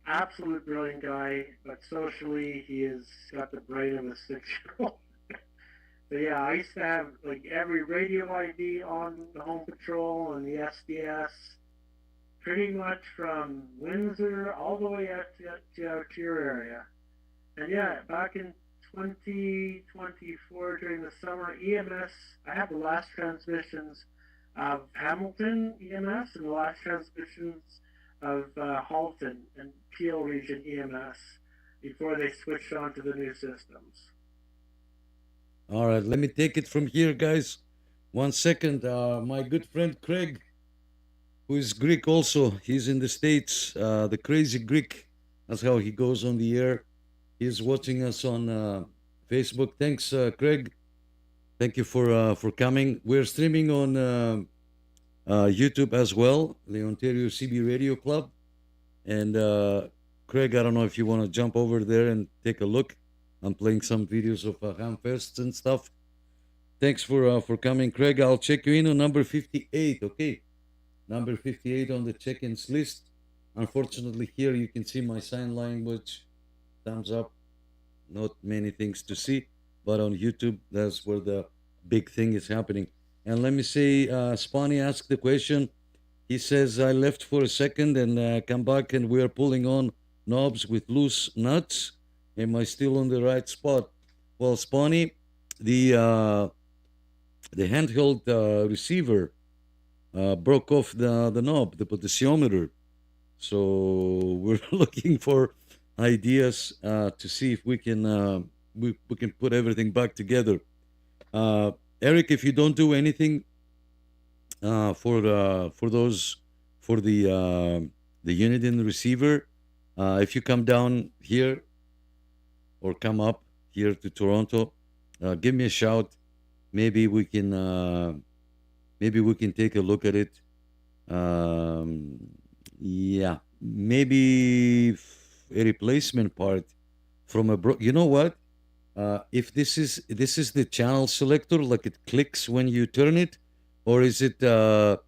absolute brilliant guy, but socially he has got the brain of a 6-year-old. So yeah, I used to have like every radio ID on the Home Patrol and the SDS, pretty much from Windsor all the way up to your area. And yeah, back in 2024 during the summer, EMS, I have the last transmissions of Hamilton EMS and the last transmissions of Halton and Peel Region EMS before they switched on to the new systems.
All right, let me take it from here, guys. 1 second. My good friend Craig, who is Greek also, he's in the States. The crazy Greek, that's how he goes on the air. He's watching us on Facebook. Thanks, Craig. Thank you for coming. We're streaming on YouTube as well, the Ontario CB Radio Club. And Craig, I don't know if you want to jump over there and take a look. I'm playing some videos of Hamfests and stuff. Thanks for coming, Craig. I'll check you in on number 58, okay? Number 58 on the check-ins list. Unfortunately, here you can see my sign language. Thumbs up. Not many things to see, but on YouTube, that's where the big thing is happening. And let me say, Spani asked the question. He says, I left for a second and come back and we're pulling on knobs with loose nuts. Am I still on the right spot? Well, Spani, the handheld receiver broke off the knob, the potentiometer. So we're looking for ideas to see if we can put everything back together. Eric, if you don't do anything for the unit in the receiver, if you come down here or come up here to Toronto, give me a shout. Maybe we can take a look at it. Yeah, maybe a replacement part from a you know what? If this is the channel selector, like it clicks when you turn it, or is it the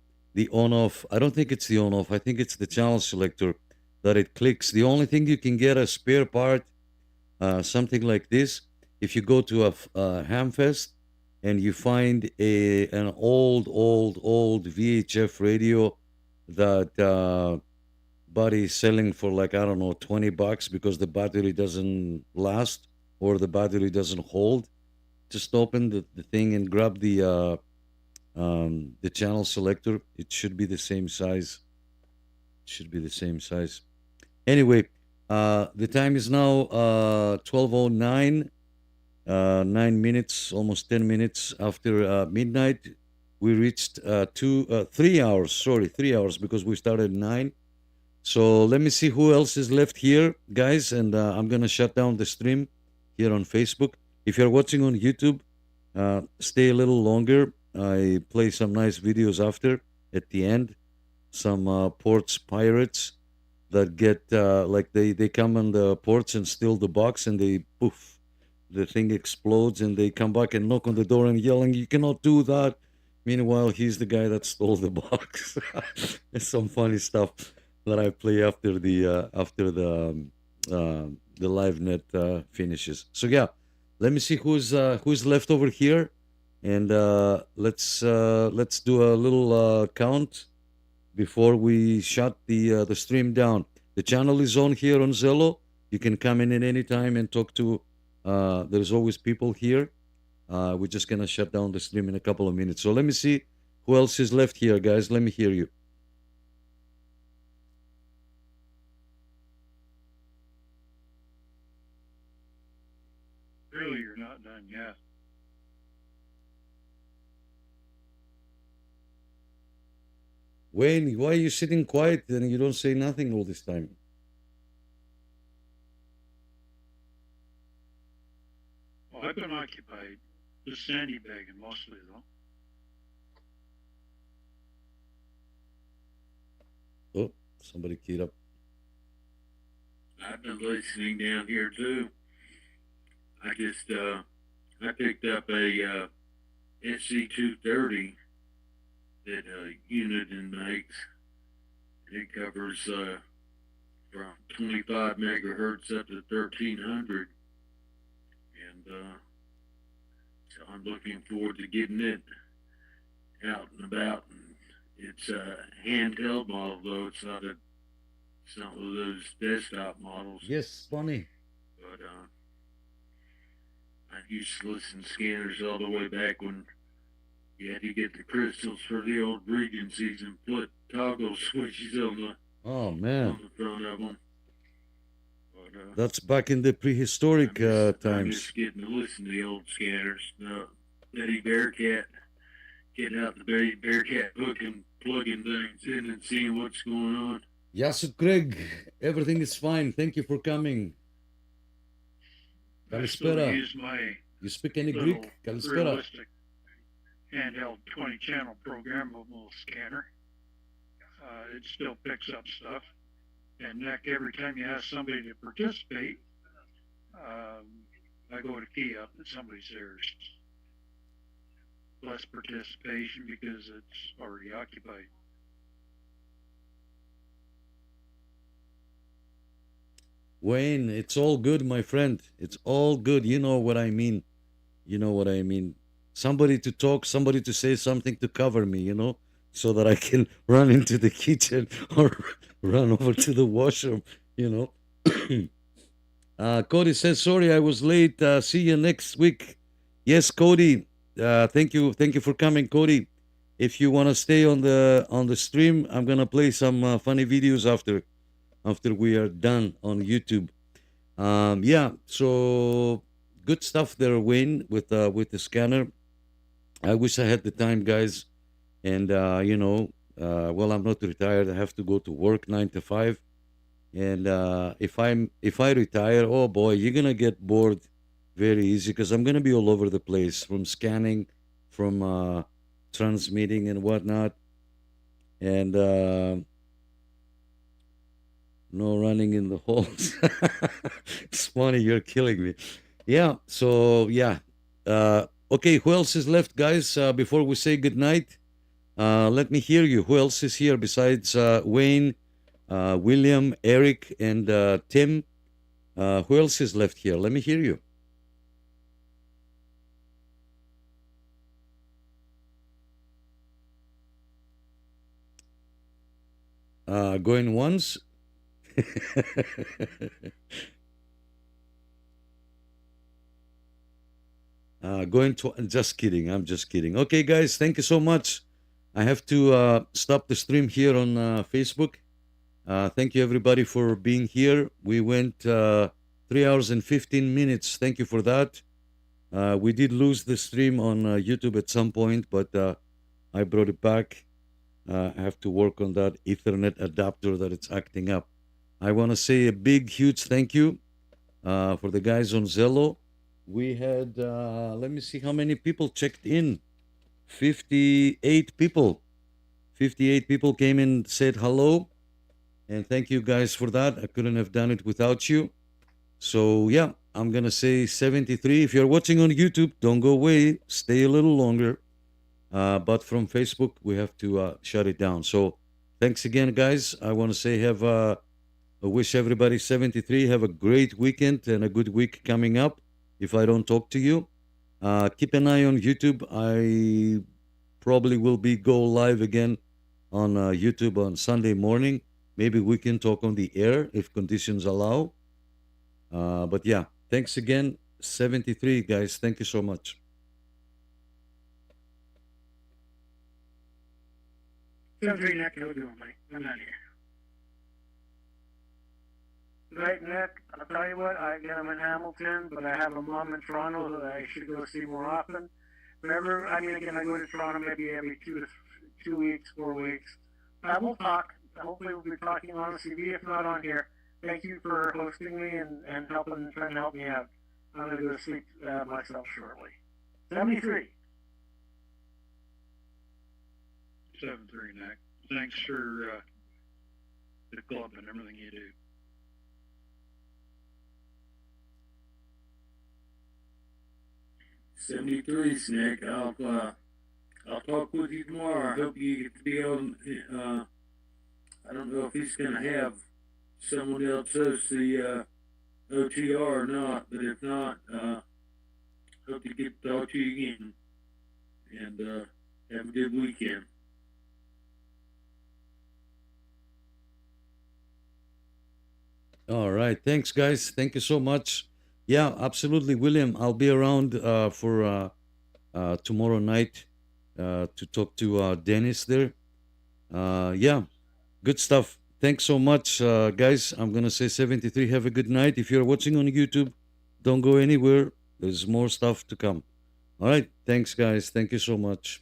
on-off? I don't think it's the on-off. I think it's the channel selector that it clicks. The only thing you can get a spare part, something like this, if you go to a Hamfest and you find an old VHF radio that buddy is selling for like, I don't know, $20 because the battery doesn't last or the battery doesn't hold. just open the thing and grab the channel selector. It should be the same size. Should be the same size. Anyway, the time is now 12:09. 9 minutes, almost 10 minutes after midnight. We reached 3 hours. Sorry, 3 hours because we started at 9. So let me see who else is left here, guys, and I'm gonna shut down the stream here on Facebook. If you're watching on YouTube, stay a little longer. I play some nice videos after at the end. Some ports pirates that get like they come on the ports and steal the box, and they poof, the thing explodes, and they come back and knock on the door and yelling, "You cannot do that." Meanwhile, he's the guy that stole the box. It's some funny stuff that I play after the live net finishes. So yeah, let me see who's left over here, and let's do a little count before we shut the stream down. The channel is on here on Zello. You can come in at any time and talk to. There's always people here. We're just gonna shut down the stream in a couple of minutes. So let me see who else is left here, guys. Let me hear you.
Really, you're not done yet.
Wayne, why are you sitting quiet and you don't say nothing all this time?
Well, I've been occupied. Just sandy bagging mostly, though.
Oh, somebody keyed up.
I've been listening down here too. I just I picked up a SC230 that Uniden makes. It covers from 25 megahertz up to 1300, and so I'm looking forward to getting it out and about. And it's a handheld model, though. It's not one of those desktop models.
Yes, funny.
But I used to listen to scanners all the way back when you had to get the crystals for the old Regencies and put toggle switches on
Oh
the
man,
front of them. But
that's back in the prehistoric
I'm
times.
just getting to listen to the old scanners. Betty Bearcat, getting out the Betty Bearcat book and plugging things in and seeing what's going on.
Yasut Craig, everything is fine. Thank you for coming.
I still
Kalispera.
use my
You speak any
little
Greek? Kalispera.
realistic handheld 20-channel programmable scanner. It still picks up stuff. And Nick, every time you ask somebody to participate, I go to key up that somebody's there's less participation because it's already occupied.
Wayne, it's all good, my friend. It's all good. You know what I mean. You know what I mean. Somebody to talk, somebody to say something to cover me, so that I can run into the kitchen or run over to the washroom, Cody says, sorry, I was late. See you next week. Yes, Cody. Thank you for coming, Cody. If you want to stay on the stream, I'm gonna play some funny videos after we are done on YouTube. Yeah, so good stuff there, Wayne, with the scanner. I wish I had the time, guys, and well, I'm not retired. I have to go to work 9 to 5, and if I retire, oh boy, you're gonna get bored very easy because I'm gonna be all over the place from scanning, from transmitting and whatnot, and no running in the halls. It's funny, you're killing me. Yeah, so yeah. Okay, who else is left, guys? Before we say goodnight, let me hear you. Who else is here besides Wayne, William, Eric, and Tim? Who else is left here? Let me hear you. Going once? Going to just kidding. I'm just kidding. Okay, guys, thank you so much. I have to stop the stream here on Facebook. Thank you everybody for being here. We went 3 hours and 15 minutes. Thank you for that. We did lose the stream on YouTube at some point, but I brought it back. I have to work on that Ethernet adapter that it's acting up. I want to say a big, huge thank you for the guys on Zello. We had, let me see how many people checked in. 58 people. 58 people came and said hello. And thank you guys for that. I couldn't have done it without you. So, yeah, I'm going to say 73. If you're watching on YouTube, don't go away. Stay a little longer. But from Facebook, we have to shut it down. So, thanks again, guys. I want to say I wish everybody 73 have a great weekend and a good week coming up. If I don't talk to you, keep an eye on YouTube. I probably will be go live again on YouTube on Sunday morning. Maybe we can talk on the air if conditions allow. But yeah, thanks again. 73 guys. Thank you so much.
Sounds very Nick. How you doing, buddy? I'm not here. Right, Nick. I'll tell you what. I'm in Hamilton, but I have a mom in Toronto that I should go see more often. Remember, I mean, again, I go to Toronto maybe every 2 weeks, 4 weeks. We'll talk. Hopefully, we'll be talking on the CV, if not on here. Thank you for hosting me and trying to help me out. I'm going to go to sleep myself shortly. 73.
7-3, Nick. Thanks for the club and everything you do.
'73, Nick. I'll talk with you tomorrow. I hope you get to be on. I don't know if he's going to have someone else host the OTR or not, but if not, hope to get to talk to you again. And have a good weekend.
All right. Thanks, guys. Thank you so much. Yeah, absolutely, William. I'll be around for tomorrow night to talk to Dennis there. Yeah, good stuff. Thanks so much, guys. I'm going to say 73. Have a good night. If you're watching on YouTube, don't go anywhere. There's more stuff to come. All right. Thanks, guys. Thank you so much.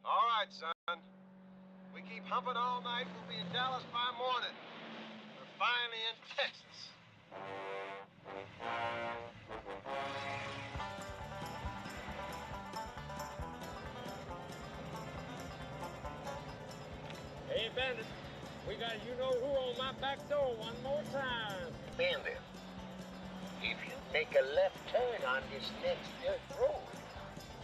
All right, son. We keep humping all night. We'll be in Dallas by morning. We're finally in Texas.
Hey, Bandit. We got you-know-who on my back door one more time.
Bandit, if you make a left turn on this next dirt road,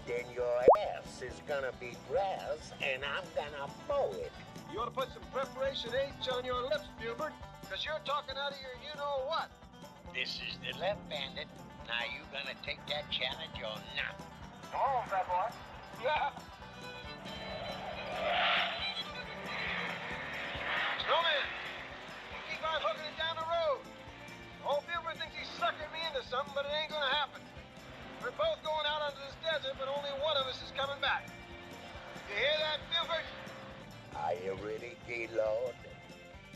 then your ass is gonna be grass, and I'm gonna mow it.
You ought to put some preparation H on your lips, Buford, because you're talking out of your you-know-what.
This is the left, Bandit. Now you gonna take that challenge or not?
Come on, fat boy. Yeah. Snowman, you keep on hooking it down the road. Old Buford thinks he's suckered me into something, but it ain't gonna happen. We're both going out onto this desert, but only one of us is coming back. You hear that, Buford?
Are you ready, D-Lord?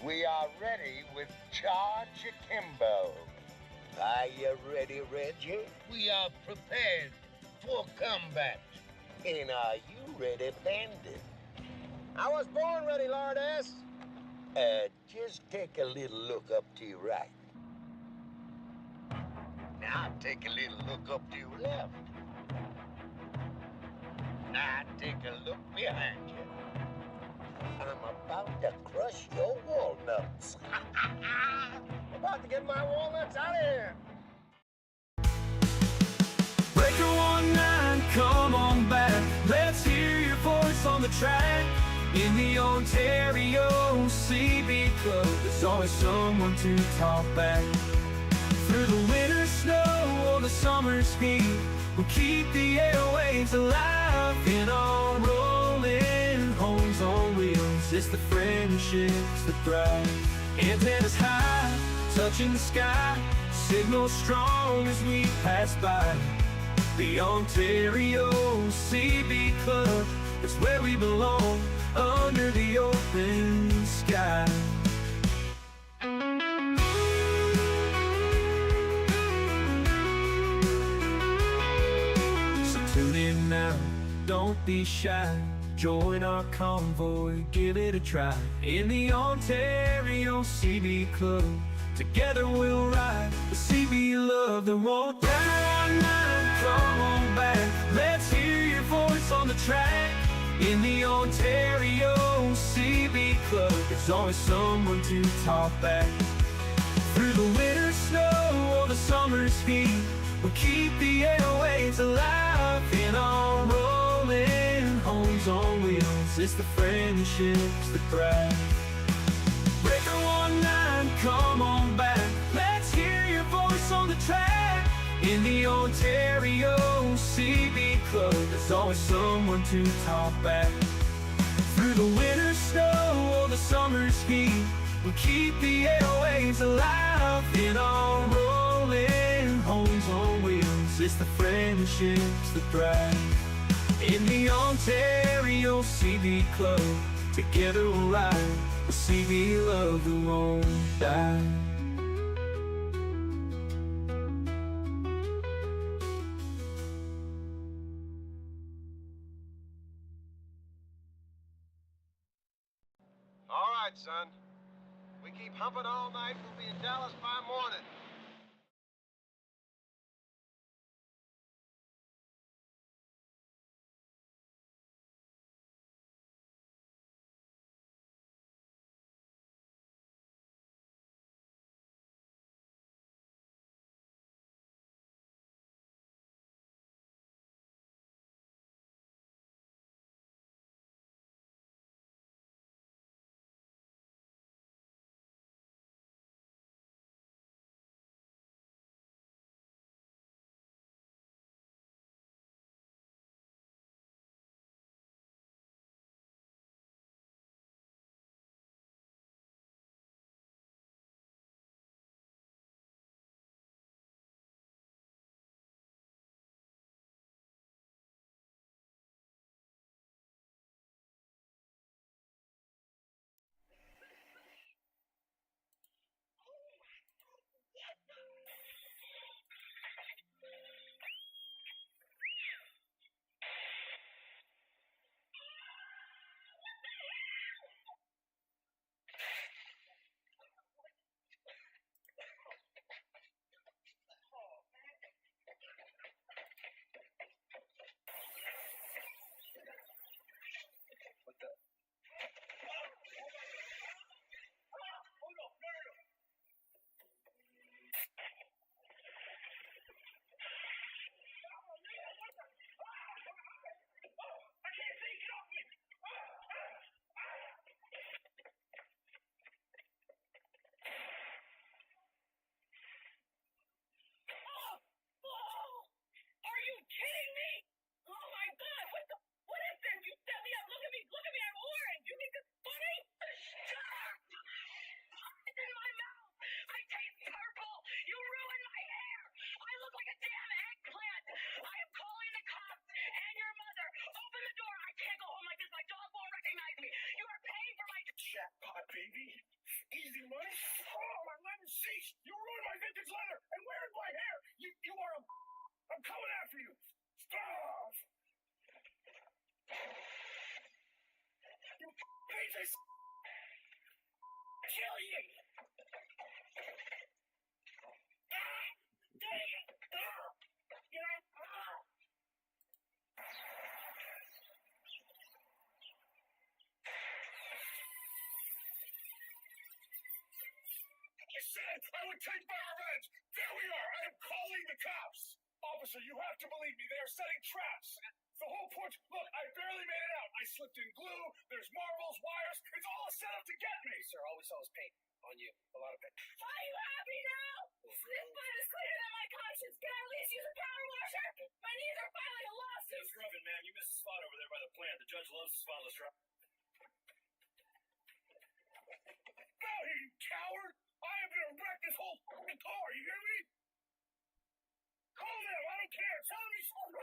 We are ready with Charge Akimbo. Are you ready, Reggie?
We are prepared for combat.
And are you ready, Bandit?
I was born ready, Lord S.
Just take a little look up to your right. Now take a little look up to your left. Now take a look behind you. I'm about to crush your walnuts.
About to get my walnuts out of here.
Breaker 19, come on back. Let's hear your voice on the track. In the Ontario CB Club, there's always someone to talk back. Through the winter snow or the summer's heat, we'll keep the airwaves alive. In our rolling homes on wheels, it's the friendships that thrive. Antennas high, touching the sky, signal strong as we pass by. The Ontario CB Club is where we belong, under the open sky. So tune in now, don't be shy. Join our convoy, give it a try. In the Ontario CB Club, together we'll ride the CB love that won't die. Come on back, let's hear your voice on the track. In the Ontario CB Club, there's always someone to talk back. Through the winter snow or the summer's heat, we'll keep the airwaves alive. In our rolling homes on wheels, it's the friendships that thrive. Breaker 19, come on back, let's hear your voice on the track. In the Ontario CB Club, there's always someone to talk back. Through the winter snow or the summer's heat, we'll keep the airwaves alive. In our rolling homes on wheels, it's the friendships that thrive. In the Ontario CB Club, together we'll ride the CB love that won't die.
All right, son. We keep humping all night. We'll be in Dallas by morning.
Jackpot, baby. Easy money. Oh, my lemon cease. You ruined my vintage leather. And where coming after you! Stop! You piece of kill you! Dang it! I said I would take my revenge! There we are! I am calling the cops! Officer, you have to believe me, they are setting traps! The whole point, look, I barely made it out. I slipped in glue, there's marbles, wires, it's all a setup to get me! Sir, all we saw was paint. On you. A lot of paint.
Are you happy now? This blood is cleaner than my conscience. Can I at least use a power washer? My knees are filing a lawsuit.
It's Ruffin, man. You missed a spot over there by the plant. The judge loves the spotless drop. Get out here, you coward! I am gonna wreck this whole fucking car, you hear me? Call them, I don't care. Tell me something.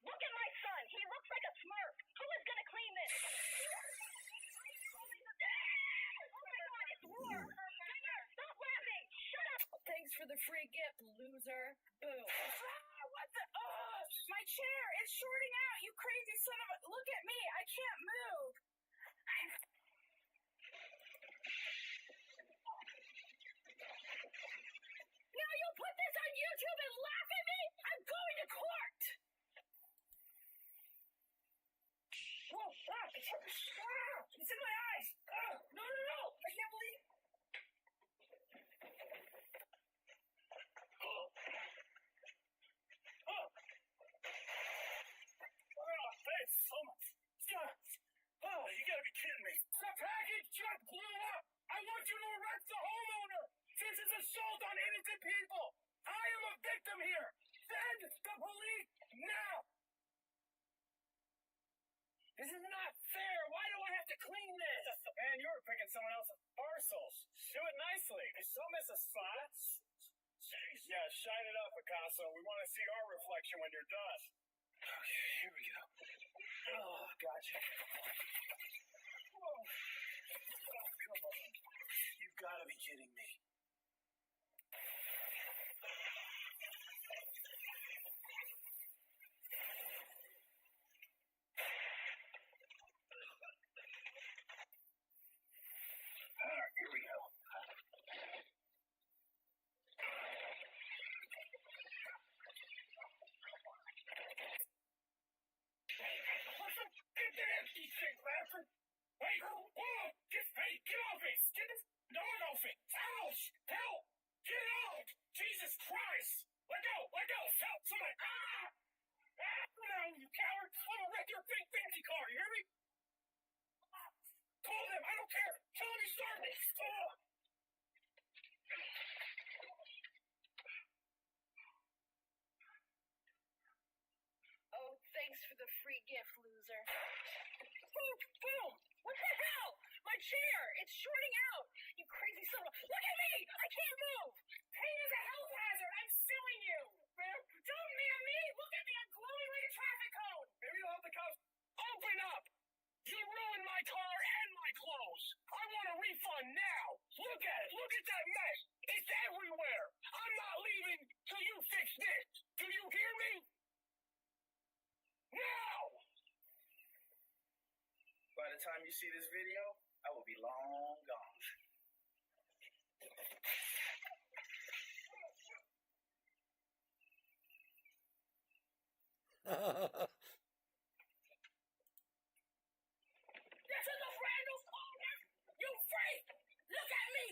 Look at my son. He looks like a smurf. Who is going to clean this? Oh my God, it's war. Stop laughing. Shut up. Thanks for the free gift, loser. Boom. What the? My chair. It's shorting out. You crazy son of a. Look at me. I can't move. Now you'll put this on YouTube and laugh at me? I'm going to court. Whoa, it's in my eyes. No, I can't believe.
Thanks so much. Oh, you gotta be kidding me. The package just blew up. I want you to arrest the homeowner. This is assault on innocent people. I am a victim here. Send the police now. This is not fair. Why do I have to clean this? Man, you were picking someone else's parcels. Do it nicely. Don't miss a spot. Jeez. Yeah, shine it up, Picasso. We want to see our reflection when you're done. Okay, here we go. Oh, gotcha. Whoa. Oh, come on. You've got to be kidding me. Here we go. Get that empty shit, bastard! Hey, get off it! Get this dog off it! Ouch! Help! Get out! Jesus Christ! Let go! Help! Somebody! No, you coward! I'm gonna wreck your big fancy car, you hear me? Call them! I don't care! Tell them you started it!
Oh, thanks for the free gift, loser. Boom! What the hell? My chair! It's shorting out! You crazy son of a... Look at me! I can't move! Pain is a health hazard! I'm suing you! Don't man me! Look at me! I'm glowing like a traffic cone!
Maybe you'll have the cops open up! You ruined my car and my clothes! I want a refund now! Look at it! Look at that mess! It's everywhere! I'm not leaving till you fix this! Do you hear me? Now!
By the time you see this video, I will be long gone.
This is a Randall's corner! You freak! Look at me!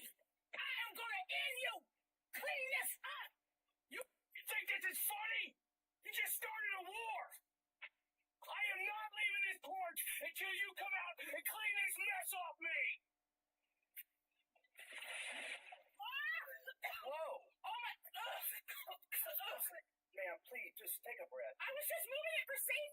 I am gonna end you! Clean this up!
You think this is funny? You just started a war! I am not leaving this porch until you come out and clean this mess off me! Whoa!
Oh my...
Ma'am, please, just take a breath.
I was just moving it for safety!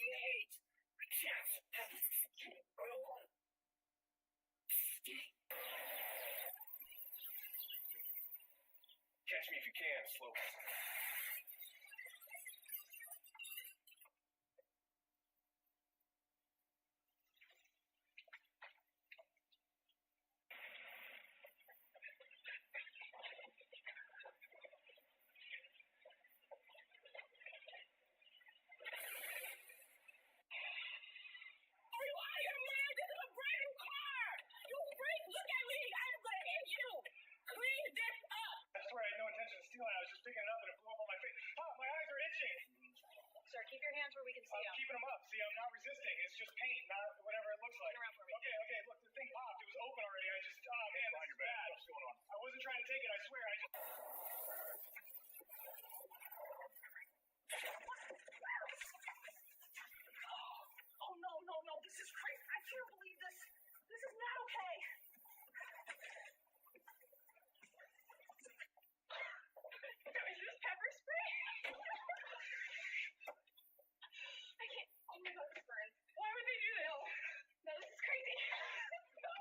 need. I can't. Catch me if you can, slow. I was just picking it up and it blew up on my face. Oh, my eyes are itching.
Sir, keep your hands where we can see
I'm
them.
keeping them up. See, I'm not resisting. It's just paint, not whatever it looks like.
Turn around for me.
Okay, look, the thing popped. It was open already. I just, oh man, this is bad. What's going on? I wasn't trying to take it, I swear. I just...
Oh, no. This is crazy. I can't believe this. This is not okay. Is this pepper spray? I can't. Oh my god, this burns. Why would they do this? No, this is crazy. No.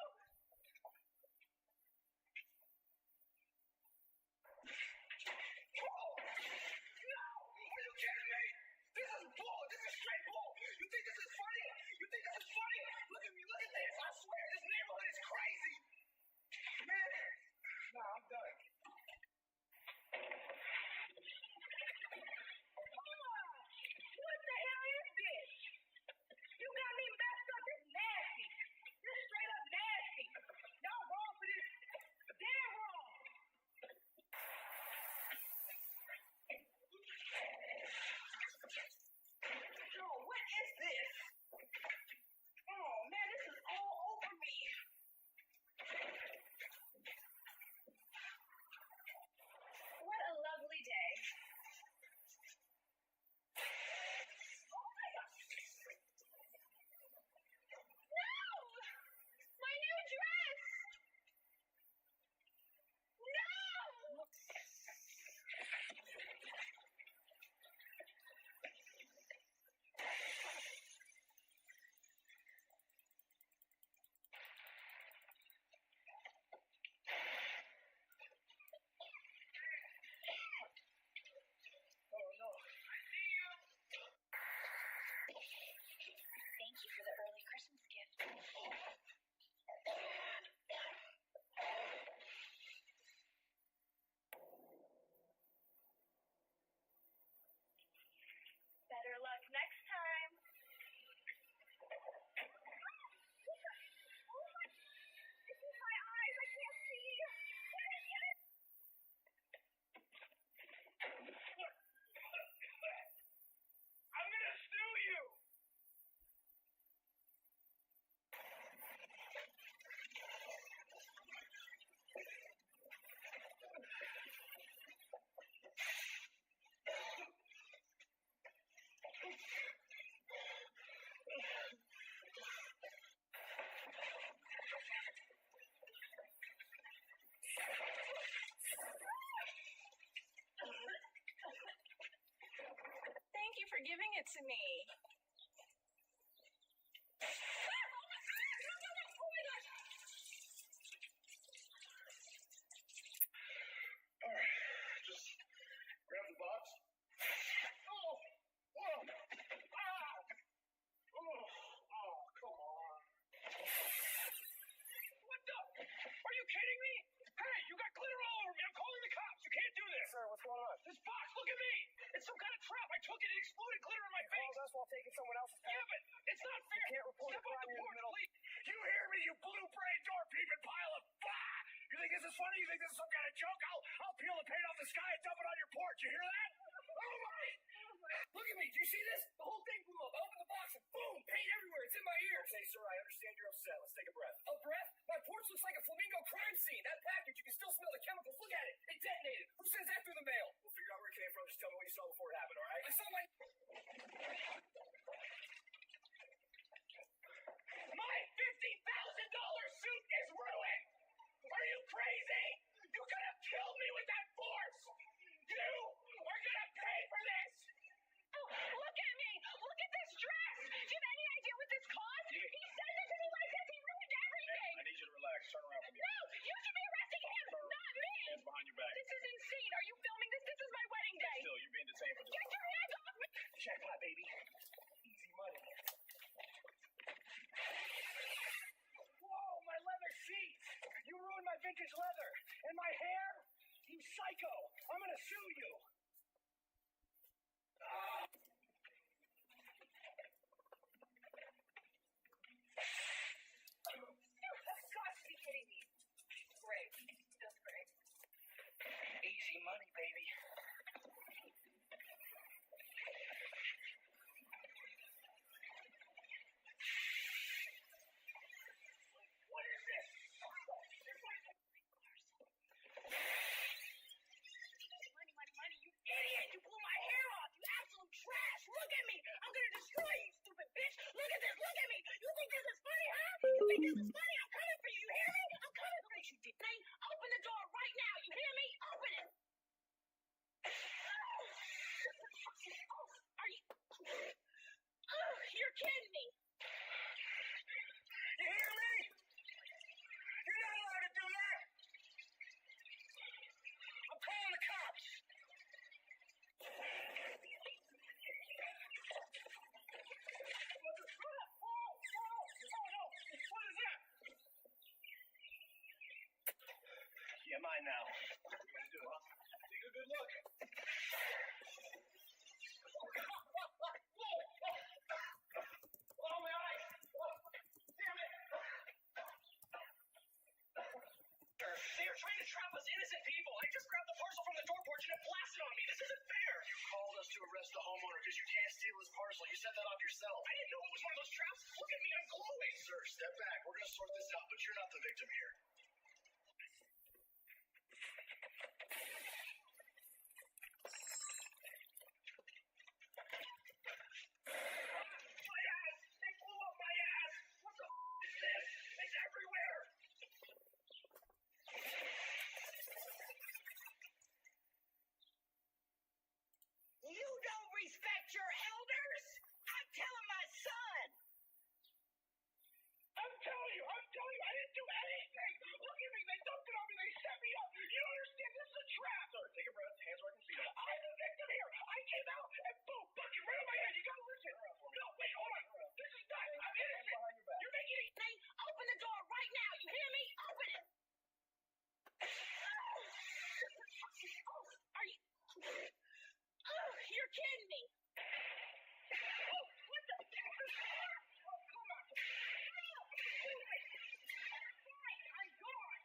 No! Are you kidding me? This is bull! This is straight bull! You think this is funny? You think this is funny? Look at me, look at this! I swear, this neighborhood is crazy! Man! Nah, I'm done.
What the hell is this? You got me messed up. This nasty. You're straight up nasty. Y'all wrong for this. Damn wrong. Yo, what is this? Oh man, this is all over me. What a lovely day. Oh my god. No! My new dress! No!
Oh no.
Thank you for the early Christmas gift. Better luck next time. Oh my, it's in my eyes. I can't see. Get it.
I'm gonna sue you!
Thank you for giving it to me. Oh my gosh!
Alright, just grab the box. Oh! Whoa! Ah! Oh, come on. What the? Are you kidding me? Hey, you got glitter all over me. I'm calling the cops. You can't do this.
Sir, what's going on?
This box, look at me. It's some kind of trap. I took it. It exploded glitter in my face.
That's while taking someone else's
Yeah, but it's not fair.
You can't report
Step
a crime
off the
in the
porch,
middle.
please. You hear me, you blue-brained, door-peeping pile of bah! You think this is funny? You think this is some kind of joke? I'll peel the paint off the sky and dump it on your porch. You hear that? Oh my! Look at me. Do you see this? The whole thing blew up. I opened the box and boom, paint everywhere. It's in my ears.
Okay, sir, I understand you're upset. Let's take a breath.
A breath? My porch looks like a flamingo crime scene. That package, you can still smell the chemicals. Look at it. It detonated. Who sends that through the mail?
We'll figure out where it came from. Just tell me what you saw before it happened, all right?
I saw my... My $50,000 suit is ruined! Are you crazy? You could have
scene. Are you filming this? This is my wedding day.
Still, you're being detained for this.
Get your hands off me!
Jackpot, baby. Easy money. Whoa, my leather seats. You ruined my vintage leather. And my hair? You psycho. I'm gonna sue you.
You've got to be kidding me. Great. Feels great.
Easy money, baby. What is this?
Money, you idiot! You blew my hair off! You absolute trash! Look at me! I'm gonna destroy you, stupid bitch! Look at this! Look at me! You think this is funny, huh? You think this is funny? I'm coming for you! You hear me? I'm coming for you, Danny! Open the door right now! You hear me? Open it! Are you... You're kidding me!
You hear me? You're not allowed to do that! I'm calling the cops! Yeah, mine now. What are you gonna do, huh? Take a good look. Oh, my eyes! Damn it! They are trying to trap us innocent people. I just grabbed the parcel from the door porch and it blasted on me. This isn't fair. You called us to arrest the homeowner because you can't steal his parcel. You set that off yourself. I didn't know it was one of those traps. Look at me, I'm glowing. Sir, step back. We're going to sort this out, but you're not the victim here. My ass! They blew up my ass! What the is this? It's everywhere!
You don't respect your elders? I'm telling my son!
I'm telling you, I didn't do anything! Look at me, they dumped it on me, they set me up! You don't understand, this is a trap! Sir, take a breath, hands where I can see them. I'm the victim here! I came out and boom, bucket right on my head, you gotta listen! No, wait, hold on! This is not, I'm innocent! You're making it...
Hey, open the door right now, you hear me? Open it! Are you... You're kidding me!
Oh, what the... Oh, come on! I'm gone!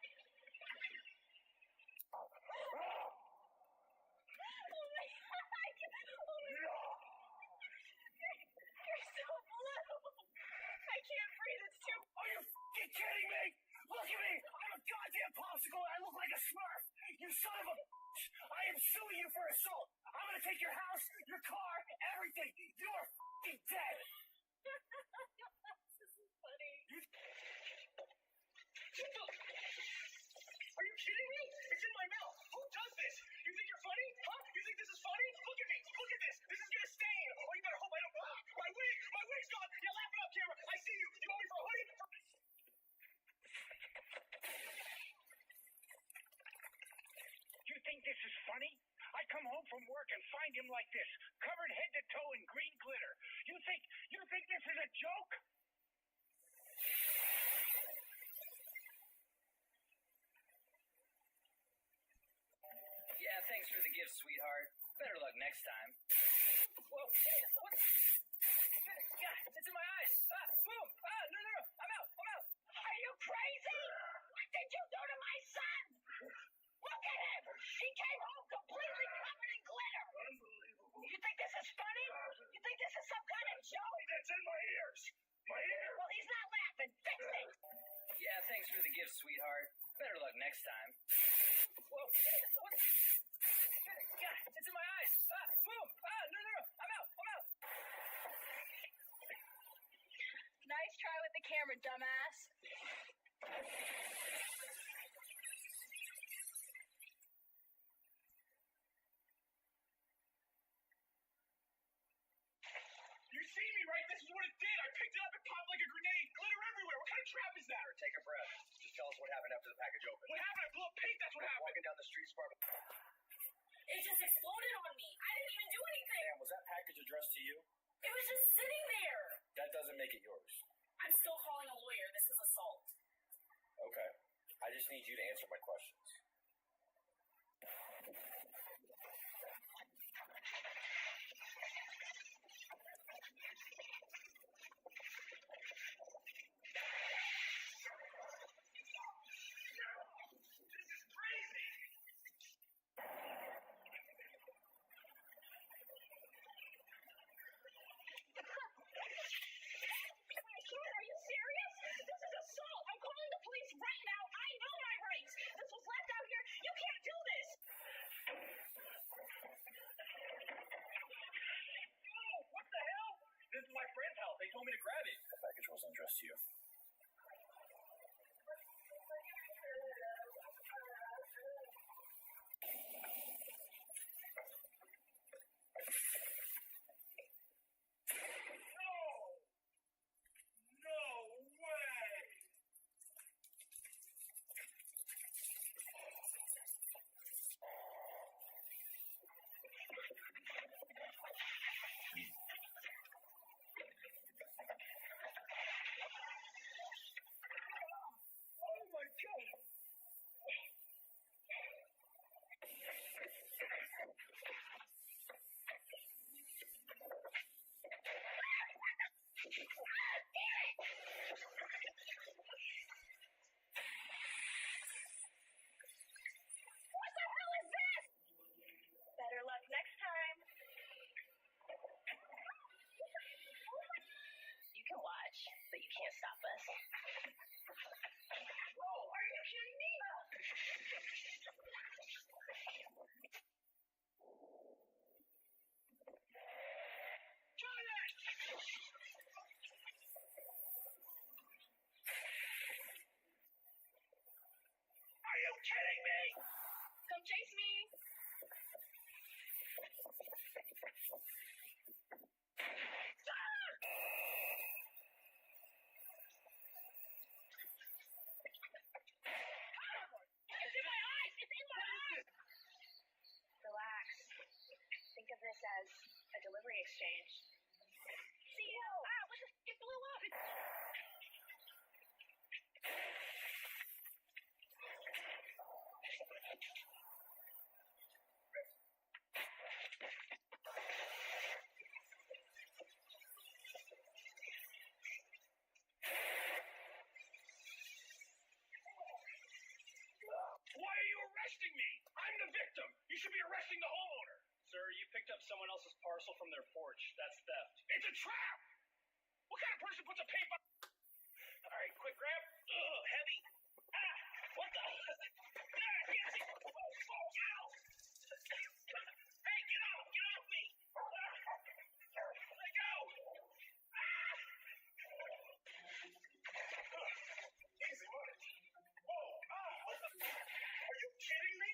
You're so blue! I can't breathe, it's too...
Are you f***ing kidding me? Look at me! I'm a goddamn popsicle and I look like a Smurf! You son of a bitch! I am suing you for assault! I'm gonna take your house, your car, everything! You are f***ing dead!
This is funny.
Are you kidding me? It's in my mouth! Who does this? You think you're funny? Huh? You think this is funny? Look at me! Look at this! This is gonna stain! Oh, you better hope I don't... Ah, my wig! My wig's gone! You're laughing up camera! I see you! You want me for a hoodie? You think this is funny? I come home from work and find him like this, covered head to toe in green glitter. You think this is a joke?
Yeah, thanks for the gift, sweetheart. Better luck next time. Whoa, hey, what? God, it's in my eyes. Ah, boom. Ah, no, I'm out.
Are you crazy? What did you do to my son? Look at him! He came home completely covered in glitter!
Unbelievable.
You think this is funny? You think this is some kind of joke?
It's in my ears. My ears.
Well, he's not laughing. Fix it!
Yeah, thanks for the gift, sweetheart. Better luck next time. Whoa, hey, what? God, it's in my eyes. Ah, boom. Ah, no, I'm out.
Nice try with the camera, dumbass.
You see me, right? This is what it did. I picked it up and popped like a grenade. Glitter everywhere. What kind of trap is that?
Take a breath. Just tell us what happened after the package opened.
What happened? I blew up pink. That's what happened.
Walking down the street, Spartan.
It just exploded on me. I didn't even do anything.
And was that package addressed to you?
It was just sitting there.
That doesn't make it yours.
I'm still calling a lawyer. This is assault.
Okay. I just need you to answer my questions.
This is crazy!
Are you serious? This is assault. I'm calling the police right now. I know my rights. This was left out here. You can't do this.
Oh, what the hell? This is my friend's house. They told me to grab it. The package wasn't addressed to you.
No way! Oh my God!
What the hell is this? Better luck next time. You can watch, but you can't stop us. Whoa, are you kidding me?
Try that! Are you kidding me?
Come chase me. It's in my eyes! It's in my eyes! Relax. Think of this as a delivery exchange. See you! Ah, what the? It blew up!
Why are you arresting me? I'm the victim. You should be arresting the homeowner.
Sir, you picked up someone else's parcel from their porch. That's theft.
It's a trap. What kind of person puts a paint box? All right, quick grab. Ugh, heavy. Ah, what the? Ah, I can't see. Oh, ow. Hey, get off me. Let go. Ah. Easy money. Whoa, what the? Are you kidding me?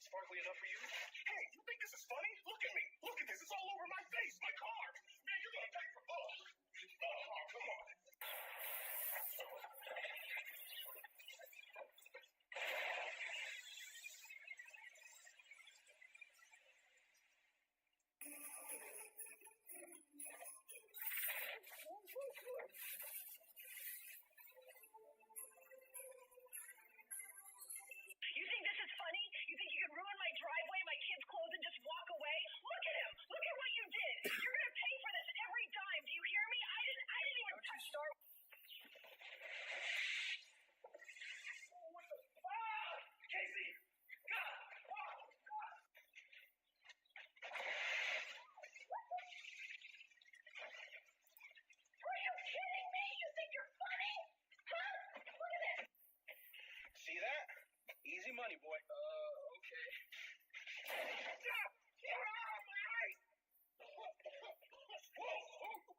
Sparkly enough for you?
Hey, you think this is funny? Look at me. Look at this. It's all over my face. My car. Man, you're gonna pay for. Oh, come on.
You think this is funny? You think you can ruin my driveway, my kids' clothes, and just walk away? Look at him! Look at what you did! You're gonna pay for this every dime. Do you hear me? I didn't even.
Don't you start.
What the? Ah! Casey! God!
Are you kidding me? You think you're funny? Huh? Look at this!
See that? Easy money, boy. Okay.
My eye! Whoa!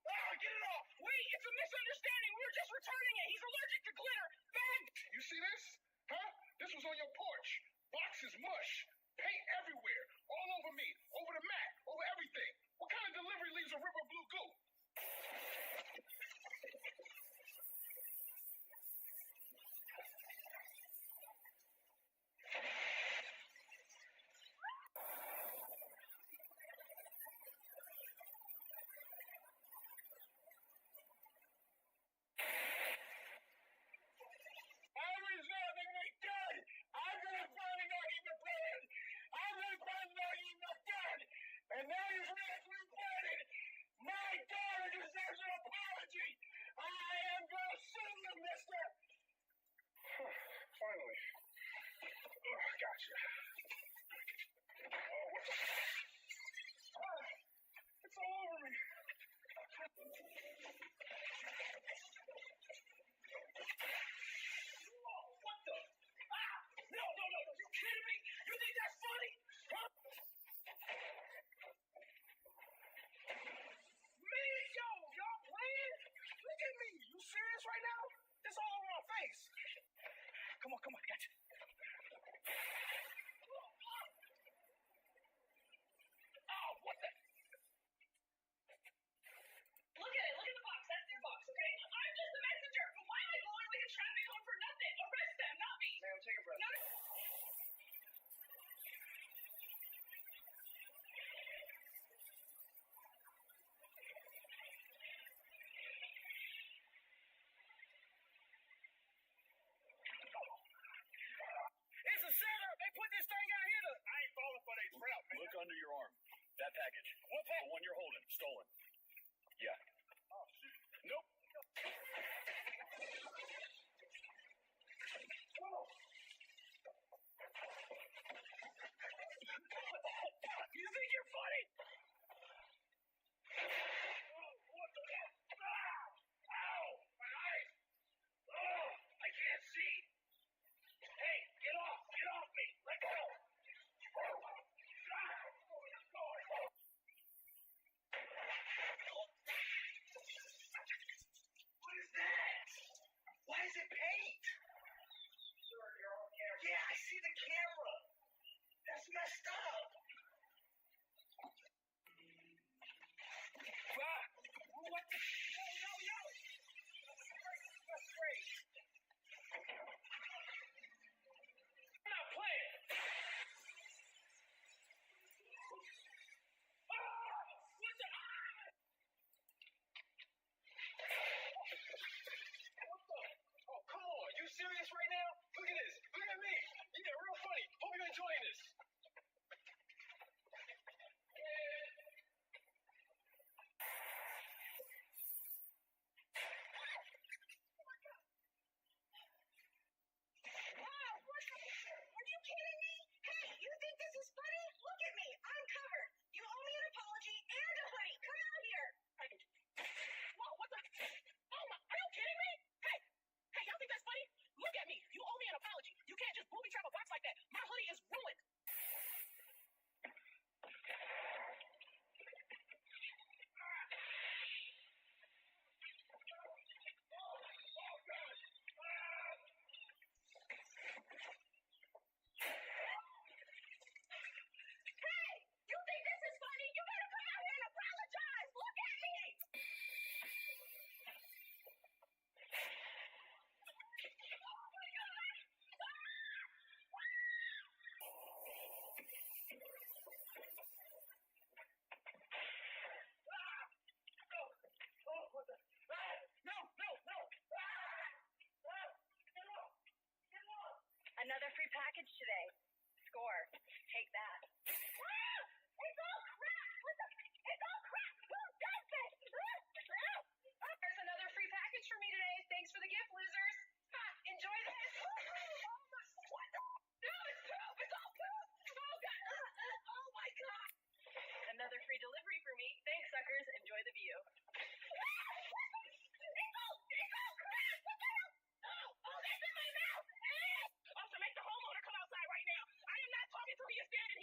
Ah, get it off!
Wait, it's a misunderstanding. We were just returning it. He's allergic to glitter. Bag!
You see this? Huh? This was on your porch. Boxes mush. Paint everywhere. All over me. Over the mat. Over everything. What kind of delivery leaves a river of blue goo?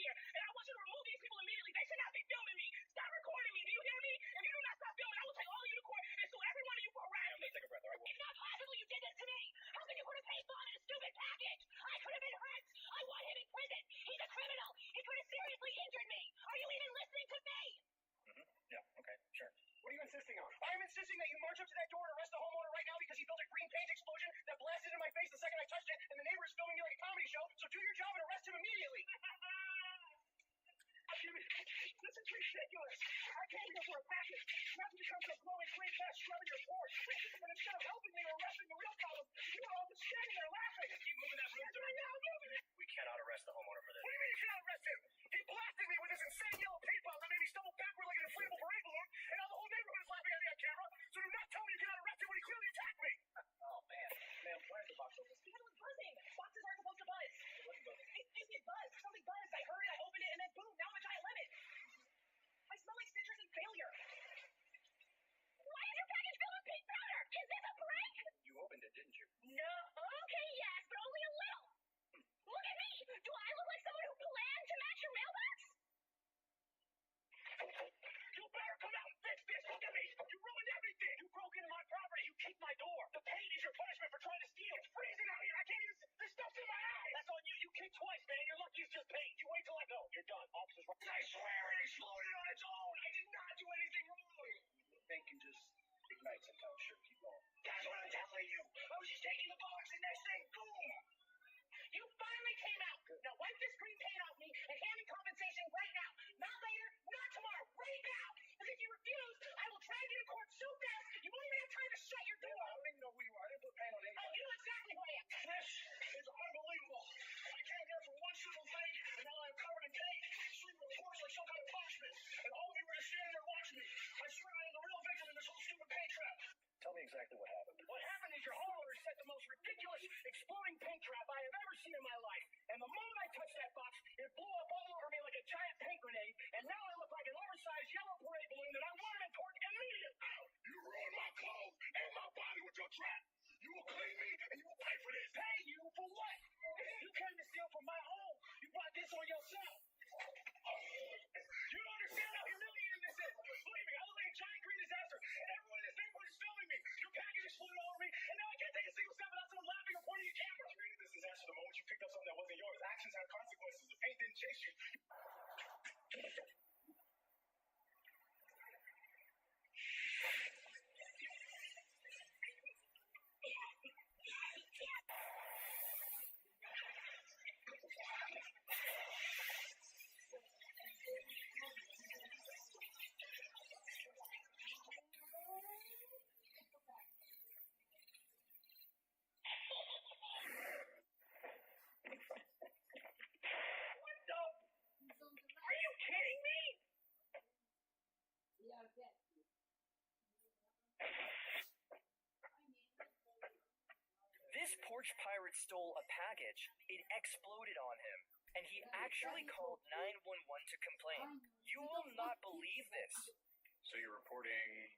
here, and I want you to remove these people immediately. They should not be filming me. Stop recording me. Do you hear me? If you do not stop filming, I will take all of you to court and sue every one of you for harassment.
Take a breath, all right?
It's not possible you did this to me. How can you put a paintball in a stupid package? I could have been hurt. I want him in prison. He's a criminal. He could have seriously injured me. Are you even listening to me?
Yeah, okay, sure.
What are you insisting on? I am insisting that you march up to that door and arrest the homeowner right now because he built a green paint explosion that blasted in my face the second I touched it, and the neighbor is filming me like a comedy show, so do your job and arrest him immediately. Jimmy, this is ridiculous. I came here for a package, not to become some glowing green cat scrubbing your porch. But instead of helping me or arresting the real problem, you were all just standing there laughing.
Keep moving that room.
Right now, moving it.
We cannot arrest the homeowner for this.
What do you mean you cannot arrest him? He blasted me with his insane yellow paintball that made me stumble backward like an inflatable parade balloon, and now the whole neighborhood is laughing at me on camera. So do not tell me you cannot arrest him when he clearly attacked me.
Oh, man. Ma'am, why is the box open?
Because it was buzzing. Boxes aren't supposed to buzz.
It wasn't buzzing.
It buzzed. Something buzzed. I heard it. I opened it, and then boom, now I'm a giant lemon. I smell like citrus and failure. Why is your package filled with pink powder? Is this a prank?
You opened it, didn't you?
No. Okay, yes, but only a little. Look at me. Do I look like someone who planned to match your mailbox?
You better come out and fix this. Look at me. You ruined everything. You broke into my property. You kicked my door. The paint is your punishment for trying to steal. It's freezing out here. I can't even. This stuff's in my eyes. That's on you. You kicked twice, man. You're lucky it's just paint. You wait till I go. You're done. Officers. I swear it exploded on its own. I did not do anything wrong. Paint can just ignite sometimes. Sure, keep going. That's what I'm telling you. I was just taking the box and next thing, boom.
You finally came out. Now wipe this green paint off me and hand me compensation right now. Not later, not tomorrow, right now. Because if you refuse, I will drag you to court so fast you won't even have time to shut your door.
I don't even know who you are. I didn't put paint on anybody.
You know exactly who I am.
This is unbelievable. I came here for one simple thing, and now I'm covered in paint, sleeping on the porch like some kind of punishment. And all of you were just standing there watching me. I swear I am the real victim in this whole stupid paint trap. Tell me exactly what happened.
What happened is your homeowner set the most ridiculous exploding paint trap I have ever seen in my life. And the moment I touched that box, it blew up all over me like a giant paint grenade. And now I look like an oversized yellow parade balloon that I want to import immediately.
You ruined my clothes and my body with your trap. You will clean me and you will pay for this.
Pay you for what? You came to steal from my home. You brought this on yourself.
You don't understand how humiliating this is. Believe me, I look like a giant green disaster, and everyone in this neighborhood is filming me. Your package exploded all over me, and now I can't take a single step without someone laughing or pointing a camera. You created this disaster the moment you picked up something that wasn't yours. Actions have consequences. The paint didn't chase you.
Are you kidding me?
This porch pirate stole a package. It exploded on him, and he actually called 911 to complain. You will not believe this.
So you're reporting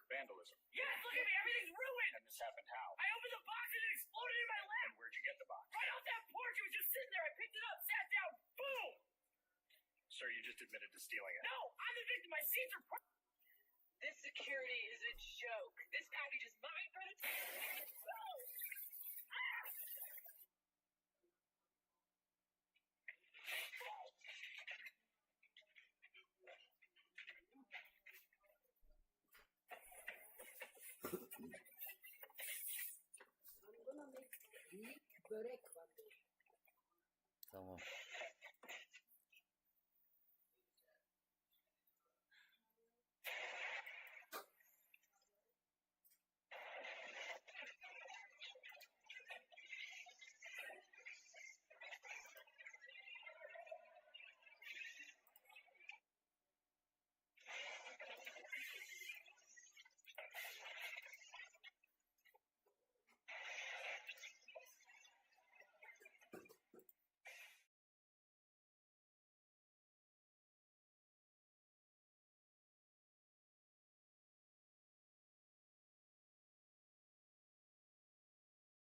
vandalism.
Yes, look at me. Everything's ruined.
And this happened how?
I opened the box and it exploded in my lap.
And where'd you get the box?
Right off that porch. It was just sitting there. I picked it up, sat down, boom.
Sir, you just admitted to stealing it.
No, I'm the victim. My seats are... This security is a joke. This package is mine for the...